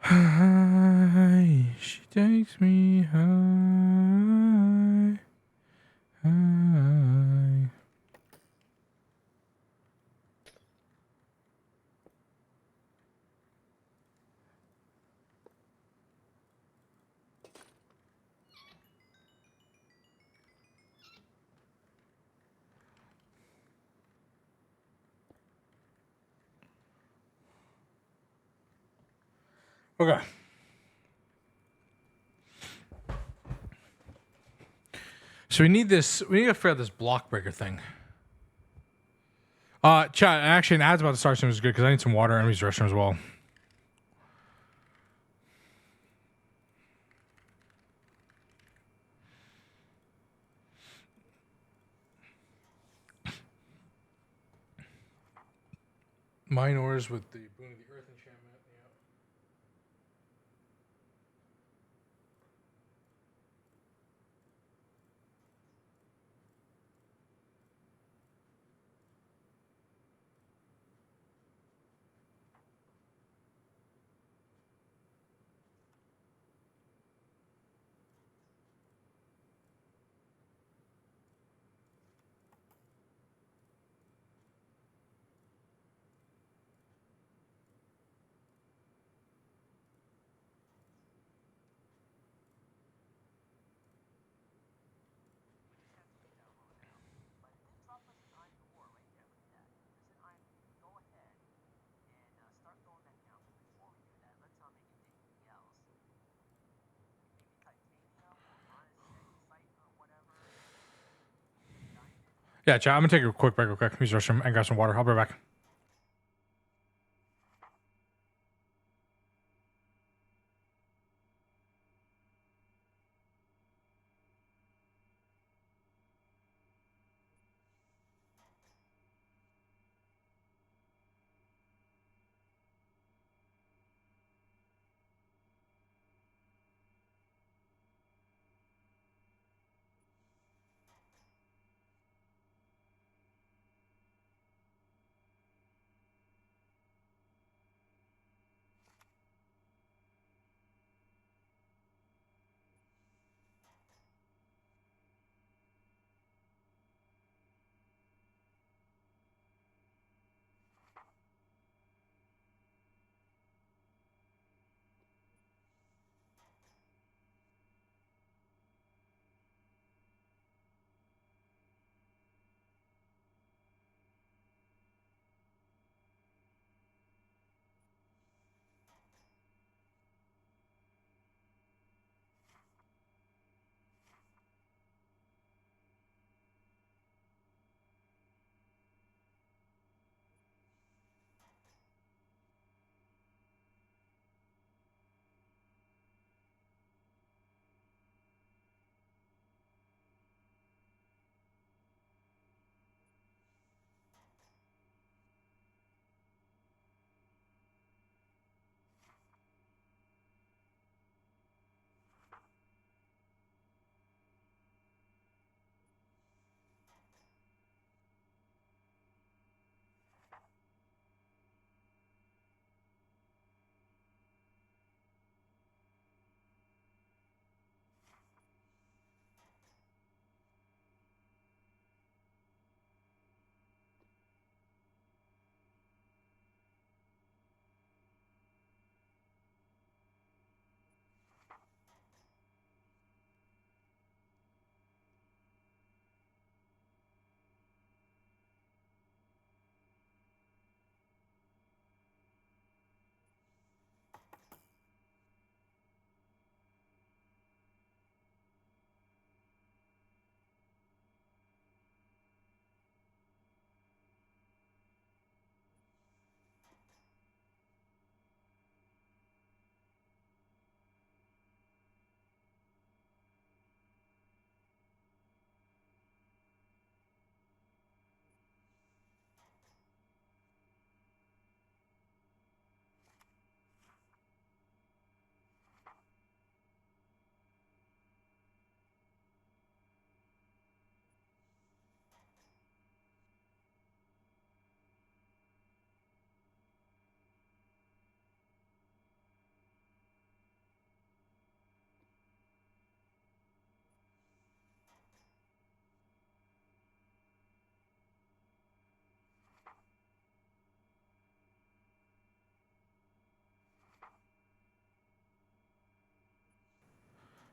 High, she takes me high, high. Okay. So we need this. We need to figure out this block breaker thing. Chat. Actually, an ad's about to start soon, which is good because I need some water and use the restroom as well. Minors with the boon of the earth enchantment. Yeah, chat. I'm gonna take a quick break real quick. Use the restroom and grab some water. I'll be right back.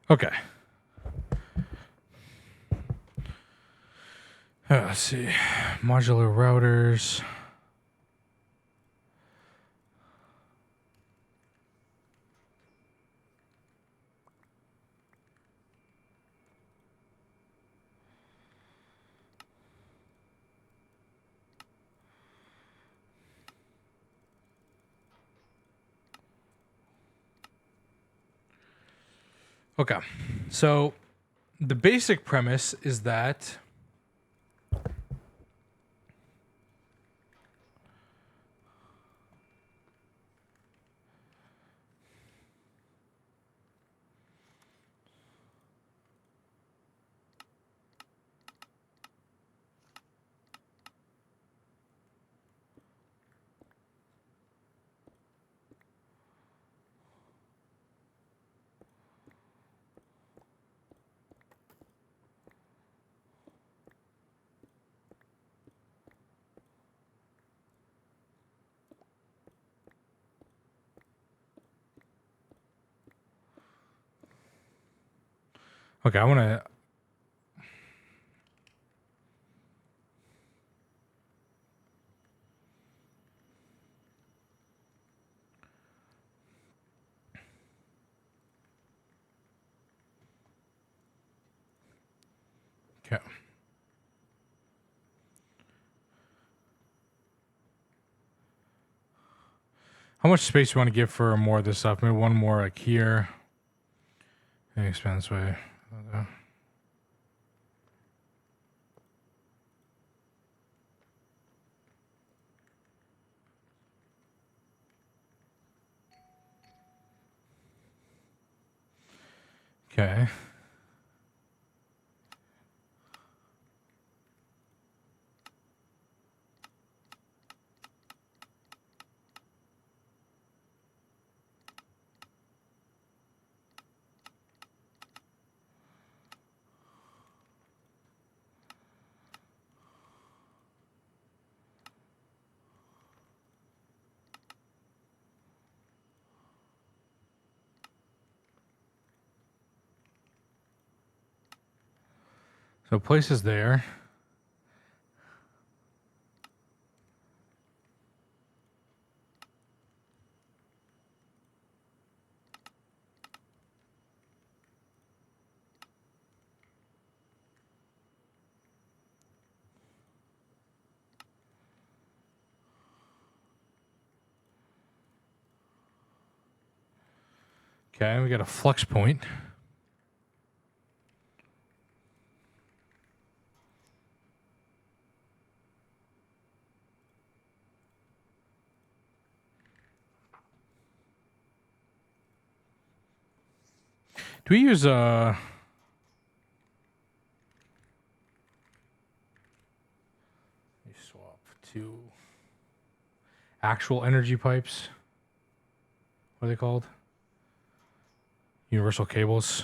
Okay. Let's see. Modular routers. Okay. So the basic premise is that okay, I want to. Okay. How much space do you want to give for more of this stuff? Maybe one more like here. And expand this way. Okay. So places there. Okay, we got a flux point. Do we use swap to actual energy pipes? What are they called? Universal cables.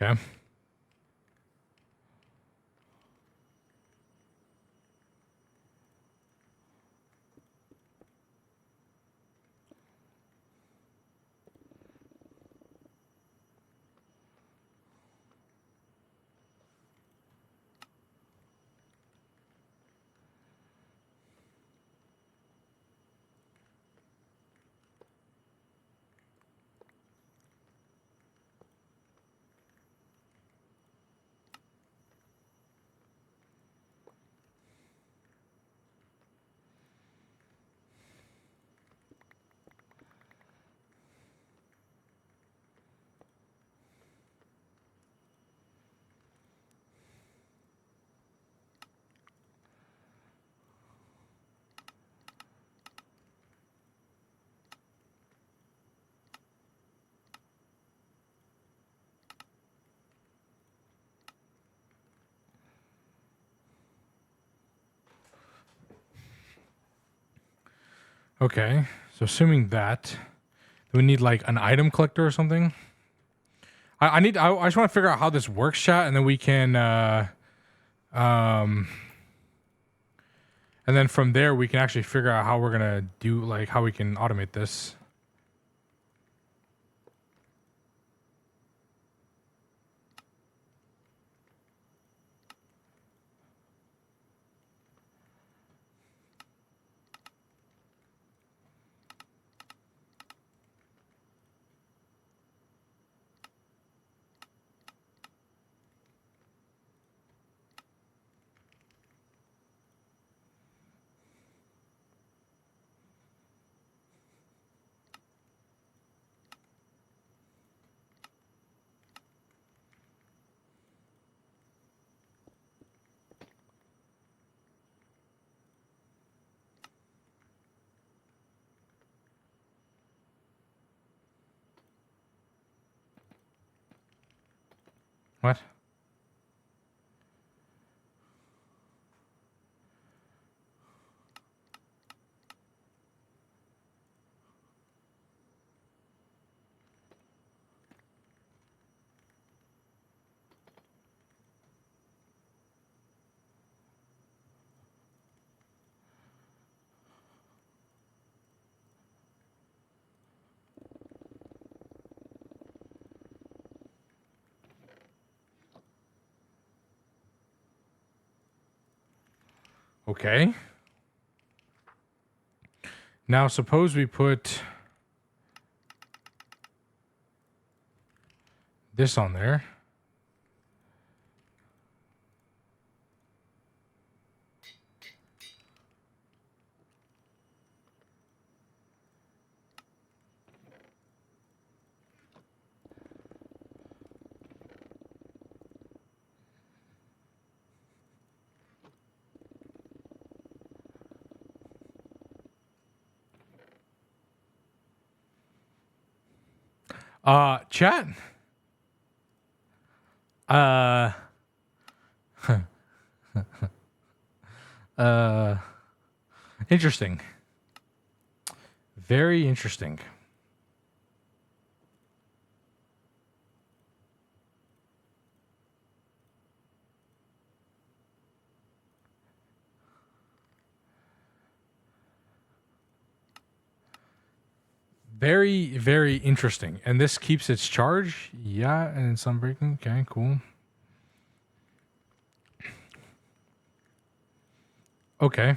Okay. Okay, so assuming that, do we need like an item collector or something? I just want to figure out how this works, chat, and then we can, and then from there we can actually figure out how we're gonna do, like how we can automate this. What? Okay. Now suppose we put this on there. Chat. Uh, interesting. Very interesting. Very, very interesting. And this keeps its charge? Yeah, and it's unbreaking. Okay, cool. Okay.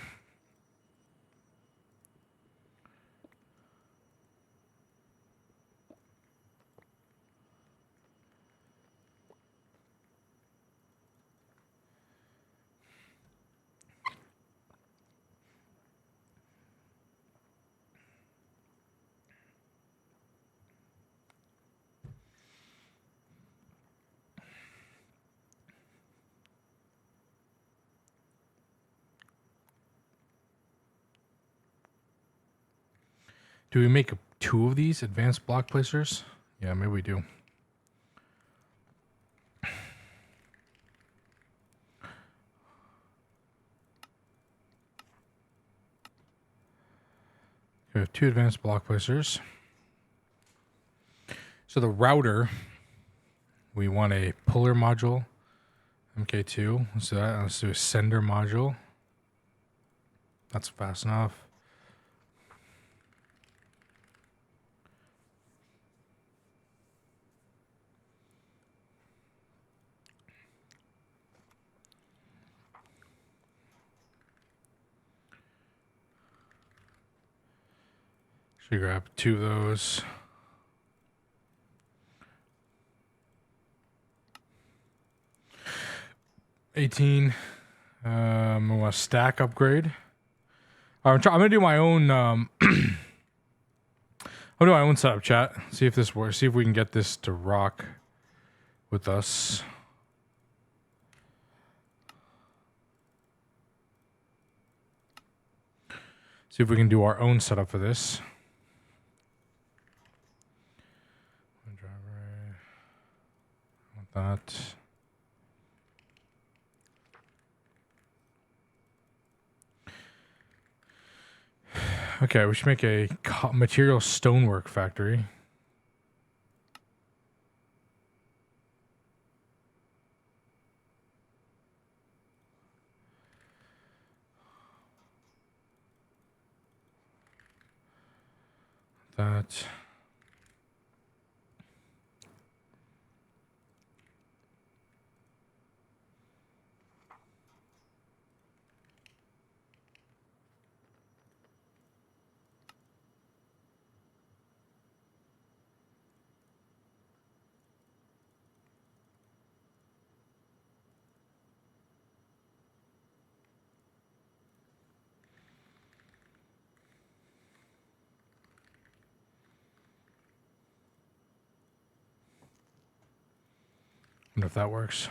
Do we make two of these advanced block placers? Yeah, maybe we do. We have two advanced block placers. So the router, we want a puller module, MK2. Let's do that. Let's do a sender module. That's fast enough. Should grab two of those. $18. I want a stack upgrade. I'm gonna do my own. I'll do my own setup, chat. See if this works. See if we can get this to rock with us. See if we can do our own setup for this. That. Okay, we should make a material stonework factory. That. I wonder if that works.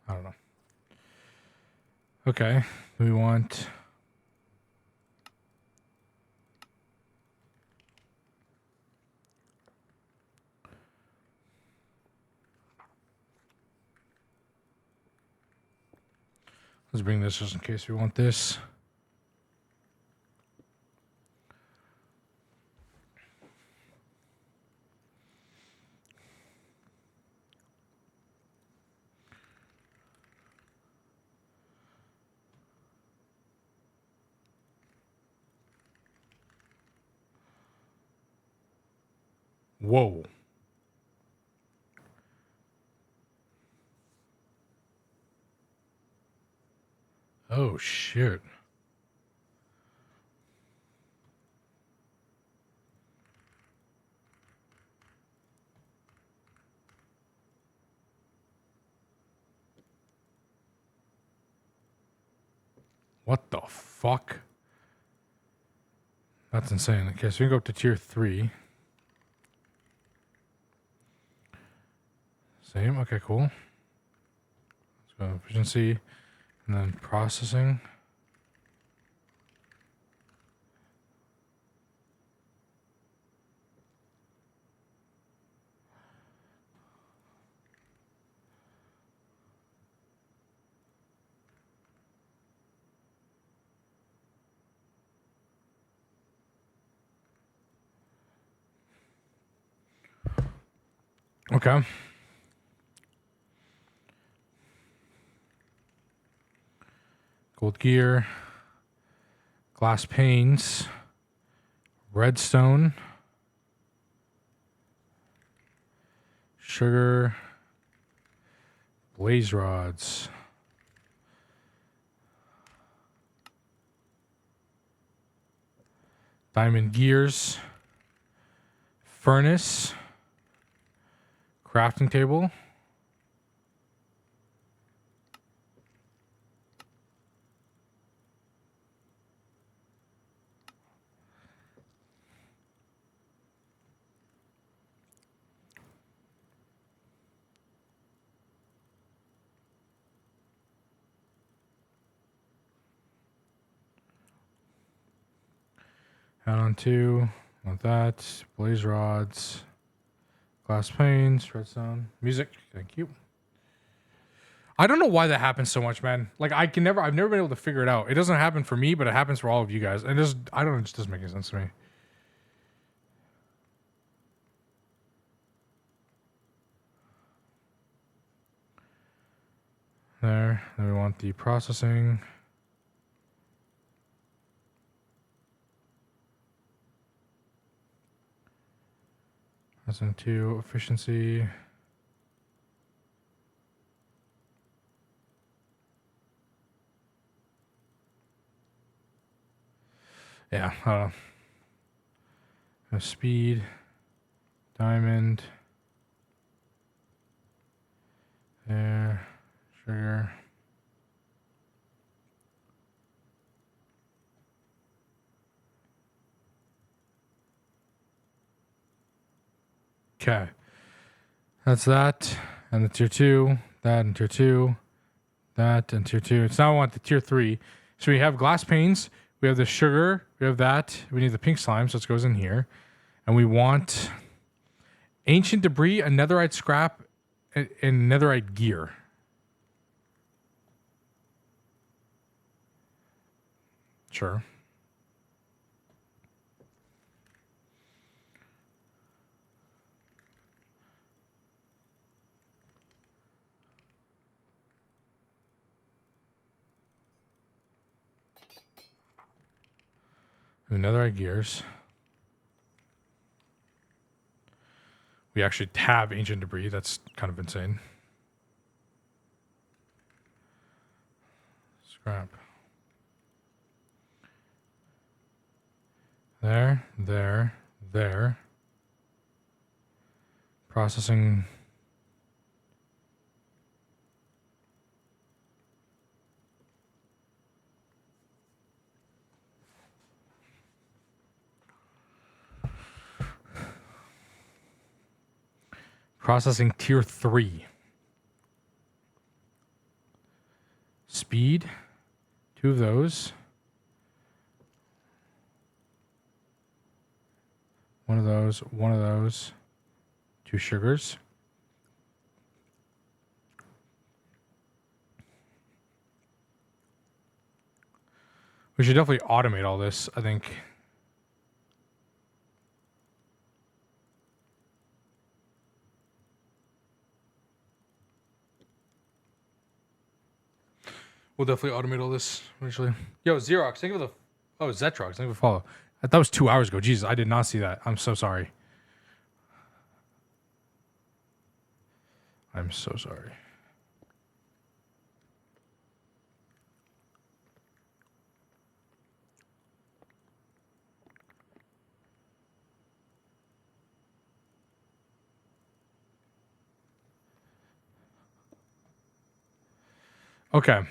I don't know. Okay, we want. Let's bring this just in case we want this. Whoa. Oh, shit. What the fuck? That's insane. Okay, so we can go up to tier 3. Same. Okay, cool. Let's go efficiency and then processing. Okay. Gold gear, glass panes, redstone, sugar, blaze rods, diamond gears, furnace, crafting table. Add on 2, want that, blaze rods, glass panes, redstone, music. Thank you. I don't know why that happens so much, man. Like I've never been able to figure it out. It doesn't happen for me, but it happens for all of you guys. And I don't know, it just doesn't make any sense to me. There. Then we want the processing. That's in 2, efficiency. Yeah, speed, diamond, there, sugar. Okay. That's that. And the tier 2, that and tier 2, that and tier 2. So now I want the tier 3. So we have glass panes, we have the sugar, we have that. We need the pink slime, so it goes in here. And we want ancient debris, a netherite scrap, and netherite gear. Sure. Do netherite gears. We actually have ancient debris. That's kind of insane. Scrap. There, there, there. Processing. Processing tier 3. Speed. 2 of those. 1 of those. 1 of those. 2 sugars. We should definitely automate all this, I think. We'll definitely automate all this eventually. Yo, Xerox, thank you for the... Oh, Zetrox, thank you for the follow. That was 2 hours ago. Jesus, I did not see that. I'm so sorry. I'm so sorry. Okay.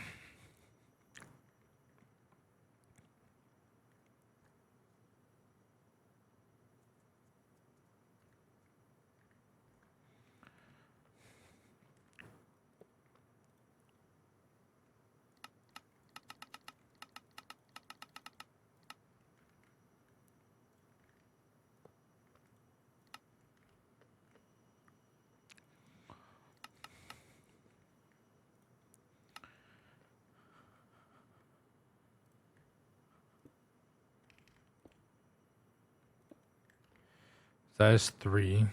That is 3.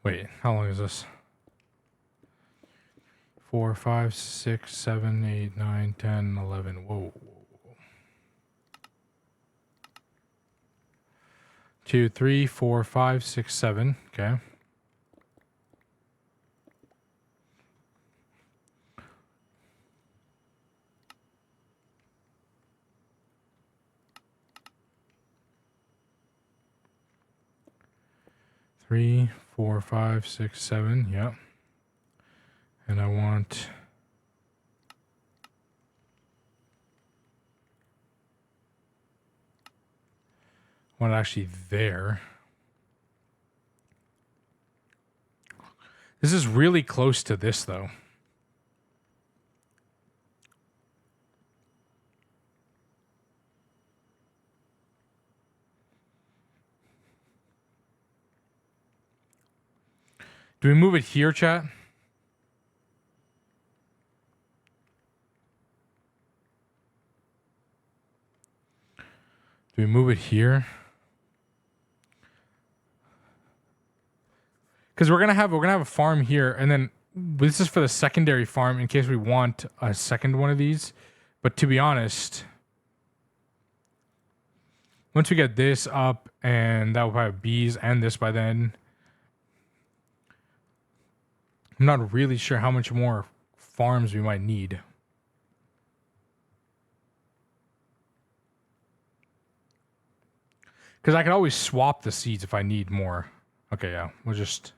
Wait, how long is this? 4, 5, 6, 7, 8, 9, 10, 11. Whoa. 2, 3, 4, 5, 6, 7. Okay. Three, 4, 5, 6, 7. Yep. And I want actually there. This is really close to this though. Do we move it here, chat? Do we move it here? Because we're gonna have a farm here, and then this is for the secondary farm in case we want a second one of these. But to be honest, once we get this up, and that will probably have bees and this by then, I'm not really sure how much more farms we might need. Because I can always swap the seeds if I need more. Okay, yeah, we'll just...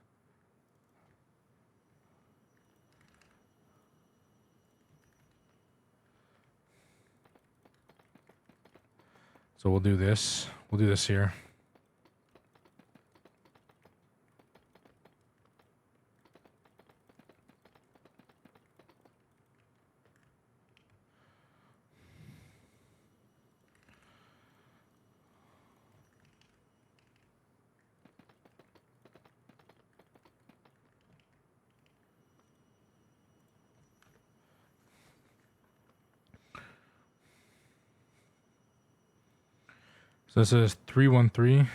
So we'll do this. We'll do this here. So this is 313.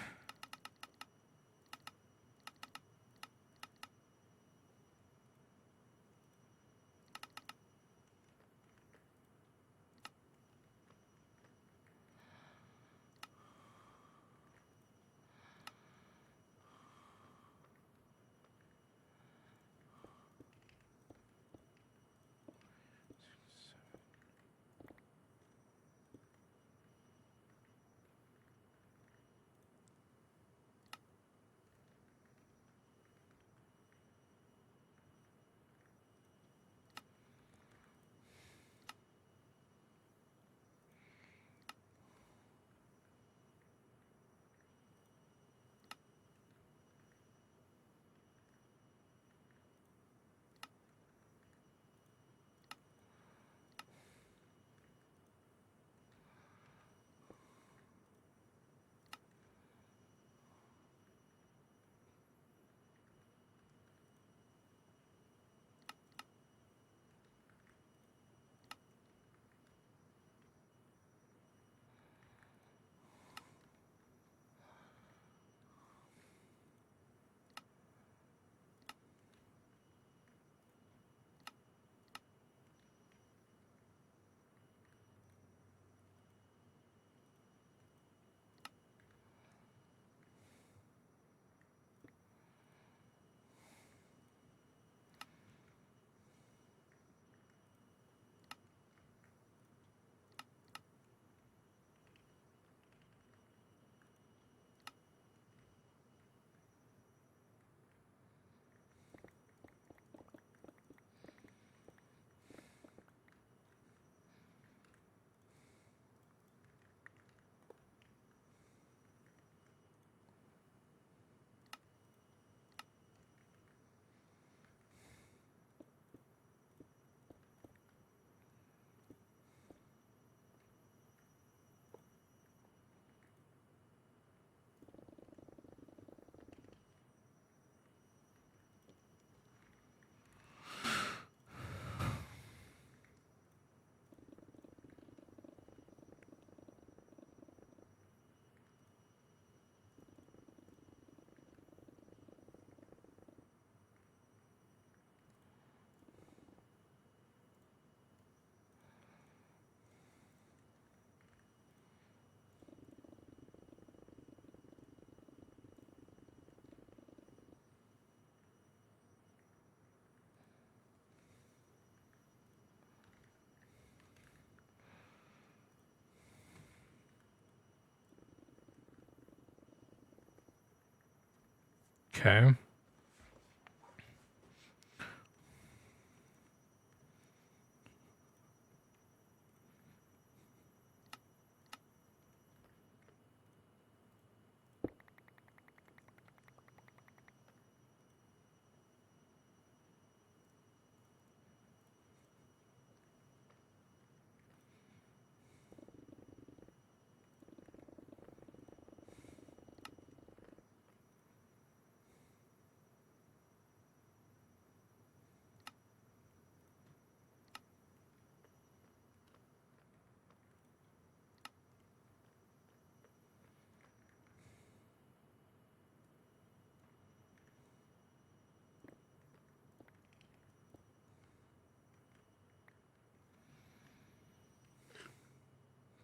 Okay.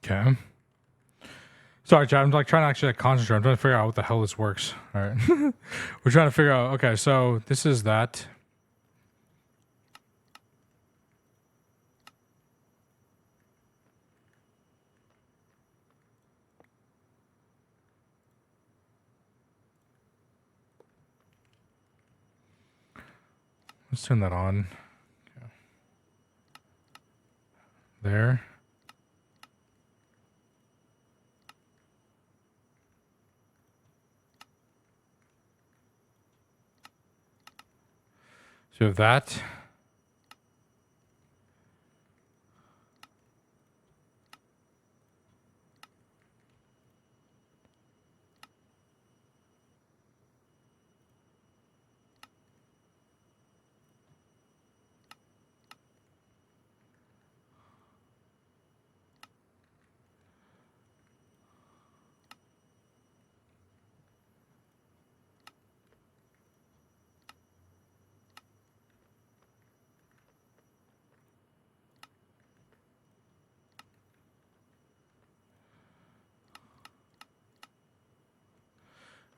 Okay. Sorry, Chad. I'm like trying to actually concentrate. I'm trying to figure out what the hell this works. All right. We're trying to figure out. Okay, so this is that. Let's turn that on. Okay. There. So you have that.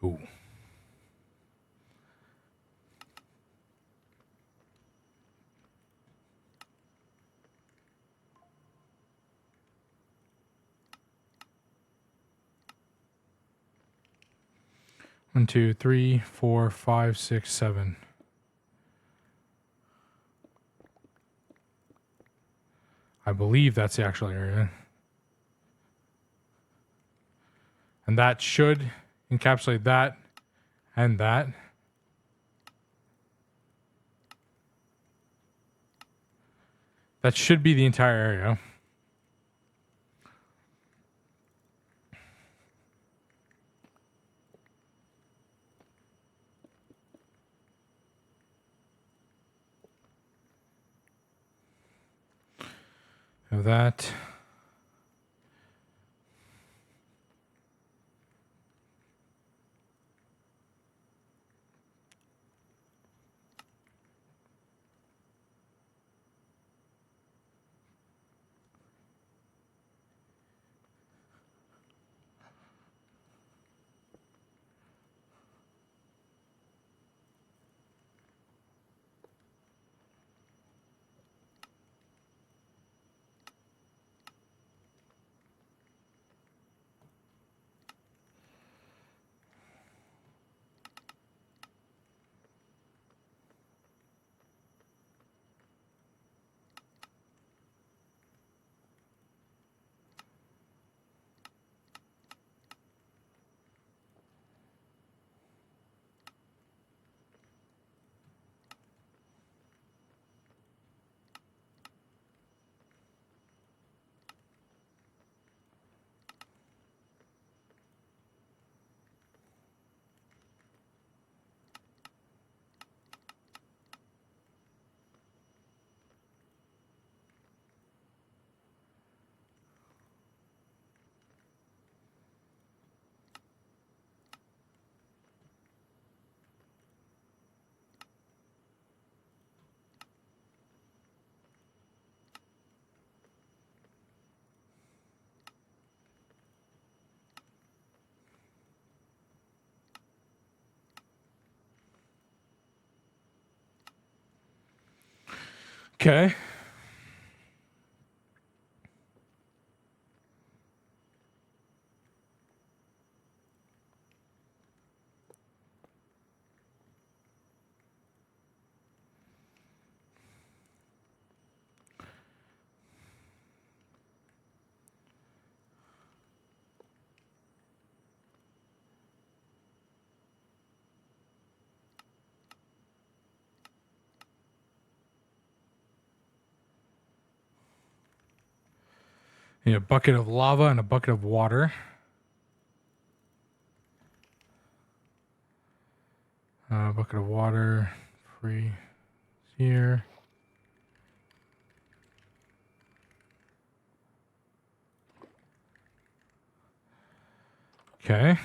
Ooh. One, two, three, four, five, six, seven. I believe that's the actual area. And that should encapsulate that and that. That should be the entire area. Of that. Okay. Need a bucket of lava and a bucket of water. Bucket of water, free here. Okay.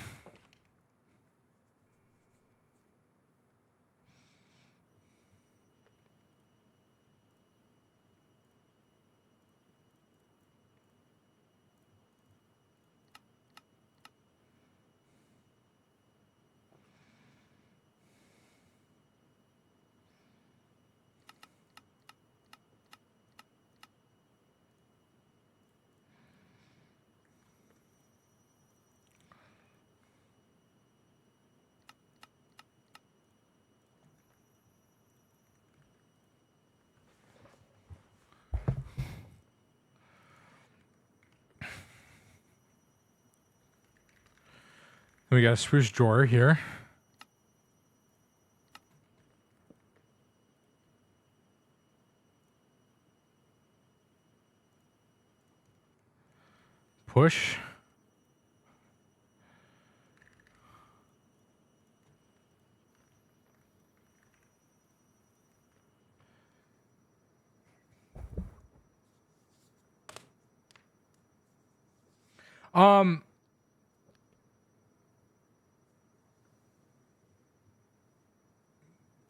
We got a spruce drawer here. Push.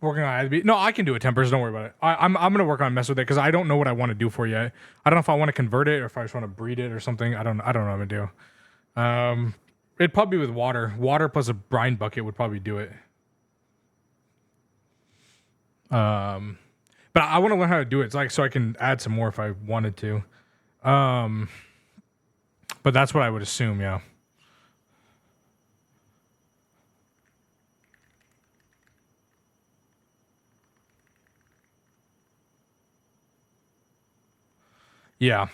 Working on IB. No, I can do it, Tempers. Don't worry about it. I'm gonna work on mess with it because I don't know what I want to do for yet. I don't know if I want to convert it or if I just want to breed it or something. I don't know what I'm gonna do. It'd probably be with water. Water plus a brine bucket would probably do it. But I want to learn how to do it. It's like so I can add some more if I wanted to. But that's what I would assume, yeah. Yeah.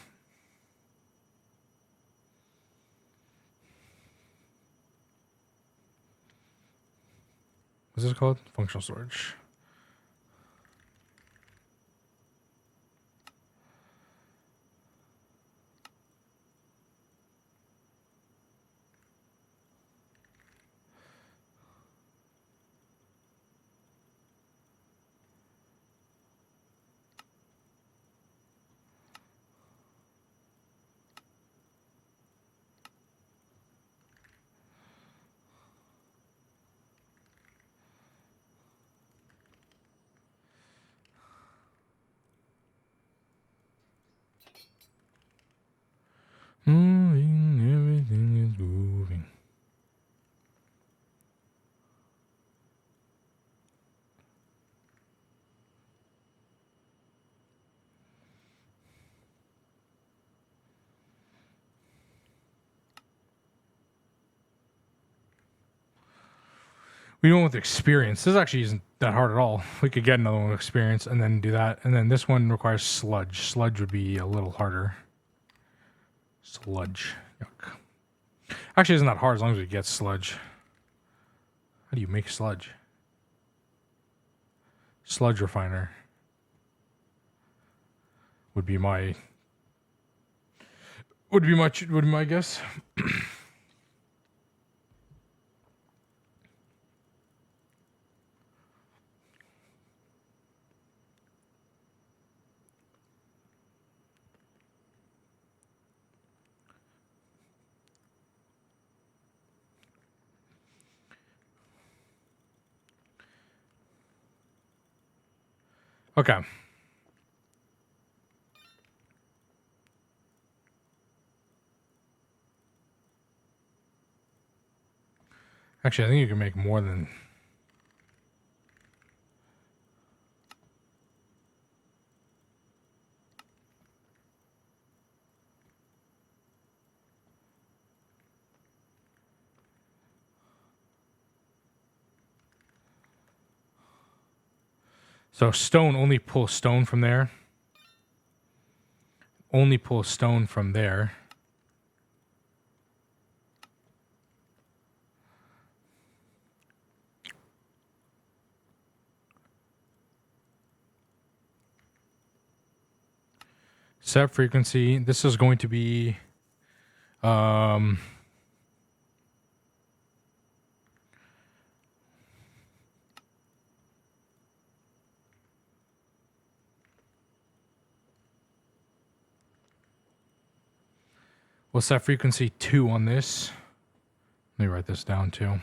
What's this called? Functional storage. Moving, everything is moving. We went with experience. This actually isn't that hard at all. We could get another one with experience and then do that. And then this one requires sludge. Sludge would be a little harder. Sludge. Yuck. Actually, isn't that hard as long as we get sludge. How do you make sludge? Sludge refiner would be my guess. Okay. Actually, I think you can make more than... So stone, only pull stone from there. Only pull stone from there. Set frequency. This is going to be... we'll set frequency 2 on this. Let me write this down too.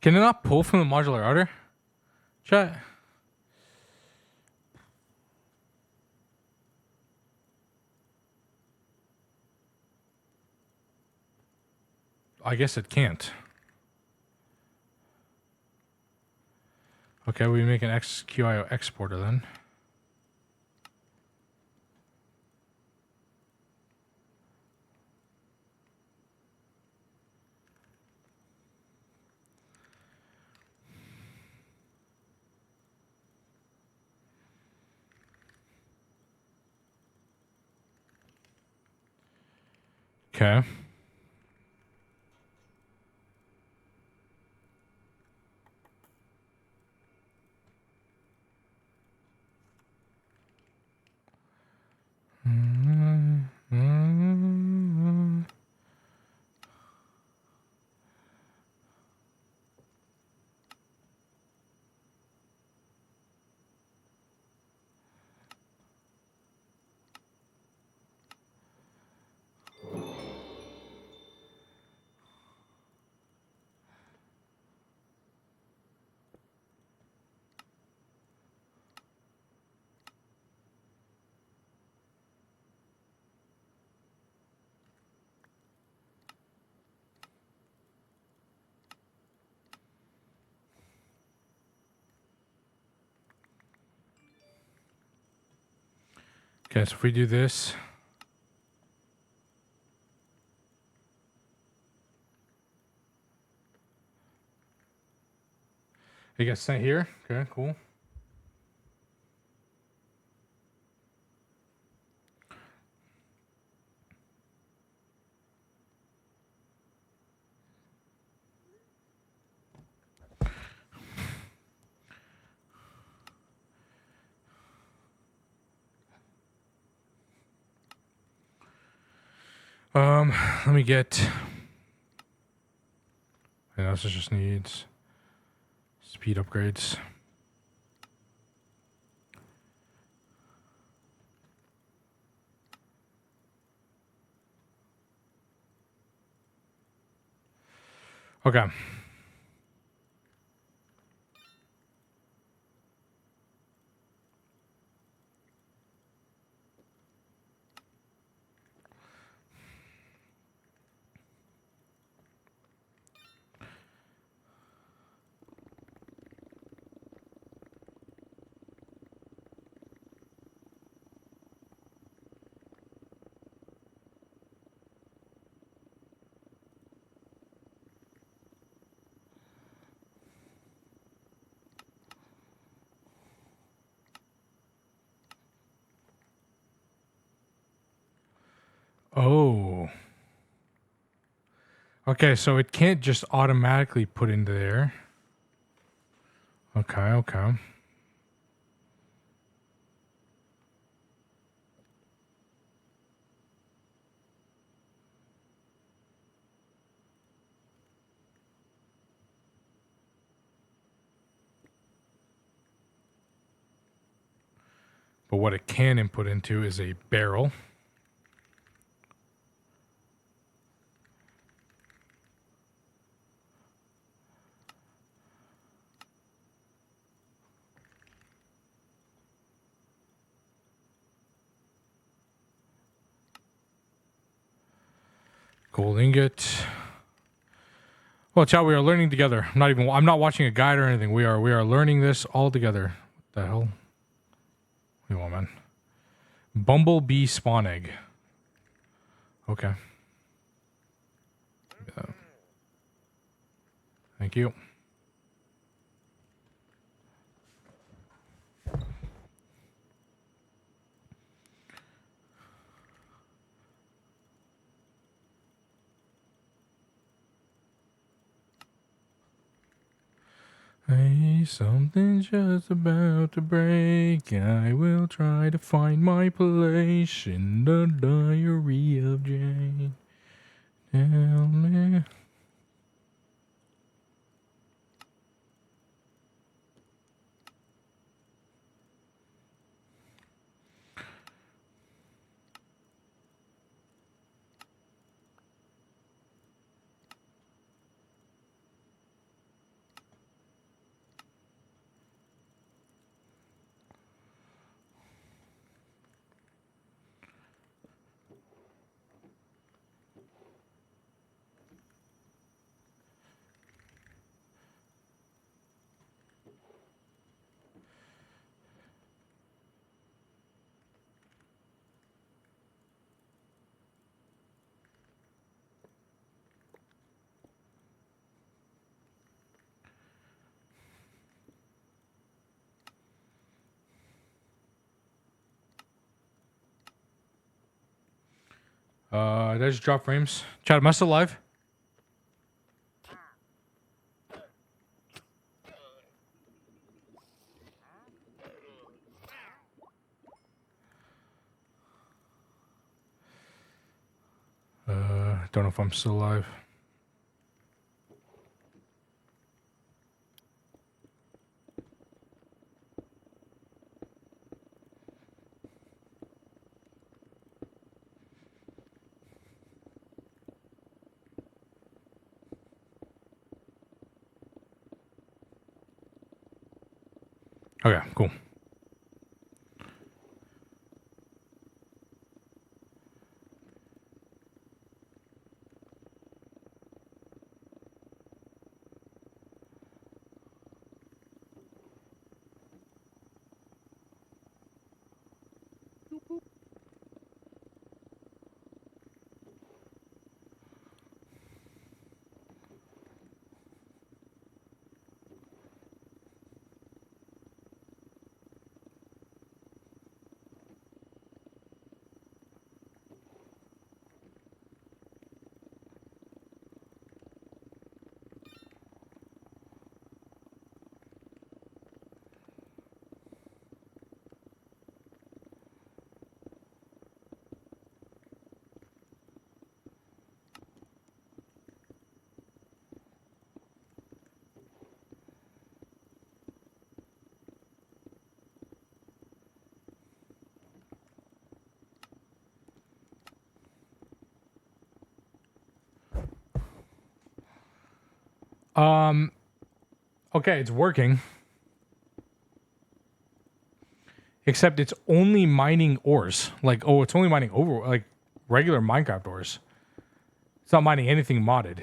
Can it not pull from the modular router? Chat. I guess it can't. Okay, we make an XQIO exporter then. Okay. Okay, so if we do this. You got sent here? Okay, cool. Let me get. Yeah, this just needs speed upgrades. Okay. Oh. Okay, so it can't just automatically put into there. Okay, okay. But what it can input into is a barrel. Gold ingot. Well, Chow, we are learning together. I'm not watching a guide or anything. We are learning this all together. What the hell? What do you want, man? Bumblebee spawn egg. Okay. Thank you. Hey, something's just about to break. I will try to find my place in the diary of Jane. Tell me. Did I just drop frames? Chad, am I still live? Don't know if I'm still live. Okay, cool. Okay, it's working. Except it's only mining ores. Like, oh, it's only mining over like regular Minecraft ores. It's not mining anything modded.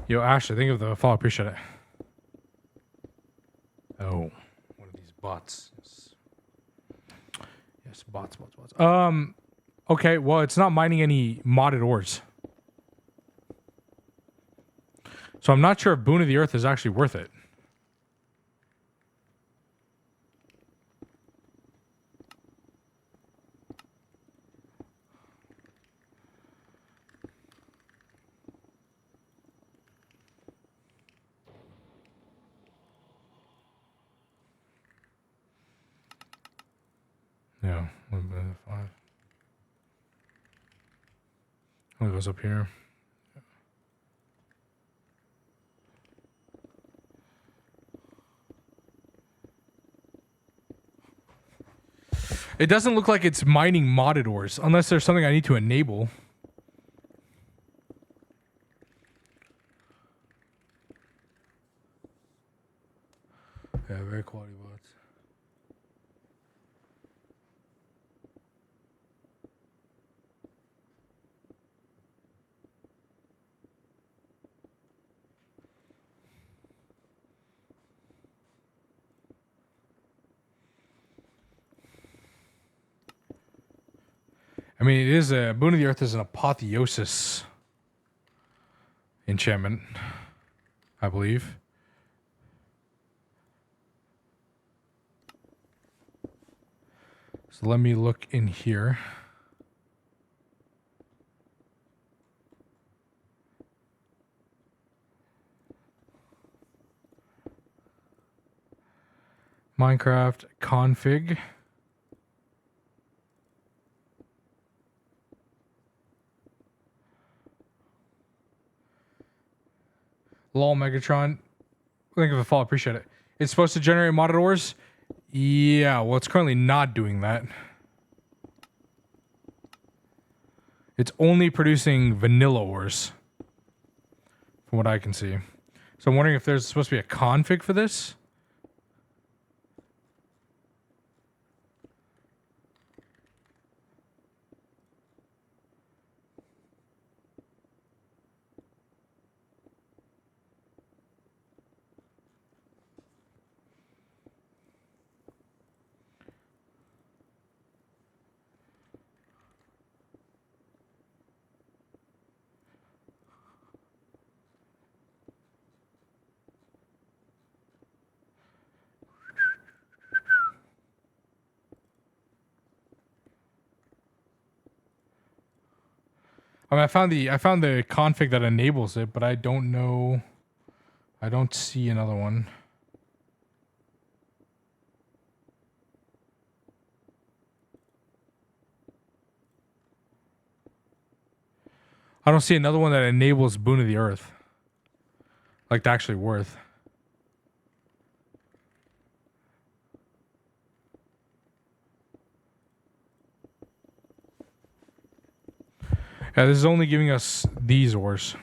Yo, Ashley, think of the follow. Appreciate it. Oh, one of these bots. Yes, bots. Okay, well, it's not mining any modded ores. So I'm not sure if Boon of the Earth is actually worth it. Yeah, 1.5. Oh, it goes up here. It doesn't look like it's mining modded ores, unless there's something I need to enable. Yeah, very quality bots. I mean, it is a Boon of the Earth is an apotheosis enchantment, I believe. So let me look in here. Minecraft config. Lol Megatron. Think of a fall, appreciate it. It's supposed to generate modded ores? Yeah, well, it's currently not doing that. It's only producing vanilla ores, from what I can see. So I'm wondering if there's supposed to be a config for this? I mean, I found the config that enables it, but I don't know. I don't see another one. I don't see another one that enables Boon of the Earth. Like, to actually worth. Yeah, this is only giving us these ores.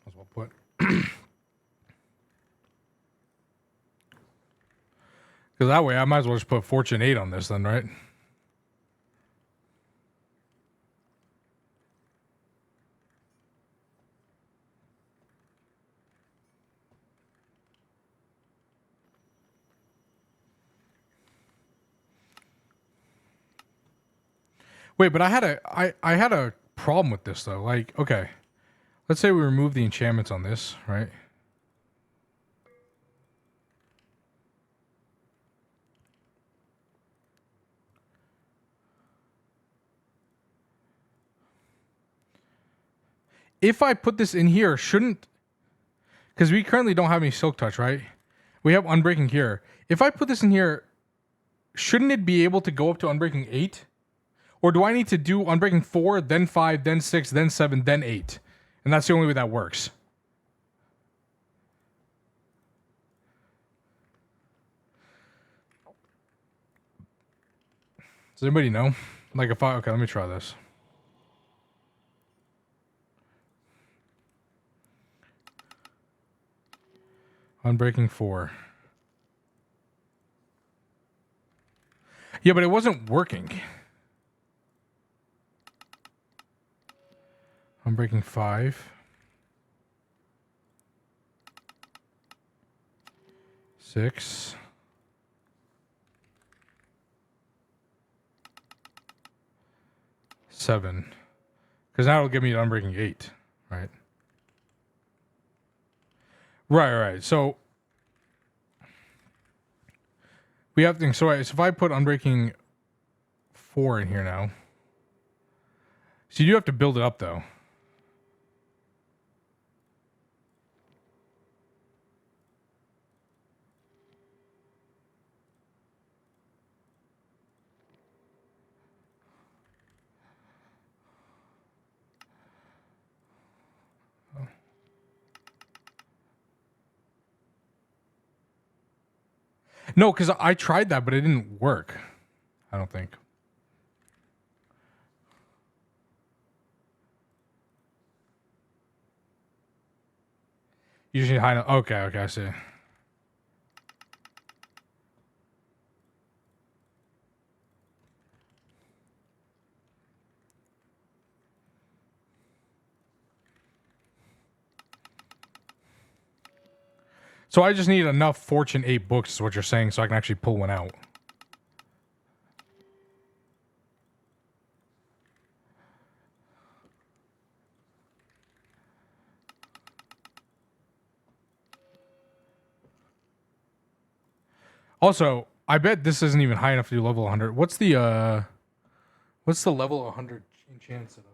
As well put. Because that way, I might as well just put Fortune 8 on this then, right? Wait, but I had a problem with this though. Like, okay, let's say we remove the enchantments on this, right? If I put this in here, shouldn't, because we currently don't have any silk touch, right? We have unbreaking here. If I put this in here, shouldn't it be able to go up to unbreaking 8? Or do I need to do unbreaking 4, then 5, then 6, then 7, then 8? And that's the only way that works. Does anybody know? Like if I, okay, let me try this. Unbreaking 4. Yeah, but it wasn't working. Unbreaking 5. 6. 7. Because now it'll give me an unbreaking 8, right? Right. So we have things. So if I put unbreaking 4 in here now, so you do have to build it up though. No, because I tried that, but it didn't work. I don't think. Usually high. Okay, I see. So I just need enough Fortune 8 books, is what you're saying, so I can actually pull one out. Also, I bet this isn't even high enough to do level 100. What's the level 100 enchant setup?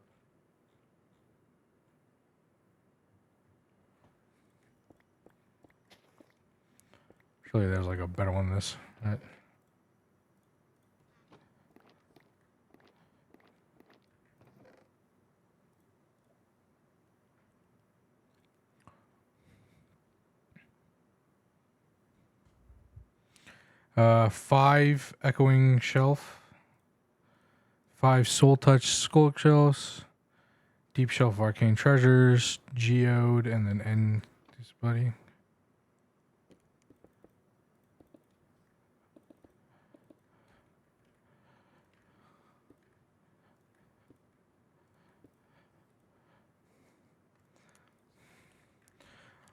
Surely there's like a better one than this, right? Five echoing shelf, 5 soul touch skull shells, deep shelf of arcane treasures, geode, and then end this buddy.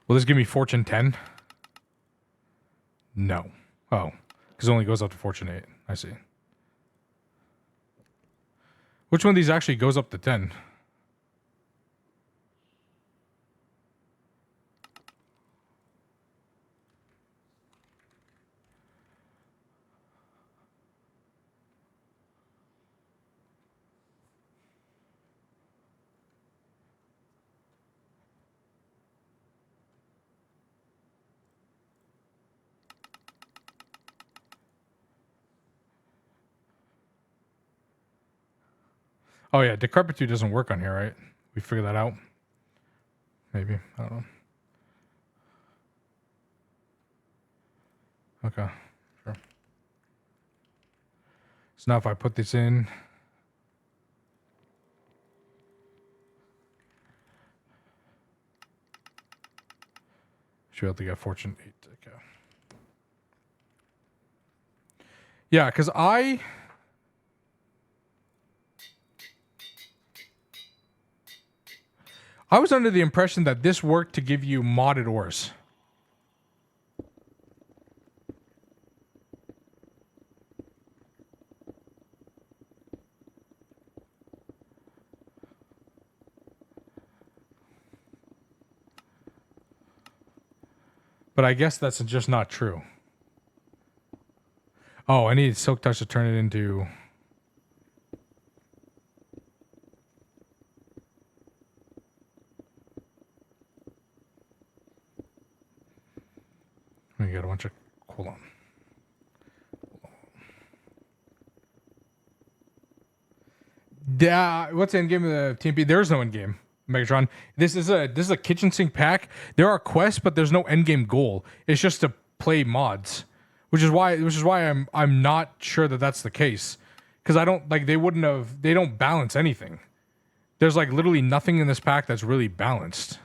Will this give me Fortune 10? No. Oh, because it only goes up to Fortune 8. I see. Which one of these actually goes up to 10? Oh yeah, decrepitude doesn't work on here, right? We figured that out. Maybe. I don't know. Okay. Sure. So now if I put this in, should be able to get Fortune 8. Okay. Yeah, because I was under the impression that this worked to give you modded ores. But I guess that's just not true. Oh, I need Silk Touch to turn it into... We got a bunch of... Hold on. What's the end game of the TNP? There is no end game, Megatron. This is a kitchen sink pack. There are quests, but there's no end game goal. It's just to play mods, which is why I'm not sure that that's the case, because I don't like they don't balance anything. There's like literally nothing in this pack that's really balanced.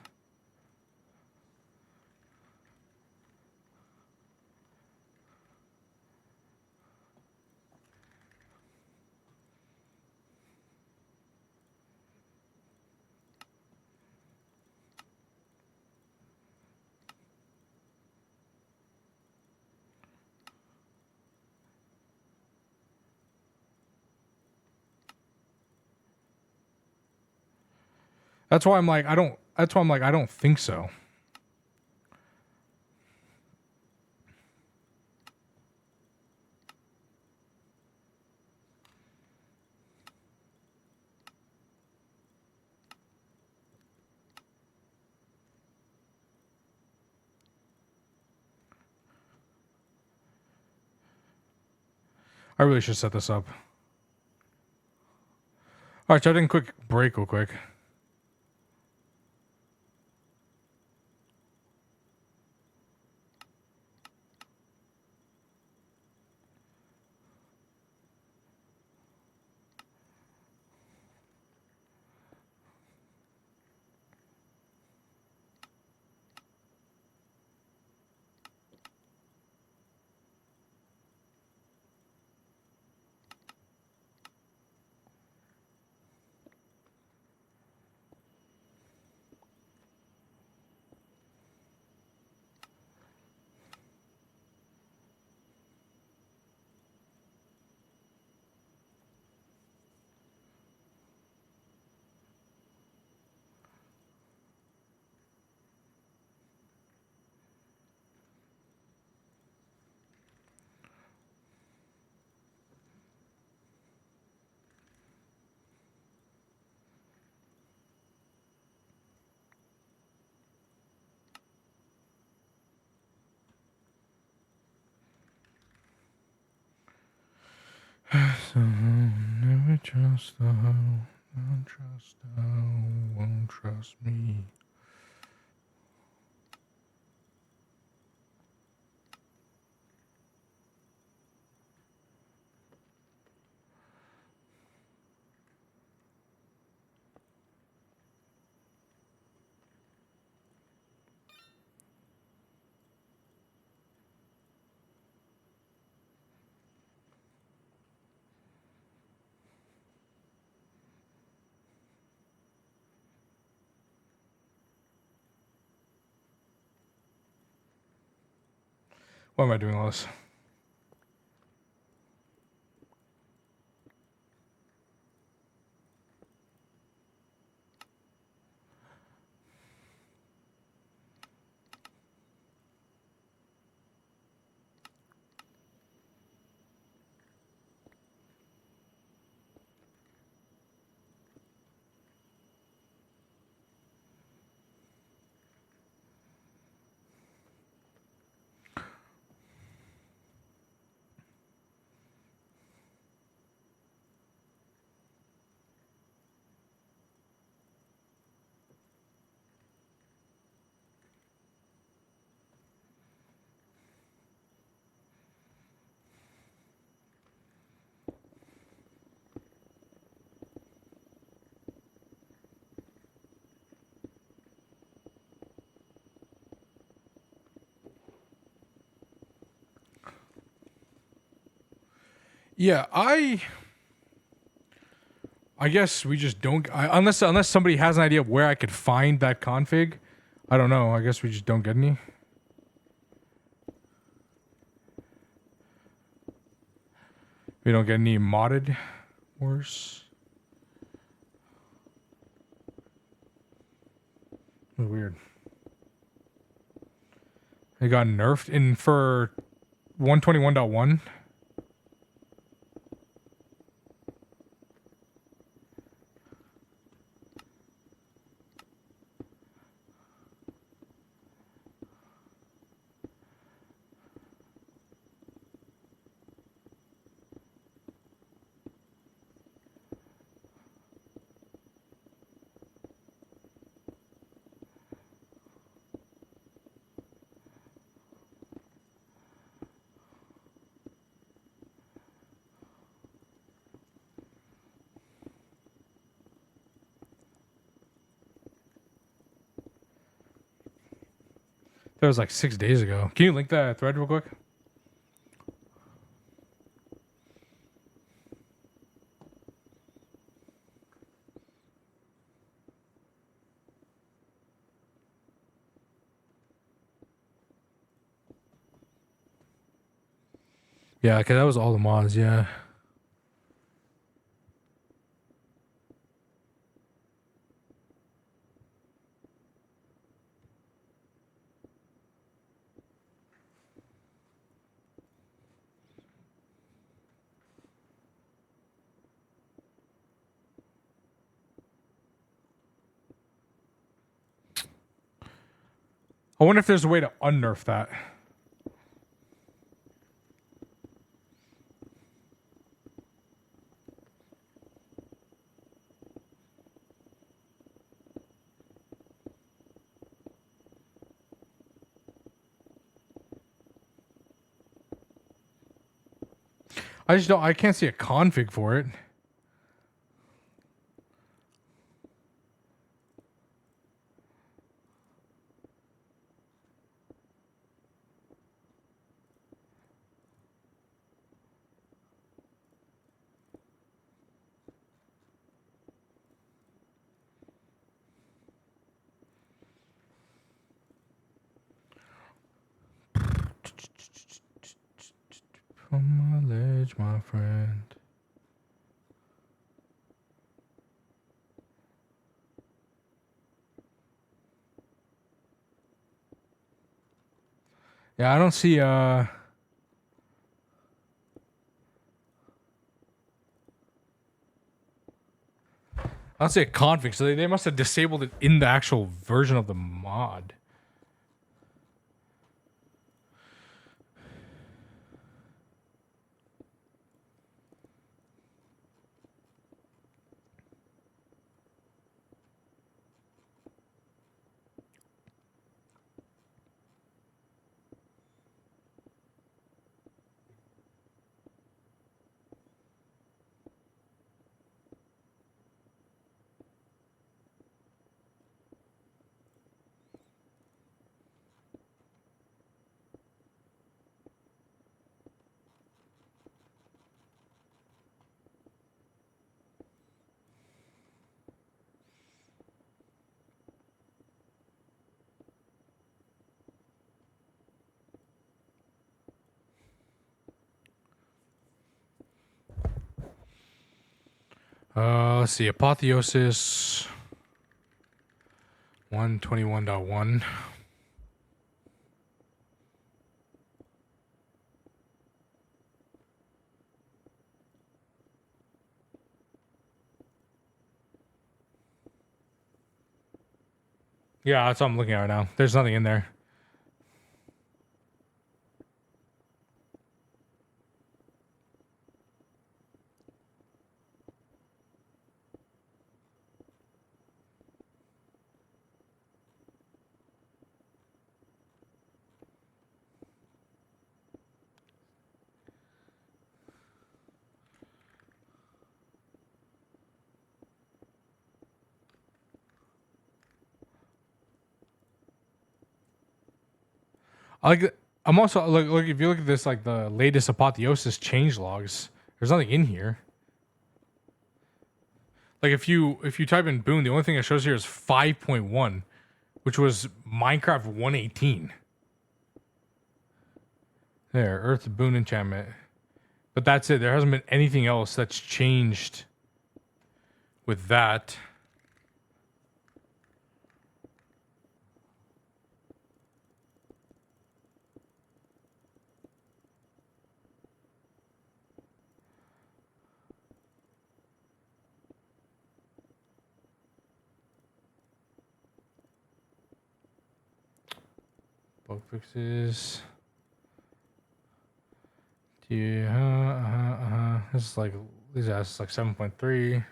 That's why I'm like I don't think so. I really should set this up. All right, so I did a quick break real quick. So never trust the hoe, don't trust the hoe, won't trust me. Why am I doing all this? Yeah, I guess we just don't. Unless somebody has an idea of where I could find that config, I don't know. I guess we just don't get any. We don't get any modded wars. Weird. It got nerfed in for 121.1. That was like 6 days ago. Can you link that thread real quick? Yeah, because that was all the mods, yeah. I wonder if there's a way to unnerf that. I can't see a config for it. From my ledge, my friend. Yeah, I don't see I don't see a config, so they must have disabled it in the actual version of the mod. Let's see, Apotheosis 121.1. Yeah, that's what I'm looking at right now. There's nothing in there. I like. I'm also look. If you look at this, like the latest Apotheosis change logs, there's nothing in here. Like if you type in Boon, the only thing it shows here is 5.1, which was Minecraft 118. There, Earth Boon enchantment. But that's it. There hasn't been anything else that's changed with that. Bug fixes. Yeah, This is like these guys like 7.3.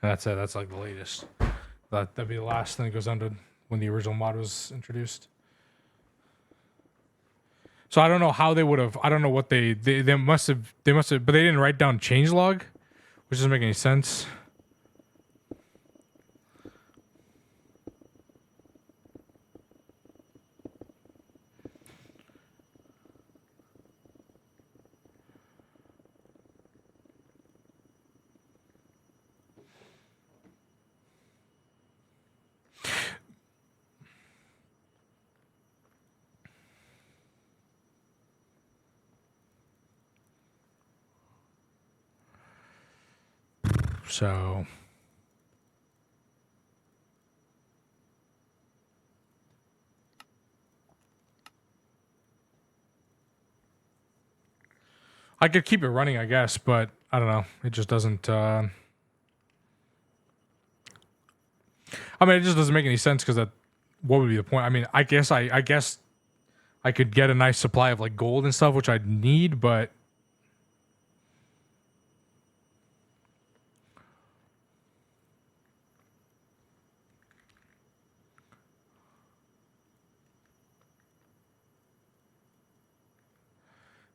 That's it. That's like the latest. That'd be the last thing that goes under when the original mod was introduced. So I don't know how they would have. I don't know what they must have. They must have, but they didn't write down changelog, which doesn't make any sense. So I could keep it running, I guess, but I don't know. It just doesn't. I mean, it just doesn't make any sense because that. What would be the point? I mean, I guess I could get a nice supply of like gold and stuff, which I'd need, but.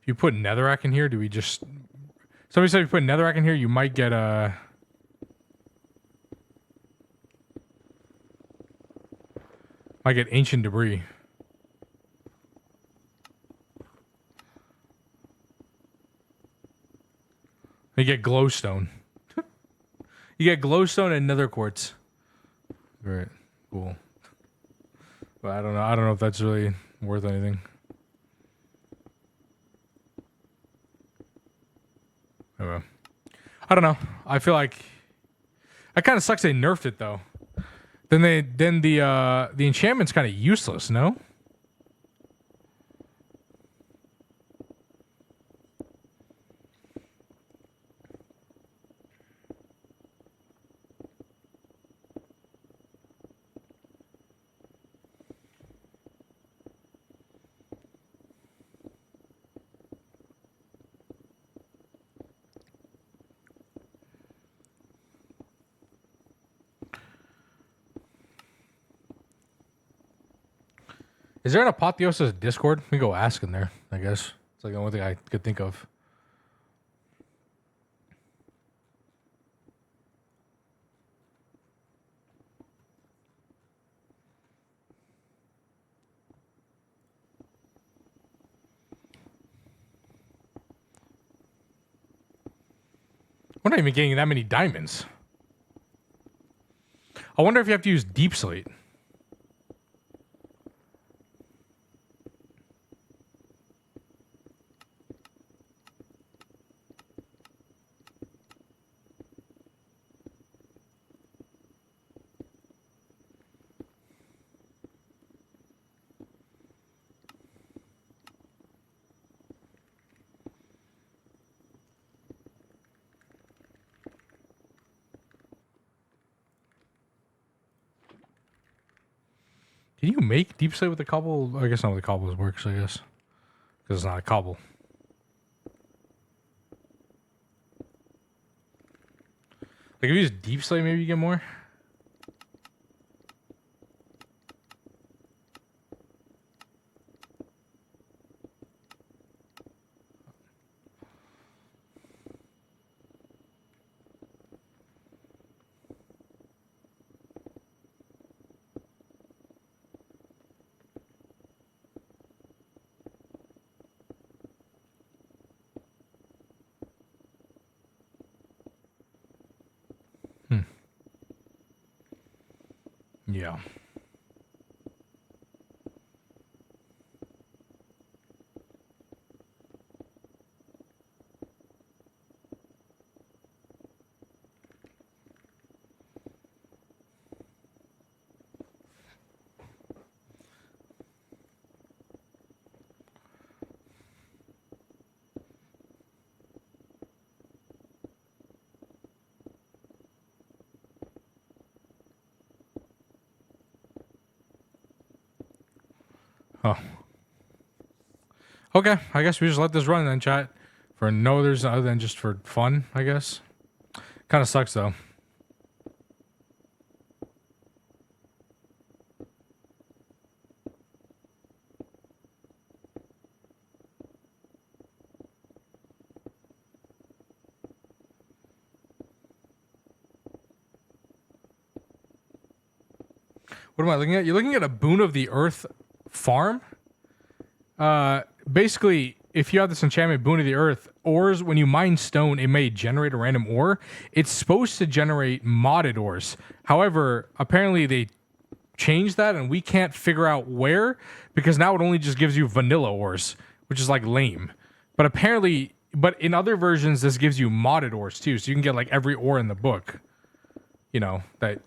If you put netherrack in here, do we just... Somebody said if you put netherrack in here, you might get might get ancient debris. You get glowstone. You get glowstone and nether quartz. Right. Cool. But I don't know. I don't know if that's really worth anything. Anyway. I don't know. I feel like it kind of sucks they nerfed it though. Then the enchantment's kind of useless, no? Is there an Apotheosis Discord? We can go ask in there, I guess. It's like the only thing I could think of. We're not even getting that many diamonds. I wonder if you have to use deep slate. Can you make deep slate with the cobble? I guess not with the cobbles works, I guess. Because it's not a cobble. Like if you use deep slate, maybe you get more? Yeah. Oh. Okay, I guess we just let this run then, chat. For no others other than just for fun, I guess. Kind of sucks though. What am I looking at? You're looking at a Boon of the Earth farm? Basically, if you have this enchantment Boon of the Earth, ores, when you mine stone, it may generate a random ore. It's supposed to generate modded ores. However, apparently they changed that and we can't figure out where because now it only just gives you vanilla ores, which is like lame. But apparently, but in other versions, this gives you modded ores too. So you can get like every ore in the book, you know, that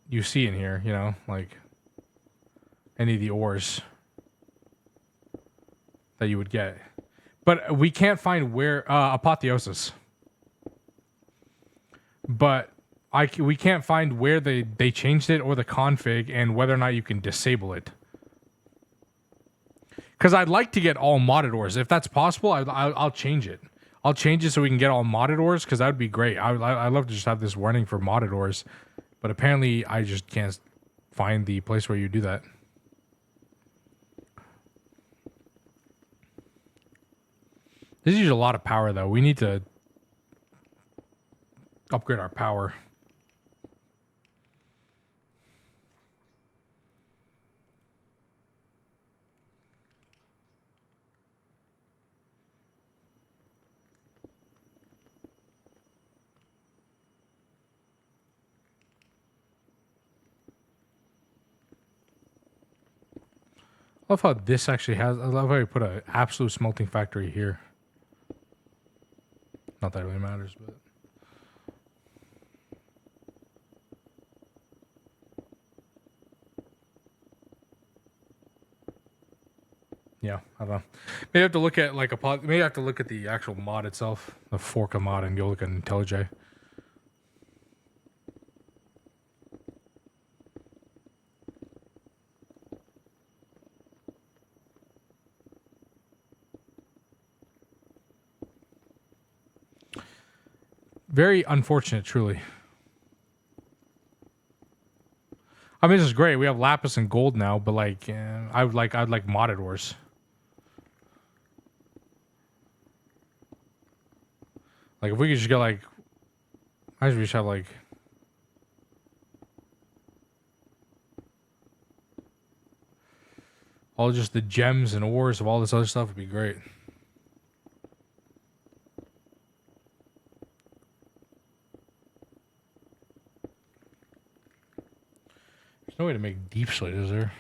you see in here, you know, like any of the ores that you would get. But we can't find where apotheosis. But we can't find where they changed it or the config and whether or not you can disable it. Because I'd like to get all modded ores. If that's possible, I'll change it. I'll change it so we can get all modded ores because that would be great. I'd love to just have this running for modded ores. But apparently I just can't find the place where you do that. This uses a lot of power though. We need to upgrade our power. I love how this actually has. I love how you put an absolute smelting factory here. Not that it really matters, but. Yeah, I don't know. Maybe I have to look at like maybe I have to look at the actual mod itself, the Forca mod, and go look at IntelliJ. Very unfortunate, truly. I mean, this is great. We have lapis and gold now, but like, I'd like modded ores. Like, if we could just get like, imagine we just have like, all just the gems and ores of all this other stuff would be great. There's no way to make deep slate, is there?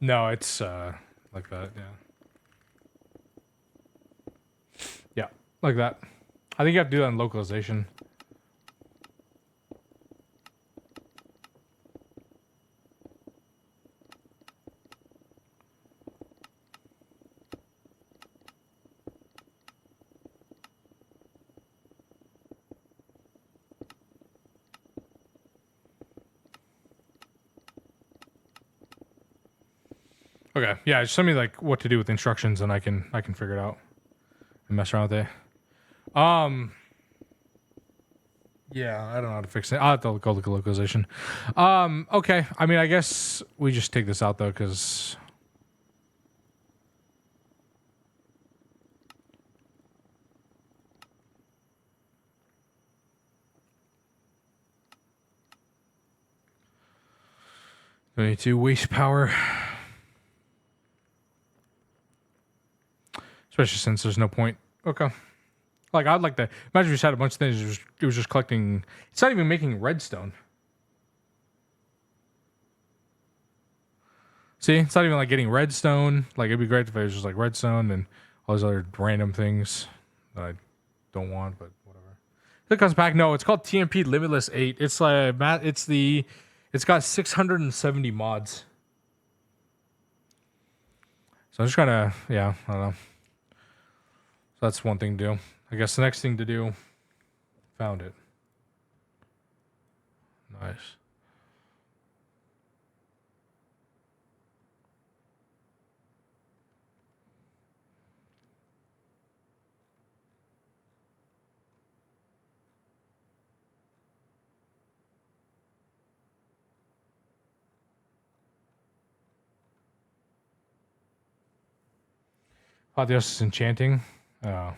No, it's like that, yeah. Yeah, like that. I think you have to do that in localization. Okay, yeah, just send me like what to do with instructions, and I can figure it out and mess around with it. Yeah, I don't know how to fix it. I'll have to go look at localization. Okay, I mean, I guess we just take this out though, because we need to waste power. Especially since there's no point. Okay. Like, I'd like to imagine we just had a bunch of things. It was just collecting. It's not even making redstone. See, it's not even like getting redstone. Like, it'd be great if it was just like redstone and all these other random things that I don't want, but whatever. If it comes back, no, it's called TNP Limitless 8. It's like, it's got 670 mods. So I'm just trying to, yeah, I don't know. That's one thing to do. I guess the next thing to do, found it. Nice. Apotheosis enchanting. Oh.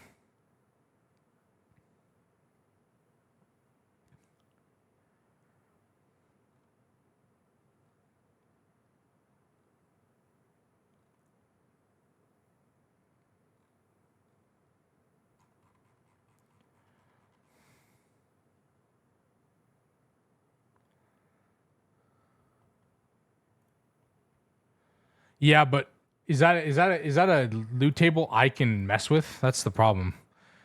Yeah, but is that a loot table I can mess with? That's the problem.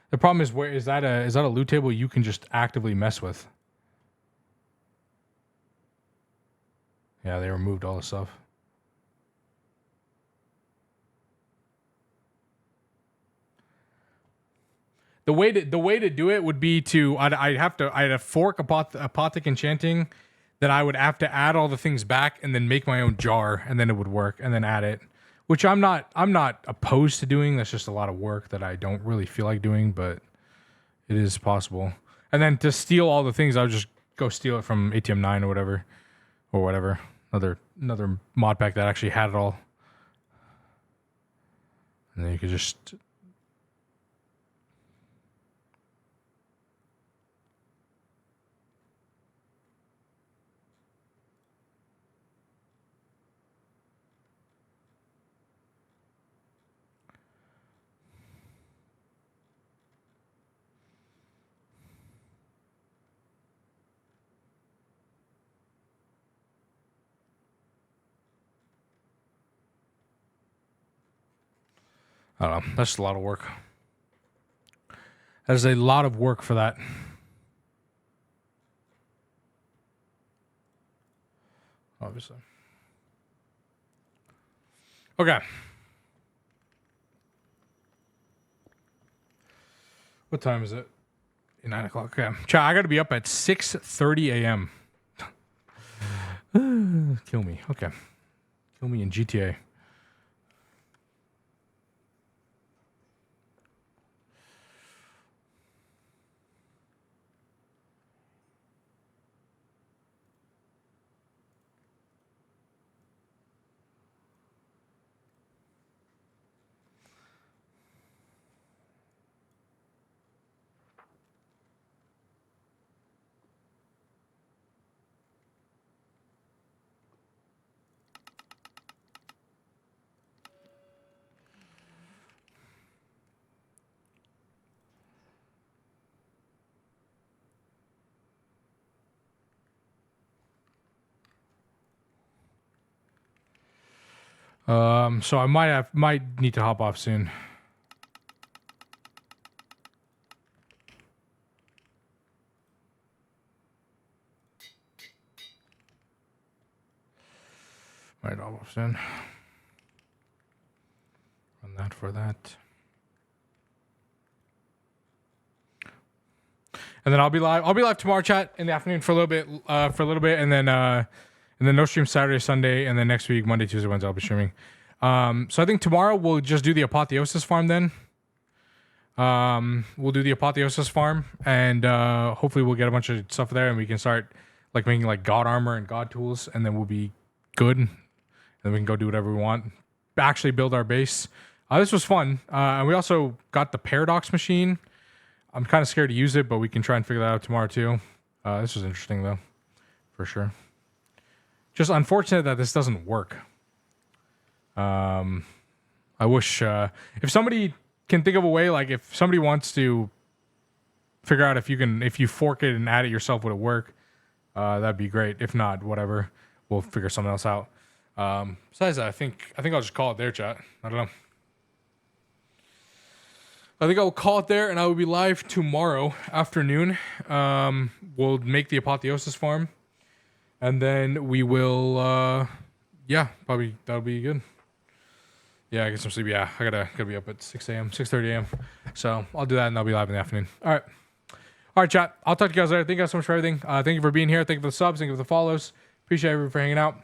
The problem is where is that a loot table you can just actively mess with? Yeah, they removed all the stuff. The way to do it would be to I'd have to fork apothic enchanting, then I would have to add all the things back and then make my own jar, and then it would work, and then add it. Which I'm not opposed to doing. That's just a lot of work that I don't really feel like doing, but it is possible. And then to steal all the things, I would just go steal it from ATM 9 or whatever. Another mod pack that actually had it all. And then you could just I don't know. That's a lot of work. That is a lot of work for that. Obviously. Okay. What time is it? 9 o'clock. Okay. Chat, I got to be up at 6:30 a.m. Kill me. Okay. Kill me in GTA. So I might need to hop off soon. Might hop off soon. Run that for that. And then I'll be live. I'll be live tomorrow, chat, in the afternoon for a little bit. And then no stream Saturday, Sunday, and then next week Monday, Tuesday, Wednesday I'll be streaming. So I think tomorrow we'll just do the apotheosis farm. Then we'll do the apotheosis farm, and hopefully we'll get a bunch of stuff there, and we can start like making like god armor and god tools, and then we'll be good. And then we can go do whatever we want. Actually build our base. This was fun, and we also got the paradox machine. I'm kind of scared to use it, but we can try and figure that out tomorrow too. This was interesting though, for sure. Just unfortunate that this doesn't work. I wish if somebody can think of a way, like if somebody wants to figure out if you fork it and add it yourself, would it work? That'd be great. If not, whatever, we'll figure something else out. Besides that, I think I'll just call it there, chat. I don't know. I think I will call it there, and I will be live tomorrow afternoon. We'll make the apotheosis farm, and then we will, probably that'll be good. Yeah, I get some sleep. Yeah, I gotta be up at 6 a.m., 6:30 a.m. So I'll do that and I'll be live in the afternoon. All right, chat. I'll talk to you guys later. Thank you guys so much for everything. Thank you for being here. Thank you for the subs. Thank you for the follows. Appreciate everyone for hanging out.